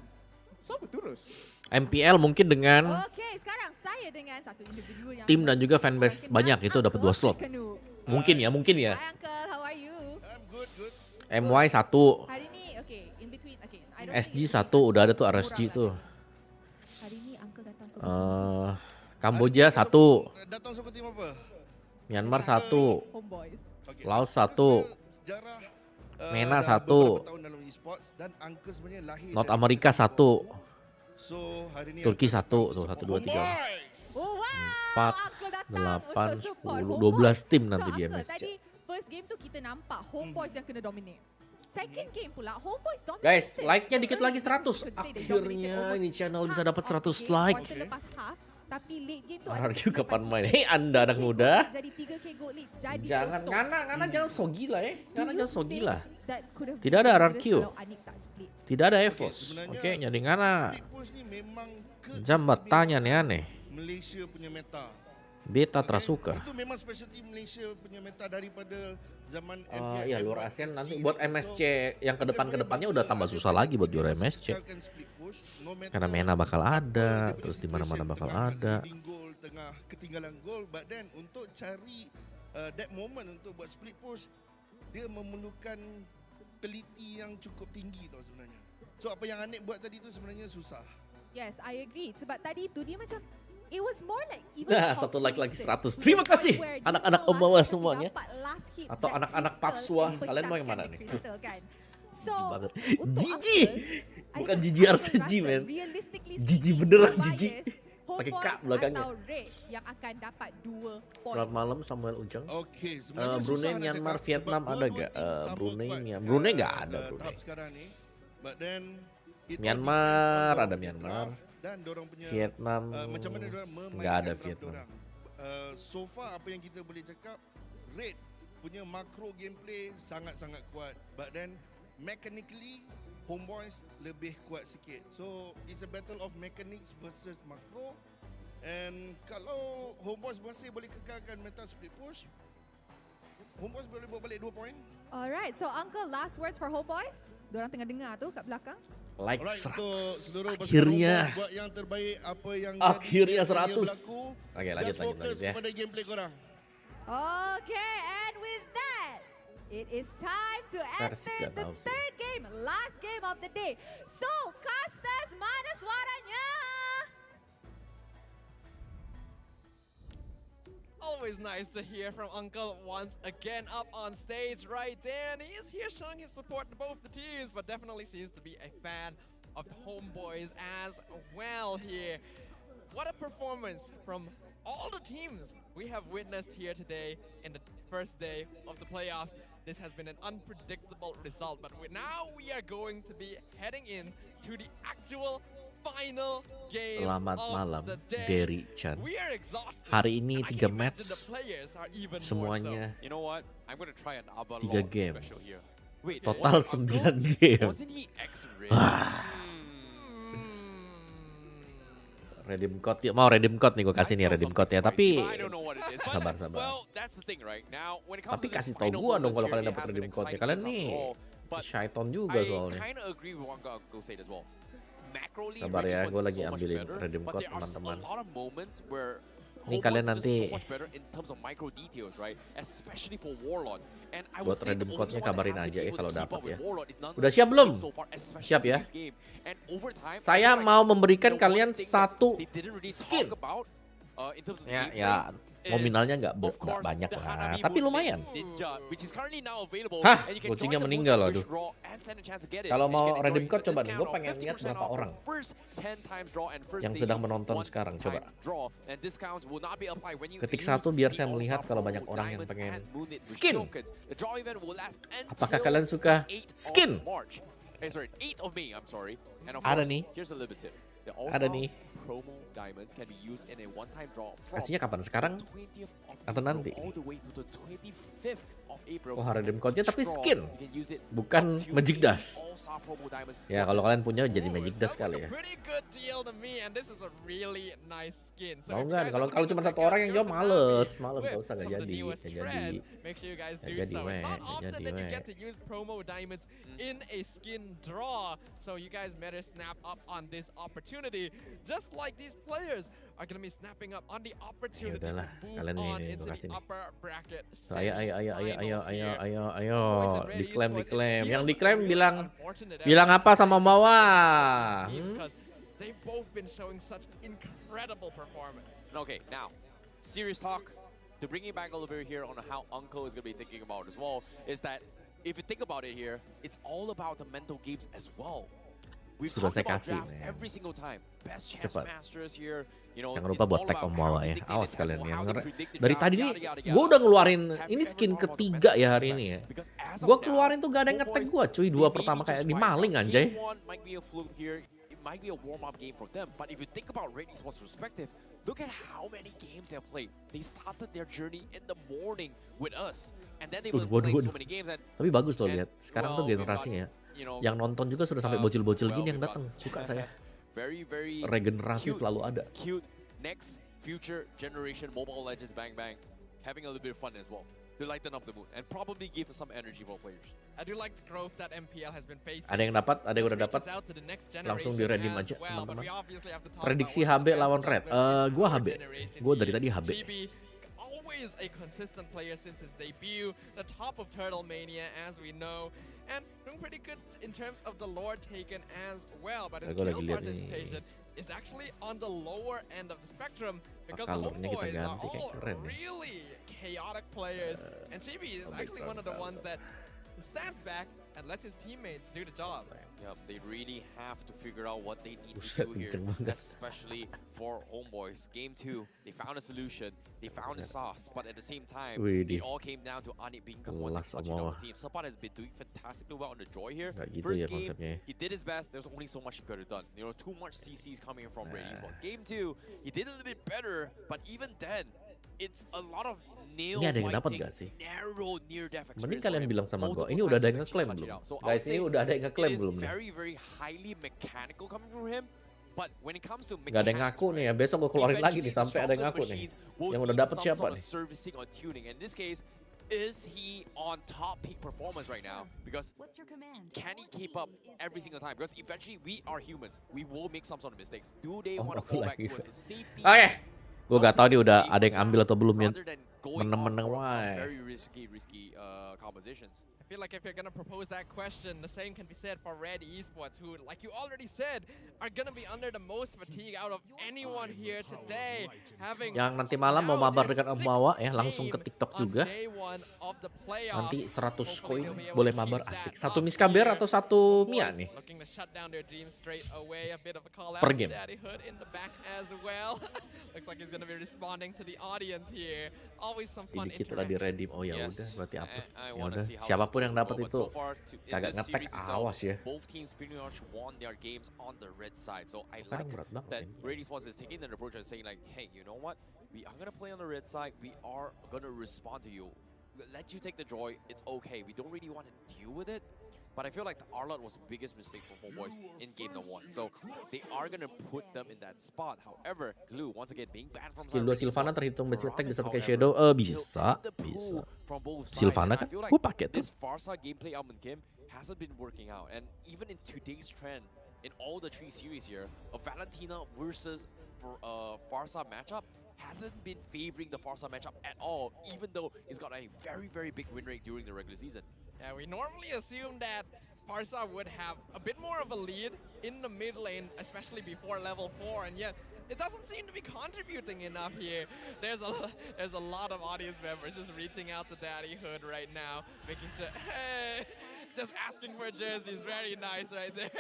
Siapa tu Rose? MPL mungkin dengan Okay, sekarang saya dengan satu individu yang tim dan juga fanbase banyak itu dapat 2 slot. Mungkin ya. Hi Uncle, how are you? I'm good. MY 1. Hari ni, okay, in between, okay. SG 1 udah ada tuh RSG tuh. Hari ni Uncle datang Kamboja 1. Datang suku tim apa? Myanmar 1. Homebois. Okay. Laos 1. Sejarah MENA dah 1. beberapa tahun dalam esports dan Uncle sebenarnya lahir North dari America 1. So hari ni Turki Uncle 1 datang tuh, untuk 1 2 3. Oh wow, 4, Uncle datang 8, untuk support 10, Homebois. 12 tim nanti So, di Uncle, MSC. Tadi first game tu kita nampak Homebois yang kena dominate. Second game pula Homebois dominate. Guys, like-nya dikit lagi 100. Akhirnya ini channel bisa dapat 100 like. Lepas half, tapi late game tu RRQ kapan main? Hei Anda anak muda. Jadi 3K gold lead. Jadi Jangan kosong. Ngana jangan so gila ya. Ngana jangan so gila. That could have Tidak ada been RRQ. dangerous kalau Anik tak split. Tidak ada EVOS. sebenarnya Oke, jadi Ngana. Split push ni memang Jam bertanya nih aneh. Malaysia punya meta. Beta tersuka. Itu memang specialty Malaysia punya meta daripada zaman MPL. Iya luar ASEAN nanti buat MSC yang ke depannya udah tambah susah lagi buat juara MSC. Karena MENA bakal ada, terus di mana-mana bakal ada. Tengah ketinggalan gol, but then untuk cari that moment untuk buat split push, dia memerlukan teliti yang cukup tinggi tau sebenarnya. So apa yang Anik buat tadi tu sebenarnya susah. Yes, I agree. Sebab tadi tu dia macam it was more like even Nah, satu like lagi 100. Terima kasih anak-anak Homebois semuanya. Atau anak-anak Papsua. Kalian mau yang mana nih? So, Gigi. Bukan Gigi RCG, men. Gigi beneran Gigi. Pakai K belakangnya. Yang akan dapat 2 poin. Selamat malam Samuel Ujang. Okay, sebenarnya Brunei, susah nak Myanmar, cakap Vietnam sebab ada dua-dua gak? tim sama Brunei, kuat, Brunei gak ada tahap Brunei. sekarang ni. But then Myanmar, ada dorang punya Myanmar. draft dan dorang punya Vietnam, macam mana dorang nggak memainkan ada draft Vietnam. dorang. So far apa yang kita boleh cakap, Red punya makro gameplay sangat-sangat kuat, but then mechanically Homebois lebih kuat sikit. So it's a battle of mechanics versus makro. And kalau Homebois masih boleh kekalkan meta split push, Homebois boleh buat balik 2 poin. Alright, so Uncle, last words for Homebois? Diorang tengah dengar tu kat belakang. Like Alright, untuk 100. seluruh pasukan Akhirnya. Homebois buat yang terbaik apa yang Akhirnya jadi, apa yang 100. berlaku. Oke, lanjut, Just lanjut, fokus lanjut ya. kepada gameplay korang. Okay, and with that, it is time to Versi enter nggak the tahu sih. third game, last game of the day. So, casters, mana suaranya? Always nice to hear from Uncle once again up on stage right there. And he is here showing his support to both the teams, but definitely seems to be a fan of the Homeboys as well here. What a performance from all the teams we have witnessed here today in the first day of the playoffs. This has been an unpredictable result, but now we are going to be heading in to the actual final game Selamat of malam, the day. Derry Chan. We are exhausted. Hari ini And I 3 can imagine match, the players are even more so. semuanya You know what? I'm gonna try an Abalone 3 game. special here. Wait, Total wasn't 9 Uncle- game. Wasn't he X-ray? Redeem code ya, mau redeem code nih gue kasih nih redeem code ya, tapi I don't know what it is. But, sabar, sabar. Well, that's the thing, right? Now, when it comes Tapi to this kasih tau final gua dong moments kalau here, kalian it dapat has been redeem code ya. exciting Kalian from nih all, but Shaiton juga I soalnya. kind of agree with what Uncle said as well. Macroly, Sabar Red ya, Esports gue is lagi so much ambilin better, redeem but code there are teman-teman. a lot of moments where Ini Homebois kalian is just nanti so much better in terms of micro details, right? Especially for Warlord. And I buat would say the redeem only code-nya one that kabarin has been aja ya able to kalau keep dapat up with ya. Warlord is none Udah other siap than belum? so far, especially Siap in ya. this game. And over time, I Saya feel like mau memberikan the one kalian thing that satu they didn't really skin. talk about, in terms of Ya, gameplay ya is, nominalnya nggak of course, banyak the lah, Hanabi tapi Moon lumayan. Ninja, which is currently now available, Hah, and you can kucingnya join the meninggal, Moon aduh. Draw and stand a chance to get it. Kalau And you mau can enjoy redeem code the coba nih, discount gue of pengen lihat 50% berapa off for orang first 10 times draw and first yang day sedang menonton one sekarang, time coba. draw. And discounts will not be applied when you Ketik use satu biar the saya melihat all-star kalau promo banyak orang yang diamonds pengen and Moonlit skin. tokens. The draw event will last Apakah until kalian suka 8th of skin? March. Sorry, 8th of May, I'm sorry. And of Ada course, nih. here's a little bit tip. The Ada all-star nih. promo diamonds can be used in a one-time draw from Kasihnya kapan? Sekarang 20th of atau April nanti? all the way to the 25th of April. Wah, redeem And code-nya each tapi draw, skin, you can use it bukan up to Magic 8 Dust. all-star promo diamonds Ya for kalau this kalian punya jadi Oh, Magic it Dust sounds like kali a ya. pretty good deal to me, and this is a really nice skin. So Mau if you nggak? guys Kalau are kalau looking cuma to satu check orang out yang your jawab Hanabi males with nggak usah some of the jadi, newest nggak jadi. trends, make sure you guys Nggak do jadi, so. It's weh, not nggak often jadi, that you weh. get to use promo diamonds in a skin draw, so you guys better snap up on this opportunity. Just like these players are gonna be snapping up on the opportunity to udahlah, move kalian nih, on nih, into gua kasih the nih. upper bracket So, ayo semi-finals here. ayo Homeboys and Red diklaim Esports, diklaim. it Yang feels diklaim really bilang unfortunate bilang every apa sama time bawah? teams, 'cause they've both been showing such incredible performance. Okay, now, serious talk. To bring it back a little bit here on how Uncle is going to be thinking about as well, is that if you think about it here, it's all about the mental games as well. We've Sudah talked saya about kasih, drafts men. every single time. Best chess Cepat. masters here. You know, Jangan it's lupa buat all tag about Om how Wawa they ya. dictate the Awas tempo, kalian ya. how they predict the Dari draft, tadi nih, yada, yada, gue yada. udah ngeluarin Have ini you skin ever thought about the ketiga mental ya hari aspect? ini ya. Because as of Gue now, keluarin tuh gak ada yang ngetag gue cuy. Dua they pertama maybe kayak just dimaling right now, anjay. Game one might be a fluke here. It might be a warm-up game for them. But if you think about Red Esports' perspective, look at how many games they have played. They started their journey in the morning with us, and then they will play so many games. And Tapi bagus loh And, lihat. Sekarang tuh well, we've got, generasinya you know, yang nonton juga sudah sampai bocil-bocil gini yang we've got datang. Suka saya. very Regenerasi cute, selalu ada. Cute next future generation Mobile Legends Bang Bang, having a little bit of fun as well to lighten up the mood and probably give some energy for players. I do like the growth that MPL has been facing. Ada yang dapat, ada yang udah This dapat. reaches out to the next Langsung generation di-redeem as aja, well, but teman-teman. we obviously have to talk Prediksi about HB one of the best lawan Red. jugglers in Gua our HB. generation Gua dari here. tadi HB. GB, always a consistent player since his debut, the top of Turtle Mania as we know, and doing pretty good in terms of the lore taken as well, but his Gua lagi kill lihat nih. participation is actually on the lower end of the spectrum because the Colornya kita Homeboys are ganti, kayak all keren nih. really chaotic players, and GB is actually one of the ones that stands back and lets his teammates do the job. Yep, they really have to figure out what they need Buset, to do here, kenceng banget. especially for Homebois. Game 2, they found a solution, they found a sauce, but at the same time, Widih. it all came down to Anit being the one to Kelas clutch it down Homebois. the team. Sapat has been doing fantastically well on the Joy here. Nggak gitu First ya game, konsepnya. he did his best. There's only so much he could have done. You know, too much CCs coming in from Red Esports. Game 2, he did a little bit better, but even then, it's a lot of Ini ada yang dapat gak sih? narrow near-death experience. Mending kalian for him. bilang sama gue, Multiple ini udah ada times yang he's actually ngeklaim clutched it belum? out. So I would Guys, ini say udah ada yang ngeklaim it is belum nih? very, very highly mechanical coming from him. But when it comes to Gak ada yang ngaku nih ya, besok gue keluarin lagi nih sampai ada yang ngaku nih. Yang udah dapet siapa nih? Servicing or tuning. In this case, is he on top peak performance right now? Because can he keep up every single time? Because eventually we are humans. We will make some sort of mistakes. Do they want to fall back towards the safety? Oke, gue gak tau nih udah ada yang ambil atau belum ya. Rather than going Meneng-meneng on for some wae. very risky compositions. I feel like if you're gonna propose that question, the same can be said for Red Esports, who, like you already said, are gonna be under the most fatigue out of anyone here today. Having Yang nanti malam mau mabar dengan Homebois ya, langsung ke TikTok juga. day one of the playoffs. Nanti 100 koin Hopefully they'll be able boleh to mabar keep asik. that Satu up Miskaber here. atau satu Mia Homebois nih? looking to shut down their dreams straight away. A bit of a call out Per to game. Daddy Hood in the back as well. Looks like he's gonna be responding to the audience here. Always some fun Sedikit lah di interaction. redeem. Oh ya Yes, udah, berarti apes. I Ya wanna udah, see how siapapun this yang goes, dapat but itu so far in kagak this ngetek, series itself, awas ya. both teams pretty much won their games on the red side. So I Sekarang like berat banget that ini. Red Esports is taking that approach and saying like, hey, you know what? We are gonna play on the red side. We are gonna respond to you. Let you take the joy. It's okay. We don't really want to deal with it. But I feel like the Arlot was the biggest mistake for Homebois in game number 1. So they are going to put them in that spot. However, Glue, once again, being banned from Skill 2 Red Sylvana Esports, terhitung basic attack bisa pakai Promise, Shadow? however, Bisa, still in the pool bisa. from both sides. Sylvana And I kan feel like gue pakai tuh. this Farsa gameplay Almond Kim hasn't been working out. And even in today's trend, in all the 3 series here, a Valentina versus Farsa matchup hasn't been favoring the Farsa matchup at all, even though it's got a very, very big win rate during the regular season. Yeah, we normally assume that Farsa would have a bit more of a lead in the mid lane, especially before level 4, and yet it doesn't seem to be contributing enough here. There's a lot of audience members just reaching out to Daddy Hood right now, making sure, hey, just asking for jerseys. Very nice right there.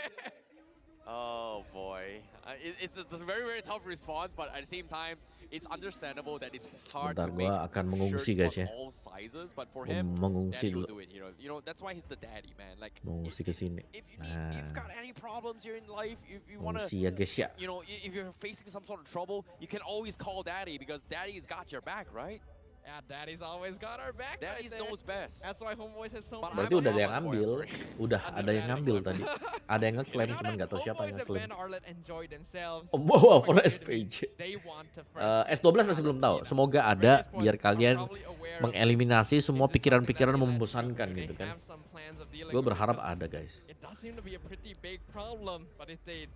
Oh boy, it's a very, very tough response, but at the same time, it's understandable that it's hard Bentar, to make gua akan mengungsi, shirts guys, on ya. all sizes, but for Gua him, mengungsi Daddy will dulu. do it. You know that's why he's the daddy, man. Like Mengungsi ke sini. if you need, if you've got any problems here in life, if you wanna, Mengungsi ya guys ya. you know, if you're facing some sort of trouble, you can always call Daddy because Daddy's got your back, right? Yeah, Daddy's always got our back. Daddy right there. knows best. That's why Homebois has so But many. Berarti I'm udah a ada yang mama's boy, ambil. I'm sorry. Udah ada yang ngambil tadi. Ada yang ngeklaim, Now cuman that nggak tahu siapa yang Homebois and ngeklaim. Van Arlet enjoy themselves. Homebois for Homebois SPJ. they want to first S12 masih belum tahu. Semoga ada biar kalian mengeliminasi semua pikiran-pikiran membosankan gitu kan. Gue berharap ada guys. It does seem to be a pretty big problem, but if they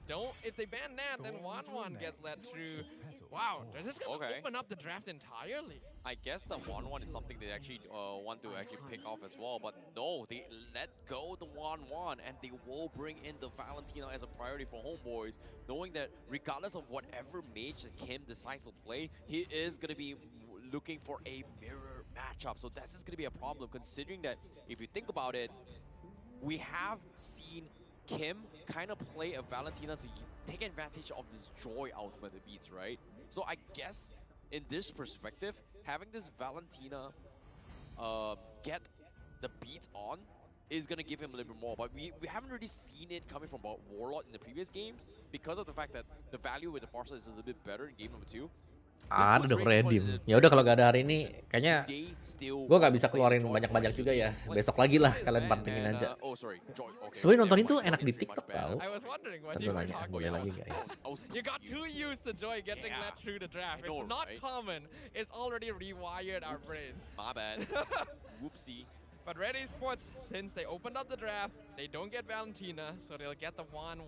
ban that, then 1-1 gets let through. Wow, they're just gonna Okay. open up the draft entirely. I guess the 1-1 is something they actually want to actually pick off as well, but no, they let go the 1-1 and they will bring in the Valentina as a priority for Homebois, knowing that regardless of whatever mage that Kim decides to play, he is going to be looking for a mirror matchup. So this is going to be a problem, considering that if you think about it, we have seen Kim kind of play a Valentina to take advantage of this Joy ultimate it beats, right? So I guess in this perspective, having this Valentina get the beats on is going to give him a little bit more. But we haven't really seen it coming from Warlord in the previous games because of the fact that the value with the Farsa is a little bit better in game number 2. Ada dong redeem. Ya udah kalau nggak ada hari ini, kayaknya gue nggak bisa keluarin banyak-banyak juga ya. Besok lagi lah kalian pantengin aja. Sebenarnya nonton itu enak di TikTok tau. I was wondering what Tapi you were nanya talking boleh about. lagi nggak ya? You got too used to Joy getting let through the draft. I know, It's not right? common. It's already rewired our brains. My bad. Whoopsie. But Red Esports, since they opened up the draft, they don't get Valentina, so they'll get the 1-1.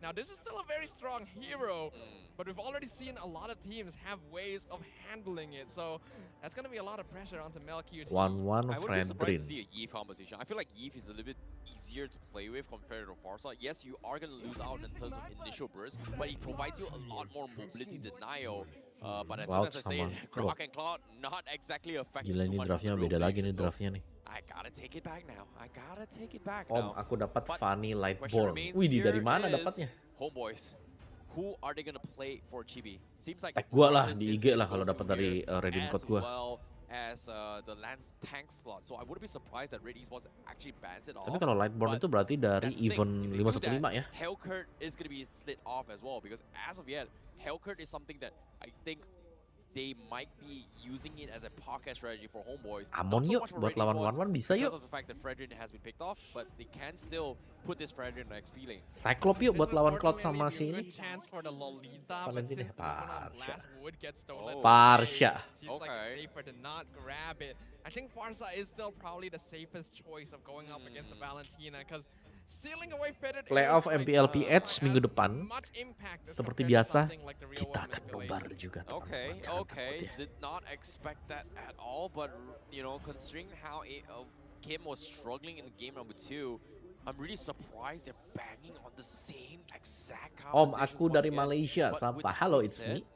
Now this is still a very strong hero, but we've already seen a lot of teams have ways of handling it, so that's going to be a lot of pressure onto MelQT. 1-1 I wouldn't be friend surprised Green. to see a Yves composition. I feel like Yves is a little bit easier to play with compared to Farsa. Yes, you are going to lose out in terms of initial burst, but he provides you a lot more mobility than Nio. But as soon Cloud as I say sama it, Cloud. Grok and Cloud not exactly affected Gila too ini much draftnya from the beda lagi nih rotation, so draftnya nih. I gotta take it back now. I gotta take it back Om, now. aku dapat But Fanny question Lightborn. remains Wih, dari here mana is dapatnya? Homeboys. Who are they gonna play for Chibi? Seems like Tag gua lah Marcus di is IG gonna lah kalau go dapat to dari here redeem as code gua. well as the Lance tank slot. So I wouldn't be surprised that Red Esports actually bans it off. Tapi kalau Lightborn But itu berarti dari that's the thing, event if they do 515 ya. that, Hellcurt is gonna be slid off as well because as of yet, Hellcurt is something that I think they might be using it as a pocket strategy for Homeboys. Amon Not so yuk much for buat Red lawan Esports One bisa because yuk. of the fact that Fredrin has been picked off, but they can still put this Fredrin in the XP lane. Cyclops yuk buat lawan Cloud Unfortunately, sama si ini. good chance for the Lolita, but Valentine since the one on Parsha. last wood gets stolen Oh. Parsha. away, seems like Okay. it's safer to not grab it. I think Farsa is still probably the safest choice of going up against the Valentina, because stealing away Fredrin Playoff airstrike, MPL PH has minggu depan. much impact as Seperti compared to biasa, something like the real kita world akan manipulation. nobar juga teman-teman. Okay, Jangan okay. takut ya. Did not expect that at all, but you know, considering how Kim was struggling in game number 2, I'm really surprised they're banging on the same exact Om, conversations aku once dari again. Malaysia. But with Sampah. that Halo, being it's said, me.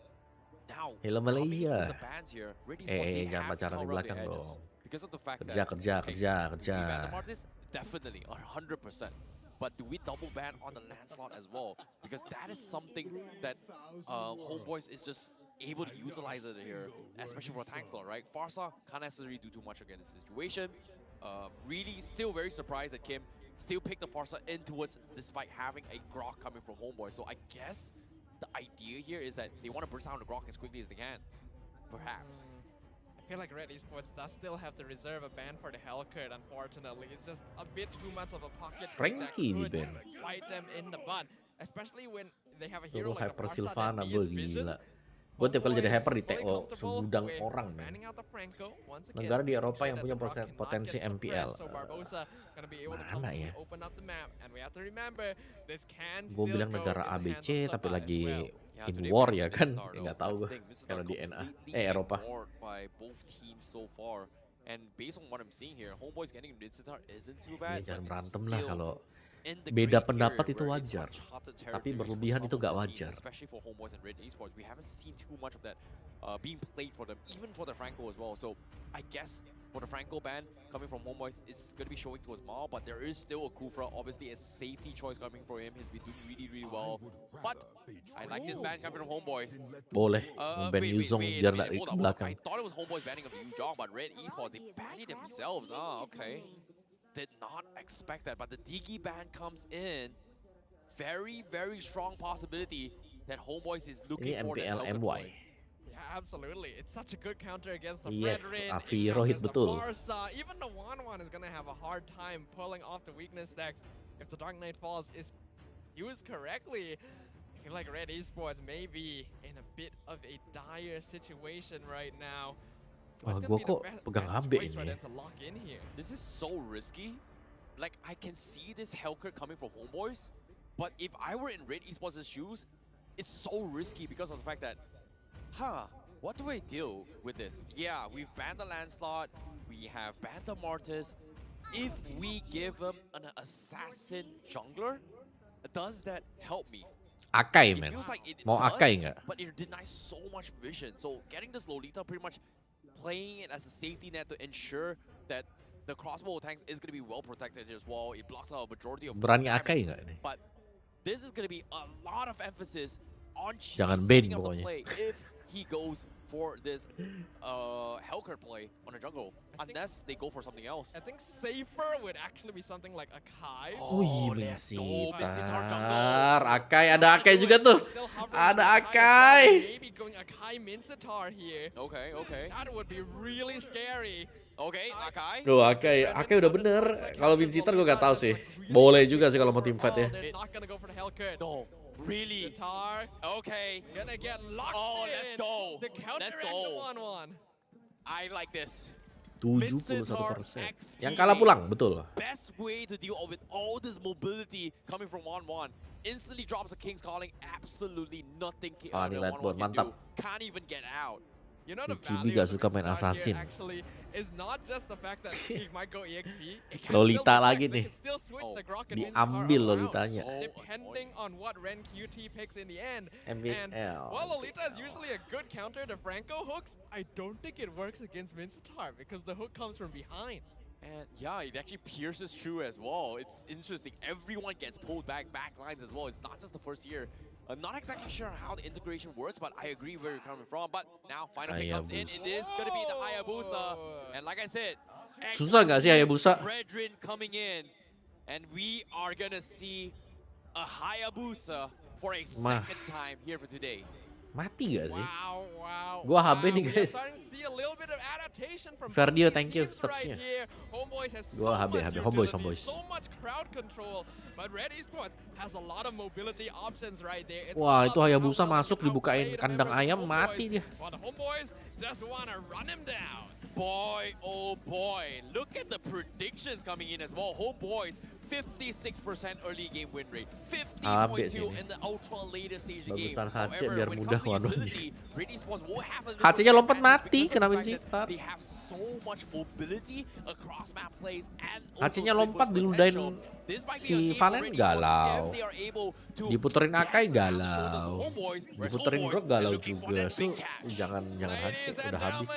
now, Hello, coming Malaysia. into the bans here, Red Esports, they Jangan have to pacaran di cover up belakang their edges. dong. Because of the fact Kerja, that kerja, okay, kerja, do kerja. we ban the Martis? Definitely, 100%. But do we double ban on the Lancelot as well? Because that is something that Homeboys is just able to utilize it here, especially for tank slot, right? Farsa can't necessarily do too much against the situation. Really, still very surprised that Kim still picked the Farsa in towards, despite having a Grok coming from Homeboy. So I guess the idea here is that they want to burst down the Grok as quickly as they can, perhaps. I feel like Red Esports does still have to reserve a ban for the Hellcurt, unfortunately. It's just a bit too much of a pocket pick that Frankie di could ban. bite them in the butt. Especially when they have a hero Suruh like the Hyper Farsa Sylvana, that gue needs vision. gila. Gue tiap kali jadi Homeboys hyper di fully TO comfortable segudang with orang, men. banning out the Franco. Once again, Negara di making Eropa sure yang that punya the Brock cannot potensi get MPL. suppressed, so Barbosa gonna be able to Mana completely ya? open up the map, and we have to remember this can Gue still bilang go negara in the hands ABC of tapi Sabah as lagi well. Yeah, in today war we ya have kan? Midstar, though. Nggak tahu That's gue the thing. Midstar kalau di NA. completely Eropa. ignored by both teams so far. And based on what I'm seeing here, Homeboys getting Midstar isn't too bad. Ya, jangan but berantem it's lah still kalau in the beda gray pendapat area itu where it's wajar. uncharted Tapi territories for berlebihan some itu of gak the wajar. teams, especially for Homeboys and Red Esports. We haven't seen too much of that being played for them, even for the Franco as well. So I guess for the Franco ban coming from Homeboys, it's going to be showing towards Mao, but there is still a Kufra, obviously a safety choice coming for him. He's been doing really, really well. But I like this ban coming from Homeboys. Boleh, ban Yuzong biar nggak ke hold up. belakang. I thought it was Homeboys banning of Yuzong, but Red Esports, they banned it themselves. Ah, okay. Did not expect that, but the Digi ban comes in. Very, very strong possibility that Homeboys is looking Ini for that MPL Hellcurt MY. play. Yeah, absolutely. It's such a good counter against the Yes, Fredrin, Afi even Rohit against the betul. Farsa. Even the 1-1 is going to have a hard time pulling off the weakness stacks if the Dark Knight Falls is used correctly. I feel like Red Esports may be in a bit of a dire situation right now. Wah, What's gua gonna be the kok pegang best HB choice for ini them to lock in here? This is so risky. Like, I can see this Hellcurt coming from Homeboys, but if I were in Red Esports' shoes, it's so risky because of the fact that, what do I do with this? Yeah, we've banned the Lancelot, we have banned the Mortis. If we give them an assassin jungler, does that help me? Akai, It men. feels like it Mau does, Akai nggak? but it denies so much vision. So getting this Lolita pretty much playing it as a safety net to ensure that the crossbow tanks is going to be well protected as well. It blocks out a majority of Berani damage. Akai nggak ini? But this is going to be a lot of emphasis on Jangan setting ban up the pokoknya. play if he goes for this Hellcurt play on a jungle, unless they go for something else. I think safer would actually be something like Akai. Wih, let's go, Minsitar jungle. Bensitar. Akai, ada Akai juga tuh. Still hovering Ada with Akai. Maybe going Akai Minsitar here. Okay, okay. That would be really scary. Okay, Akai. Duh, Akai udah bener. Kalau Bensitar gue gak tahu sih. Boleh juga sih kalau mau team fight ya. They're not gonna go for the Hellcurt. No, really? Guitar Okay. gonna get locked Oh, in. let's go. The counter Let's and the go. 1-1. I like this. 71%. Yang kalah pulang, betul. Best way to deal with all this mobility coming from 1-1. Instantly drops a King's Calling. Absolutely nothing Ah, ini the Lightborn, 1-1 can mantap. do. Can't even get out. You know the Chibi value gak of suka main Minsitar here assassin. actually is not just the fact that he might go EXP. It can Lolita still be lagi back. They nih. can still switch the Grok and Min's Diambil around, Lolitanya. depending on what Ren QT picks in the end. MPL. And while Lolita is usually a good counter to Franco hooks, I don't think it works against Mincetar because the hook comes from behind. And yeah, it actually pierces through as well. It's interesting. Everyone gets pulled back lines as well. It's not just the first year. I'm not exactly sure how the integration works, but I agree where you're coming from. But now final pick comes in. It is going to be the Hayabusa. And like I said, Susah gak sih Hayabusa? Fredrin coming in. And we are going to see a Hayabusa for a second time here for today. Mati gak sih? Wow. Gua HB nih, guys. Verdio, thank you, subsnya. Gua HB, Homebois. Wah, itu Hayabusa masuk dibukain kandang ayam mati dia. Boy, oh boy, look at the predictions coming in as well. Homebois, 56% early game win rate, 50.2 in the ultra later stage of the game. Bagusan HC However, biar when it mudah comes to waduhnya. utility, Ready Sports will have a little HC-nya lompat advantage mati, because kena of the fact Mincetar. that They have so much mobility across map plays and HC-nya lompat diludahin si Valen galau. Diputerin Akai galau. Diputerin Grok galau juga. So, jangan HC, udah habis.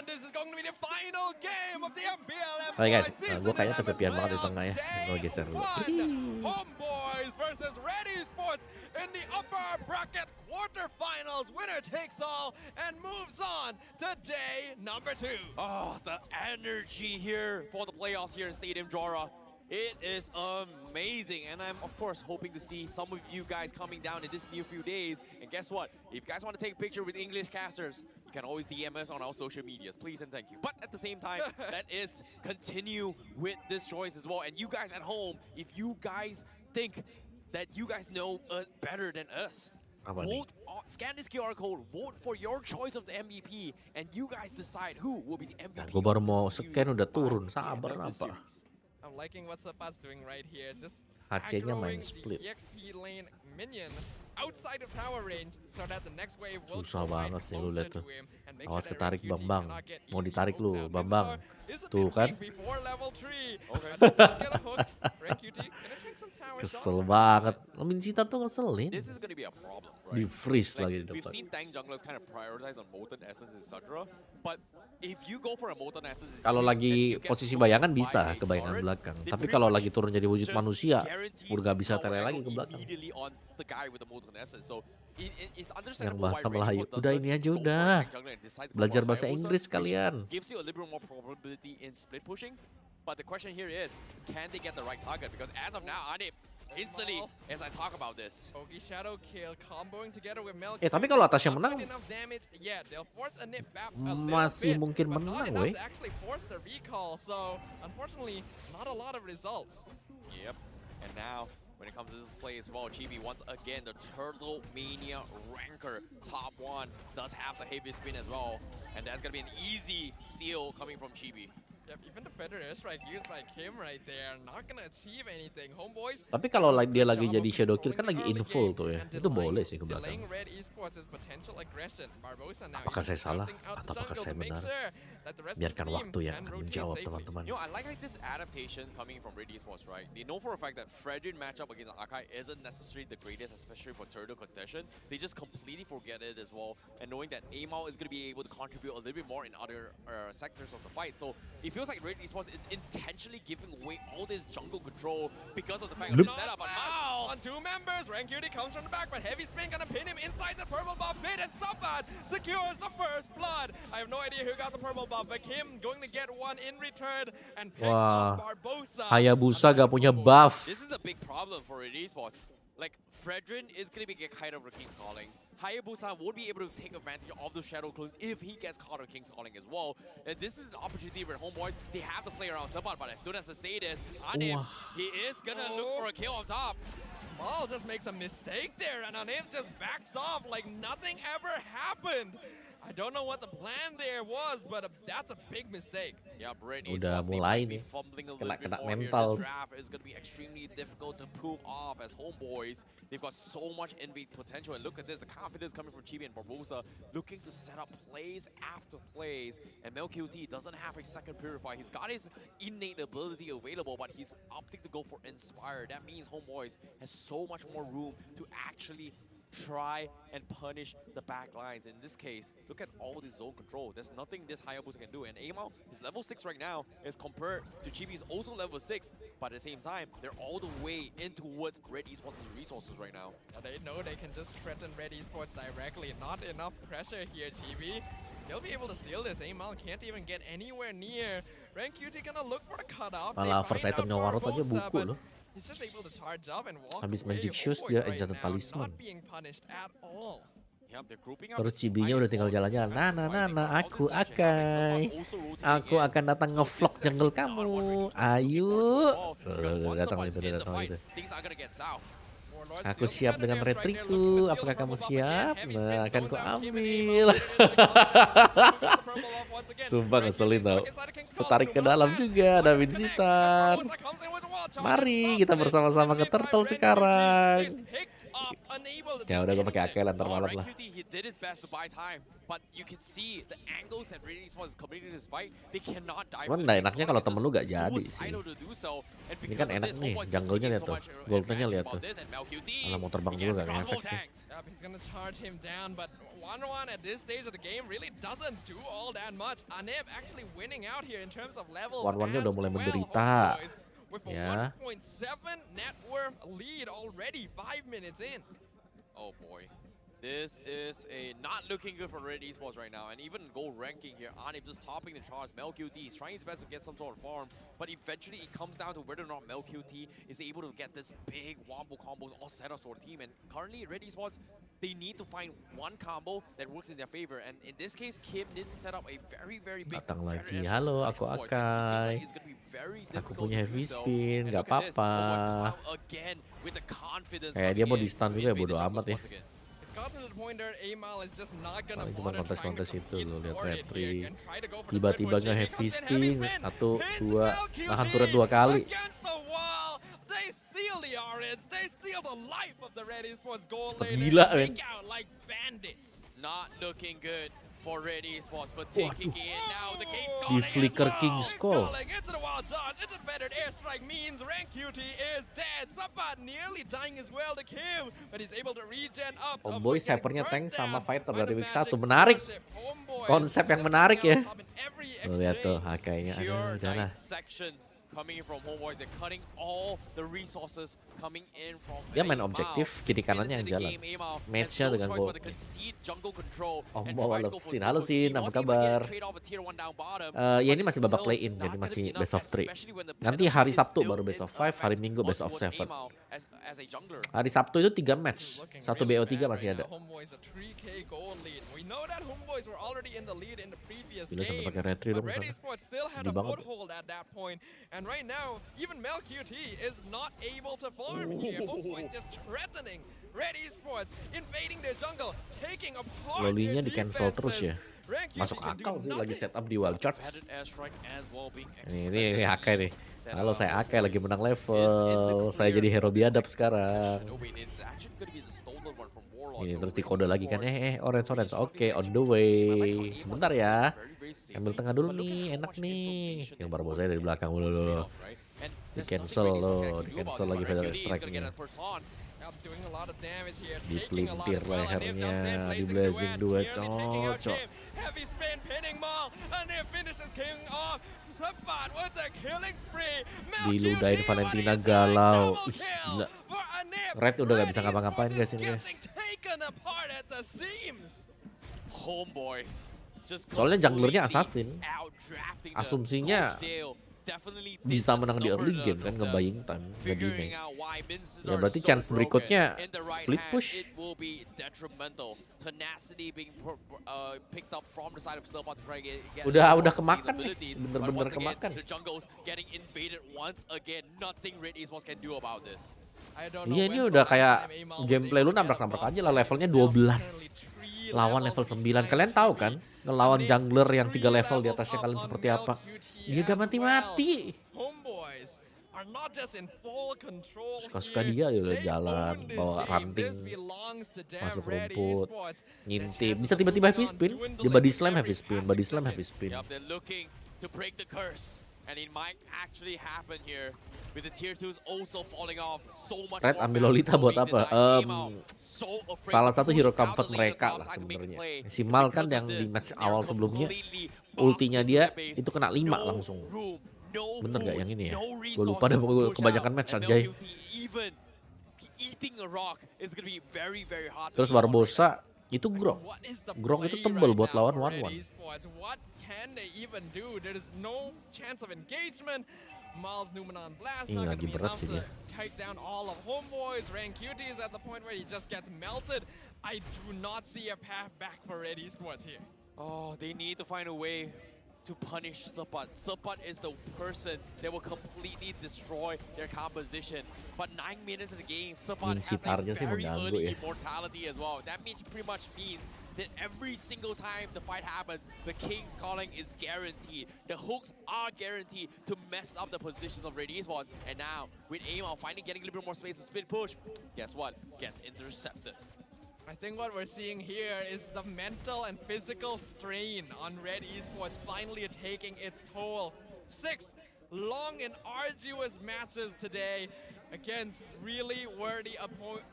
Oke guys, gue kayaknya kesepian banget di tengah ya. Gue geser dulu. Homebois versus Ready Sports in the upper bracket quarterfinals. Winner takes all and moves on to day number 2. Oh, the energy here for the playoffs here in Stadium Jora. It is amazing, and I'm of course hoping to see some of you guys coming down in this near few days. And guess what? If you guys want to take a picture with English casters, you can always DM us on our social medias. Please and thank you. But at the same time, let us continue with this choice as well. And you guys at home, if you guys think that you guys know better than us, vote, scan this QR code, vote for your choice of the MVP, and you guys decide who will be the MVP. Gue baru mau scan udah turun, sabar apa? I'm liking what Sapad's doing right here. Just HC-nya main split. EXP lane minion outside of tower range so that the next wave will susah banget sih lu lihat tuh. Awas ketarik Bambang. Mau ditarik lu, Bambang. Tuh kan. Kesel banget. Mincetar tuh ngeselin. Di freeze lagi di depan. Kalau lagi posisi bayangan bisa ke bayangan belakang. Tapi kalau lagi turun jadi wujud manusia, udah gak bisa tele lagi ke belakang. Yang bahasa Melayu. Udah ini aja udah. Belajar bahasa Inggris kalian. But the question here is, can they get the right target? Because as of now, Anip, instantly, as I talk about this. Tapi kalau atasnya menang, masih mungkin menang, weh. Yep, and now, when it comes to this play as well, Chibi once again, the Turtle Mania Ranker top 1 does have the heavy spin as well. And that's gonna be an easy steal coming from Chibi. Yep, even the Predator strike used by Kim right there, not gonna achieve anything. Homebois. Tapi kalau dia lagi jadi shadow kill kan lagi inful tuh ya, itu boleh sih ke belakang. Apakah saya salah atau apakah saya benar? Biarkan waktu yang akan menjawab teman-teman. I like this adaptation coming from Red Esports, right? They know for a fact that Fredrin matchup against Akai isn't necessarily the greatest, especially for turtle contention. They just completely forget it as well, and knowing that Amao is gonna be able to contribute a little bit more in other sectors of the fight. So it feels like Red Esports is intentionally giving away all this jungle control because of the fact of the setup. But Mao on 2 members, Rancuti comes from the back, but Heavy Spin gonna pin him inside the purple buff pit, and Sabat secures the first blood. I have no idea who got the purple buff, but Kim going to get one in return and pick up Barbosa. Hayabusa gak punya buff. This is a big problem for Red Esports. Like, Fredrin is going to be get kite over King's Calling. Hayabusa won't be able to take advantage of those Shadow Clones if he gets caught on King's Calling as well. And this is an opportunity for Homebois. They have to play around Sabat, but as soon as they say this, Anip, he is going to look for a kill on top. Mal just makes a mistake there, and Anip just backs off like nothing ever happened. I don't know what the plan there was, but that's a big mistake. Yeah, Red Udah Esports, they mulai might be nih. fumbling a little bit Kena more here. mental. This draft is going to be extremely difficult to pull off as Homeboys. They've got so much invade potential. And look at this, the confidence coming from Chibi and Barbosa, looking to set up plays after plays. And MelQT doesn't have a second Purify. He's got his innate ability available, but he's opting to go for Inspire. That means Homeboys has so much more room to actually try and punish the back lines. In this case, look at all this zone control. There's nothing this Hayabusa can do. And Amal is level 6 right now, as compared to Chibi's also level 6. But at the same time, they're all the way in towards Red Esports' resources right now. They know they can just threaten Red Esports directly. Not enough pressure here, Chibi. He'll be able to steal this. Amal can't even get anywhere near. RenQT gonna look for the cutout. Malah first itemnya Warot aja buku loh. He's just able to charge up and walk Habis away. Magic Shoes Homeboys dia right Enchanted now Talisman. not being punished at all. Yeah, they're grouping up. Terus Cibinya udah tinggal jalan-jalan. Nah, aku akan datang nge-vlog jungle kamu. Ayo. Datang gitu. Things are gonna get south. Aku siap dengan retriku. Apakah kamu siap? Nah, akan ku ambil. Sumpah ngeselin tau. Ketarik ke dalam juga ada Vincitan. Mari kita bersama-sama ke Turtle sekarang. Ya udah gue pakai Akel antar malam lah. He did his best to buy time, but you can see the angles that Red Esports is committing to this fight. They cannot dive. Cuman nggak enaknya kalau temen lu gak jadi sih. Ini kan enak nih, jungle-nya lihat tuh, goldnya lihat tuh. Malah mau terbang juga gak ngefek sih. He's gonna charge him down, but 1-1 at this stage of the game really doesn't do all that much. Aneb actually winning out here in terms of levels. 1-1-nya udah mulai menderita. With a Ya. 1.7 net worth lead already 5 minutes in. Oh boy. This is not looking good for Red Esports right now. And even gold ranking here, Anib just topping the charts. MelQT is trying his best to get some sort of farm. But eventually it comes down to whether or not MelQT is able to get this big wombo combos all set up for the team. And currently Red Esports, they need to find one combo that works in their favor. And in this case, Kim needs to set up a very, very big... Datang lagi. Halo, aku Akai. Aku punya heavy spin, gak apa-apa. Kayak dia mau di stun juga ya, bodo amat ya. Paling cuma kontes-kontes itu lo lihat retri. Tiba-tiba nggak heavy spin, 1, 2, nahan turret 2 kali. Gila men. Not looking good for Red Esports, but taking it now. The gate's gone. Di flicker King's Call. Homeboys hypernya tank sama fighter dari week 1. Menarik. Konsep yang menarik ya. Lo lihat tuh Hakainya. Aduh udahlah. Coming in from Homeboys, they're cutting all the resources coming in from. Dia main objektif, kiri kanannya yang jalan. Match-nya dengan gold. Halo Sin, apa kabar? Ya ini masih babak play-in, jadi masih best of 3. Nanti hari Sabtu baru best of 5, hari Minggu best of 7. Hari Sabtu itu 3 match, 1 BO3 masih ada. Gila sampai pakai retri dong sana. Sedih banget. And right now, even MelQT is not able to farm here. Homeboys just threatening Red Esports, invading their jungle, taking apart. Lolinya di cancel terus ya. Masuk akal sih lagi setup di wild charts. Ini Akai nih. Halo saya Akai lagi menang level. Saya jadi hero biadab sekarang. Ini terus dikode lagi kan orange. Oke, on the way. Sebentar ya. Ambil tengah dulu nih, enak nih. Yang baru saya dari belakang dulu. Di cancel loh, di cancel lagi feather strike-nya. Dipelintir lehernya, di blazing 2 cocok. Diludahin Valentina galau. Gila. Red udah gak bisa ngapa-ngapain guys ini guys. Soalnya junglernya assassin. Asumsinya bisa menang di early game kan, nge-buying time, nge-delay. Ya berarti chance berikutnya split push. Udah kemakan nih, bener-bener kemakan. Iya ini udah kayak gameplay lu nabrak-nabrak aja lah, levelnya 12. lawan level 9. Kalian tahu kan, ngelawan jungler yang 3 level di atasnya kalian seperti apa? Dia gak mati-mati. Homeboys are not just in full control Suka-suka here. dia ya They jalan, own this bawa game. ranting, This belongs to them, masuk Red rumput, Esports. ngintip. Bisa tiba-tiba heavy spin, dia body slam heavy spin, body slam heavy spin. Yep, they're looking to break the curse. And it might actually happen here. With the tier 2s also falling off so much. Red more ambil value Lolita buat going apa? to that game out. So afraid Salah to satu push hero out comfort the lane mereka top lah side to make a sebenarnya. play. Si Mal kan Because of yang di this, match they're awal sebelumnya, completely ultinya boxed dia into the base. itu kena 5 No langsung. room, no Bener gak food, yang ini ya? no Gue lupa deh resources to push kebanyakan out. match And anjay. LQT even eating a rock is gonna be very hard to Terus eat on right now. Barbosa itu Grok. What is the Grok itu play tebel right buat now lawan for Red 1-1. Esports? What can they even do? There is no chance of engagement. Miles Newman on blast, Ini not lagi gonna be berat enough sih to dia. take down all of Homeboys. Rank QT is at the point where he just gets melted. I do not see a path back for Red Esports here. Oh, they need to find a way to punish Sepat. Sepat is the person that will completely destroy their composition. But 9 minutes in the game, Sepat has a Sitarnya sih very mengganggu early ya. immortality as well. That pretty much means that every single time the fight happens, the King's Calling is guaranteed. The hooks are guaranteed to mess up the positions of Red Esports. And now, with Aimon finally getting a little bit more space to spin push, guess what? Gets intercepted. I think what we're seeing here is the mental and physical strain on Red Esports finally taking its toll. 6 long and arduous matches today against really worthy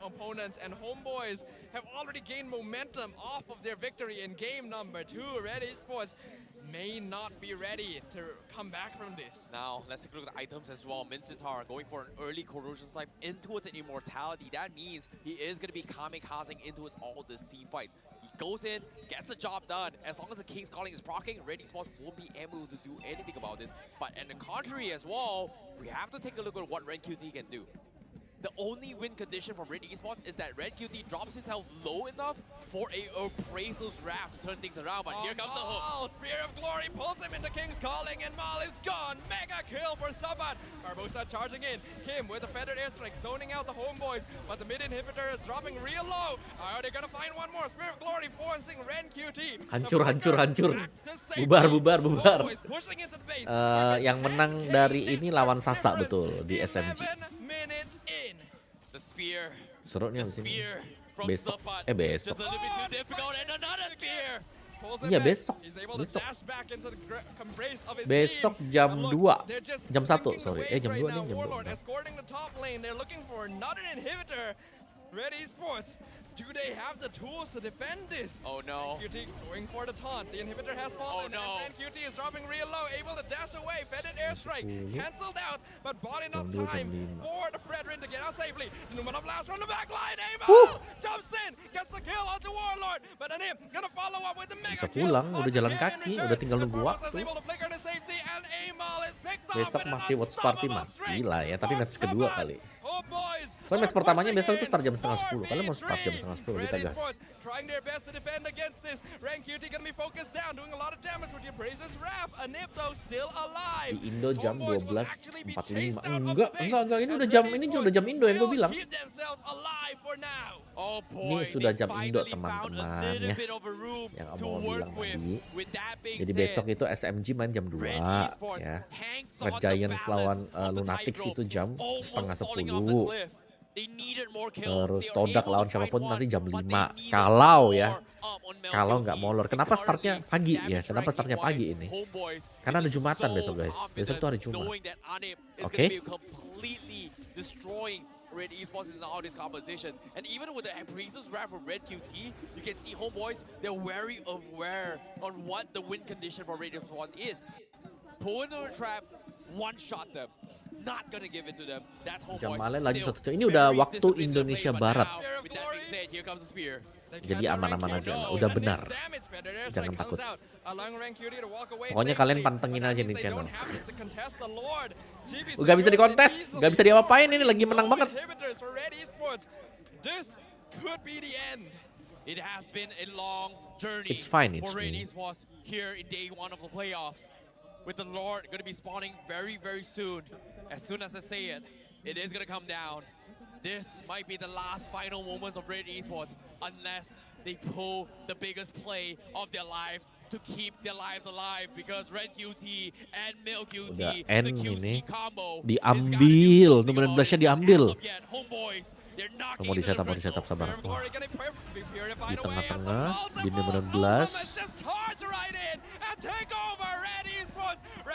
opponents, and Homeboys have already gained momentum off of their victory in game number 2. Red Esports may not be ready to come back from this. Now, let's take a look at the items as well. Mincetar going for an early corrosion snipe into its immortality. That means he is going to be kamikazing into its all this team fights. He goes in, gets the job done. As long as the King's Calling is proccing, Red Esports won't be able to do anything about this. But on the contrary as well, we have to take a look at what Red QT can do. The only win condition from Red Esports is that Red QT drops his health low enough for a Appraisal's Wrath to turn things around, but here comes the hook. Spear of Glory pulls him into King's Calling, and Mal is gone. Mega kill for Sabat. Barbosa charging in. Kim with a feathered airstrike, zoning out the Homeboys, but the mid inhibitor is dropping real low. Are they gonna find one more? Spear of Glory forcing Ren QT. Hancur. Bubar. Homeboys pushing into the base. Yang menang dari ini lawan Sasa betul di SMG. 11 minutes in. The spear. Seru nih The abis ini. spear from Besok. Sepat. Besok. Just a little bit too difficult, and another spear. Pulls Iya him in. besok. He's able to Besok. dash back into the embrace of his Besok team. jam And 2. they're just Jam 1, sinking sorry. the Jam waves 2 right nih, now. jam 2. Warlord escorting the top lane. They're looking for another inhibitor. Red Esports, do they have the tools to defend this? Oh no. QT going for the taunt. The inhibitor has fallen. Oh, no. And QT is dropping real low, able to dash away. Fetid airstrike cancelled out, but bought enough Jam 2, time jam 5. for the Fredrin to get out safely. Numan of blast from the back line. Aimon jumps in, gets the kill onto Warlord, but then him gonna follow up with the mega Bisa kill pulang, udah onto jalan Kim in kaki, return. udah tinggal The nunggu Barbosa's waktu. able to flicker to safety, and Aimon is picked up Besok with an masih watch party unstoppable masih strength lah ya, tapi for match kedua Sabat. kali. Oh boys, Soalnya match pertamanya besok itu start jam setengah 10. 4v3. Kalian mau start jam setengah 10, kita Red gas. Esports trying their best to defend against this. Rank QT gonna be focused down, doing a lot of damage with your Brazos Wrap. Anip though still alive. Di Indo jam Homeboys will actually be 12.45. chased out of Enggak. the base, Ini and udah jam Red ini Esports udah jam Indo yang gue will bilang. keep themselves alive for now. Oh Ini boy, sudah they jam Indo, finally found a teman-teman, little ya. bit of a room Yang to mau work bilang with. tadi. With that being Jadi said, besok itu SMG main jam 2 Red Esports ya. hangs Red on the Giants lawan balance of the Lunatics tightrope, itu jam almost setengah falling off the 10. cliff. They needed more kills. Terus They were Todak able lawan to find siapapun one, nanti jam but 5. they needed Kalau ya, more up on Mel kalau QT. nggak molor. Kenapa startnya Currently, pagi ya? damage Kenapa startnya ranking pagi wise, ini? Homeboys Karena ada is Jumatan so besok, guys. Besok confident tuh hari Jumat. knowing that Anip is Oke. gonna be completely destroying Red Esports in all these compositions. And even with the Appraisal's Wrath for Red QT, you can see Homeboys, they're very aware on what the win condition for Red Esports is. Pull into a trap, one-shot them. Not gonna give it to them. That's Homeboys. Jam Malen lagi Still 1 jam. Ini udah very waktu disciplined Indonesia play, but Barat. now, with that being said, here comes the spear. Jadi aman-aman aja lah, udah benar. Jangan takut. Pokoknya kalian pantengin aja nih channel. Gak bisa dikontes, gak bisa diapa-apain, ini lagi menang banget. It has been a long journey It's fine, it's for Red me. Esports here in day 1 of the playoffs. With the Lord going to be spawning very, very soon. As soon as I say it, it is going to come down. This might be the last final moments of Red Esports unless they pull the biggest play of their lives to keep their lives alive because Red QT and Milk QT, Udah the N QT ini combo, diambil, nomor 16-nya diambil. Mau di setup sabar. Wah. Di tengah-tengah, di nomor 16.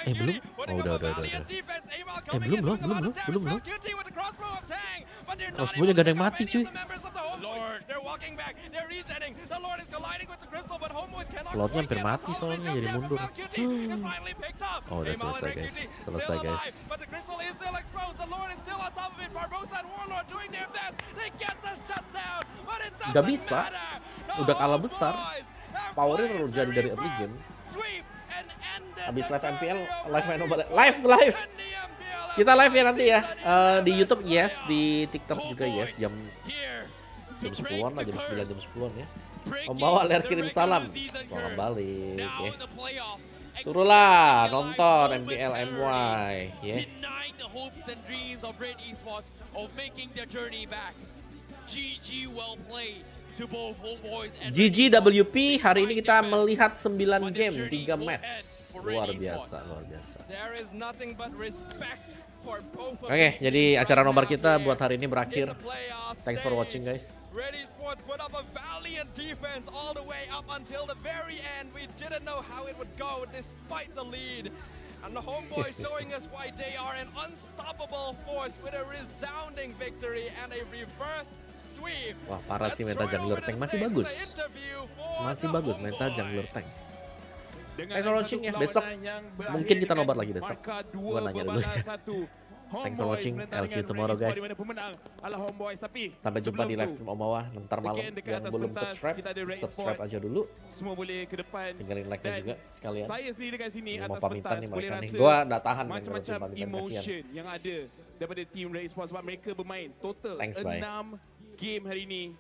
Belum? Oh udah. Belum loh. Crossbow-nya gak ada yang mati cuy. Lordnya hampir mati soalnya jadi mundur. Oh udah selesai guys. Gak bisa, udah kalah besar. Powernya terlalu jadi dari early game. Habis live MPL, live. Kita live ya nanti ya. Di YouTube yes, di TikTok juga yes. Jam 10-an lah, jam 9, jam 10-an ya. Homebois Ler kirim salam. Salam balik ya. Suruhlah nonton MPL MY ya. GGWP hari ini kita melihat 9 game, 3 match. Luar biasa. Oke, jadi acara nobar kita buat hari ini berakhir. Thanks for watching guys. Red Esports put up a valiant defense all the way up until the very end. We didn't know how it would go despite the lead. And the Homebois showing us why they are an unstoppable force with a resounding victory and a reverse sweep. Wah, parah sih meta jungler tank masih bagus. Meta jungler tank. Thanks for watching ya. Besok mungkin kita nobar lagi besok. Gua nanya dulu ya. Thanks for watching. I'll see you tomorrow guys. Sampai jumpa di live stream Homebois ntar malam. Yang belum subscribe aja dulu. Tinggalin like-nya juga sekalian. Mau pamitan nih mereka nih. Gua udah tahan main pamitan kasihan. Yang ada daripada tim Red Esports sebab mereka bermain total 6 game hari ini.